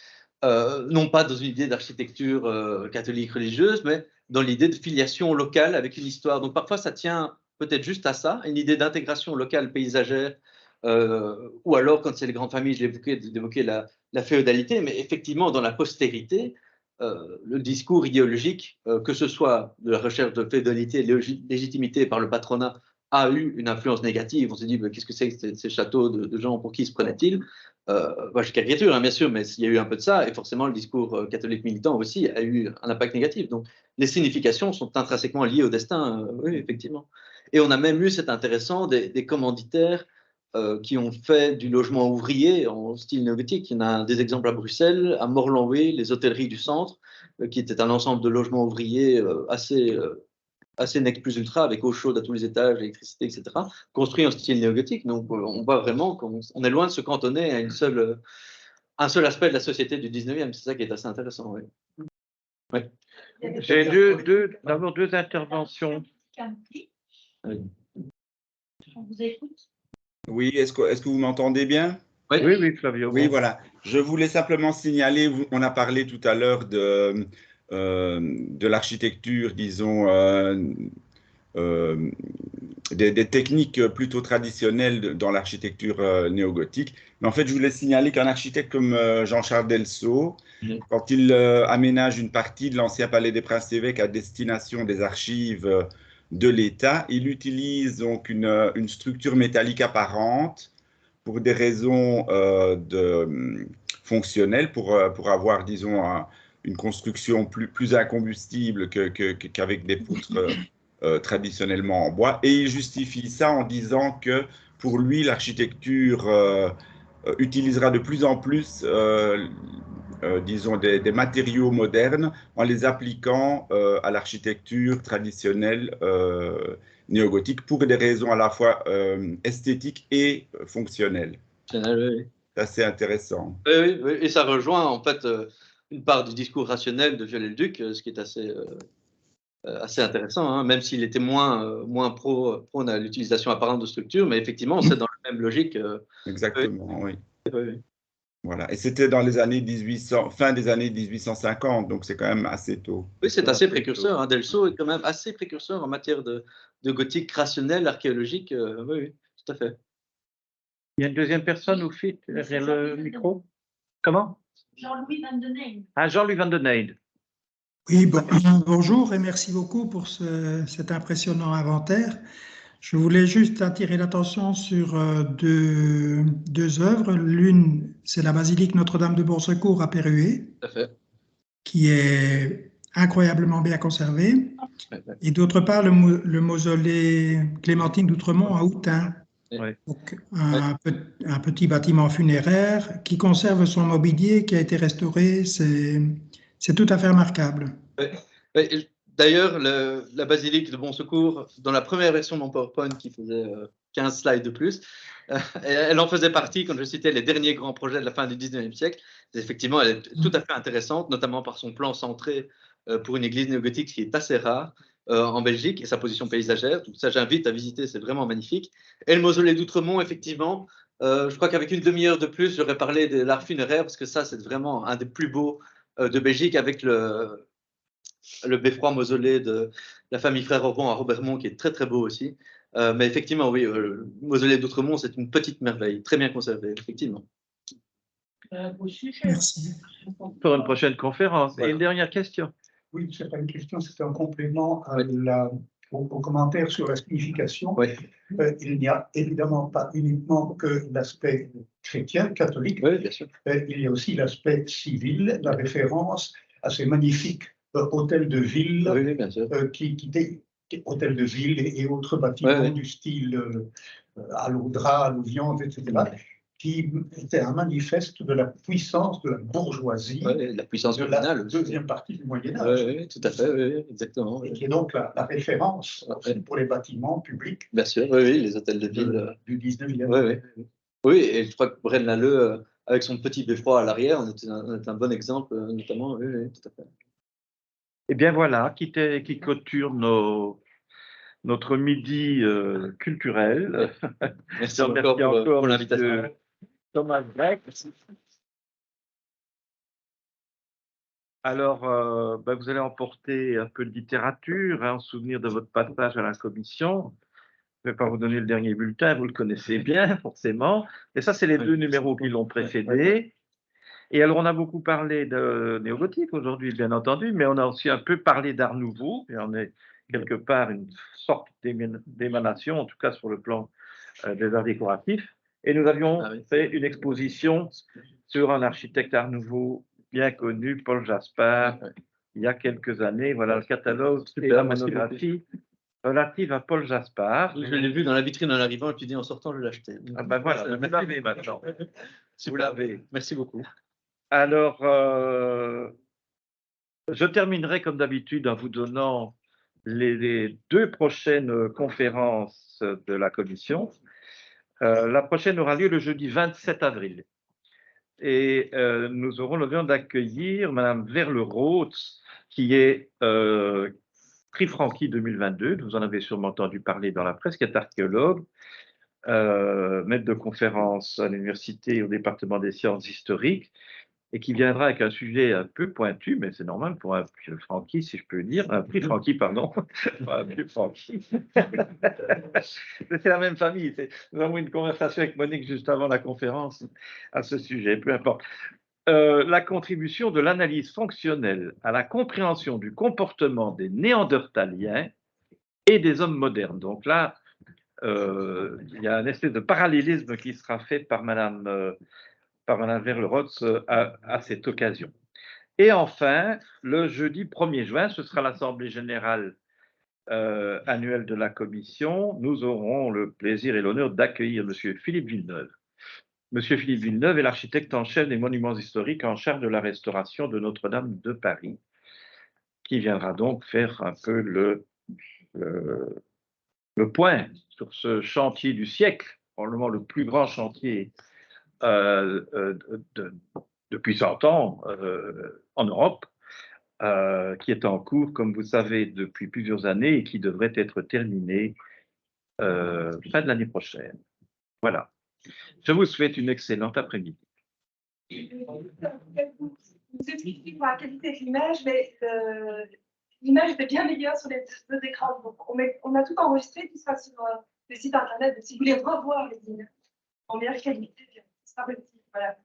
non pas dans une idée d'architecture catholique religieuse, mais dans l'idée de filiation locale avec une histoire. Donc parfois, ça tient peut-être juste à ça, une idée d'intégration locale paysagère, ou alors, quand c'est les grandes familles, je l'évoquais, d'évoquer la féodalité, mais effectivement, dans la postérité, le discours idéologique, que ce soit de la recherche de féodalité, légitimité par le patronat, a eu une influence négative. On s'est dit, qu'est-ce que c'est que ces châteaux de gens, pour qui se prenaient-ils? Je caricature, bien sûr, mais il y a eu un peu de ça, et forcément le discours catholique militant aussi a eu un impact négatif. Donc les significations sont intrinsèquement liées au destin, oui, effectivement. Et on a même eu, c'est intéressant, des commanditaires qui ont fait du logement ouvrier en style néogothique. Il y en a des exemples à Bruxelles, à Morlanway, les hôtelleries du centre, qui étaient un ensemble de logements ouvriers assez nec plus ultra, avec eau chaude à tous les étages, électricité, etc., construits en style néogothique. Donc, on voit vraiment qu'on est loin de se cantonner à un seul aspect de la société du 19e. C'est ça qui est assez intéressant. Oui. Oui. J'ai d'abord deux interventions. On vous écoute. Oui, est-ce que vous m'entendez bien? Oui, oui, Flavio. Oui, voilà. Je voulais simplement signaler, on a parlé tout à l'heure de l'architecture, disons, des techniques plutôt traditionnelles dans l'architecture néogothique. Mais en fait, je voulais signaler qu'un architecte comme Jean-Charles Delceau, quand il aménage une partie de l'ancien Palais des Princes-Évêques à destination des archives de l'État, il utilise donc une structure métallique apparente pour des raisons fonctionnelles, pour avoir, disons, une construction plus incombustible qu'avec des poutres traditionnellement en bois. Et il justifie ça en disant que pour lui, l'architecture utilisera de plus en plus, disons, des matériaux modernes en les appliquant à l'architecture traditionnelle néogothique pour des raisons à la fois esthétiques et fonctionnelles. Oui. C'est assez intéressant. Oui, et ça rejoint en fait une part du discours rationnel de Viollet-le-Duc, ce qui est assez intéressant, hein, même s'il était moins prône à l'utilisation apparente de structures, mais effectivement, c'est dans la même logique. Exactement, oui. Oui. Voilà. Et c'était dans les années fin des années 1850, donc c'est quand même assez tôt. Oui, c'est assez précurseur. Hein. Delceau est quand même assez précurseur en matière de gothique rationnel, archéologique. Oui, tout à fait. Il y a une deuxième personne au fit derrière le micro. Comment? Jean-Louis Van den Eyde. Ah, Jean-Louis Van den Eyde. Oui, bonjour et merci beaucoup pour cet impressionnant inventaire. Je voulais juste attirer l'attention sur deux œuvres. L'une, c'est la basilique Notre-Dame de Bon Secours à Pérué, qui est incroyablement bien conservée. Et d'autre part, le mausolée Clémentine d'Outremont à Houtin. Donc, un petit bâtiment funéraire qui conserve son mobilier, qui a été restauré. C'est tout à fait remarquable. D'ailleurs, la basilique de Bon Secours, dans la première version de mon PowerPoint qui faisait 15 slides de plus, elle en faisait partie quand je citais les derniers grands projets de la fin du 19e siècle. Effectivement, elle est tout à fait intéressante, notamment par son plan centré pour une église néogothique qui est assez rare en Belgique et sa position paysagère. Donc ça, j'invite à visiter, c'est vraiment magnifique. Et le mausolée d'Outremont, effectivement, je crois qu'avec une demi-heure de plus, j'aurais parlé de l'art funéraire parce que ça, c'est vraiment un des plus beaux de Belgique avec le beffroi mausolée de la famille Frère Orban à Robermont, qui est très très beau aussi. Mais effectivement, oui, le mausolée d'Outremont, c'est une petite merveille, très bien conservée, effectivement. Merci. Pour une prochaine conférence. Voilà. Et une dernière question. Oui, ce n'est pas une question, c'est un complément au commentaire sur la signification. Oui. Il n'y a évidemment pas uniquement que l'aspect chrétien, catholique. Oui, bien sûr. Il y a aussi l'aspect civil, la référence à ces magnifiques hôtels de ville, oui, bien sûr. hôtels de ville et autres bâtiments du style à l'eau drap, à l'eau viande, etc., qui était un manifeste de la puissance de la bourgeoisie, la puissance de la deuxième partie du Moyen-Âge. Oui, tout à fait, exactement. Et qui est donc la référence pour les bâtiments publics. Bien sûr, oui, les hôtels de ville du 19e. Oui, et je crois que Braine-l'Alleud, avec son petit beffroi à l'arrière, on est un bon exemple, notamment. Oui, tout à fait. Eh bien voilà, qui clôture notre midi culturel. Merci encore pour l'invitation. Thomas Grec. Alors, vous allez emporter un peu de littérature, en souvenir de votre passage à la commission. Je ne vais pas vous donner le dernier bulletin, vous le connaissez bien, forcément. Et ça, c'est les deux numéros qui l'ont précédé. Et alors, on a beaucoup parlé de néogothique aujourd'hui, bien entendu, mais on a aussi un peu parlé d'art nouveau. Et on est quelque part une sorte d'émanation, en tout cas sur le plan des arts décoratifs. Et nous avions fait une exposition sur un architecte art nouveau bien connu, Paul Jaspard, il y a quelques années. Voilà le catalogue et la monographie relative à Paul Jaspard. Je l'ai vu dans la vitrine en arrivant et puis dit en sortant, je l'ai acheté. Ah ben voilà, vous l'avez maintenant. Vous l'avez. Merci beaucoup. Alors, je terminerai comme d'habitude en vous donnant les 2 prochaines conférences de la commission. La prochaine aura lieu le jeudi 27 avril. Et nous aurons l'honneur d'accueillir Madame Verle-Roth, qui est prix Francky 2022. Vous en avez sûrement entendu parler dans la presse, qui est archéologue, maître de conférence à l'université au département des sciences historiques, et qui viendra avec un sujet un peu pointu, mais c'est normal pour un prix Francky, si je peux dire, un prix Francky, pardon, pas un prix Francky. C'est la même famille. Nous avons eu une conversation avec Monique juste avant la conférence à ce sujet, peu importe. La contribution de l'analyse fonctionnelle à la compréhension du comportement des Néandertaliens et des hommes modernes. Donc là, il y a un espèce de parallélisme qui sera fait par Madame Verle-Roth à cette occasion. Et enfin, le jeudi 1er juin, ce sera l'Assemblée générale annuelle de la Commission. Nous aurons le plaisir et l'honneur d'accueillir M. Philippe Villeneuve. M. Philippe Villeneuve est l'architecte en chef des monuments historiques en charge de la restauration de Notre-Dame de Paris, qui viendra donc faire un peu le point sur ce chantier du siècle, probablement le plus grand chantier depuis 100 ans en Europe, qui est en cours, comme vous savez, depuis plusieurs années et qui devrait être terminé fin de l'année prochaine. Voilà. Je vous souhaite une excellente après-midi. Vous expliquez pour la qualité de l'image, mais l'image était bien meilleure sur les 2 écrans. Donc on a tout enregistré, tout ça sur le site internet. Donc si vous voulez revoir les images en meilleure qualité, ce sera possible. Voilà.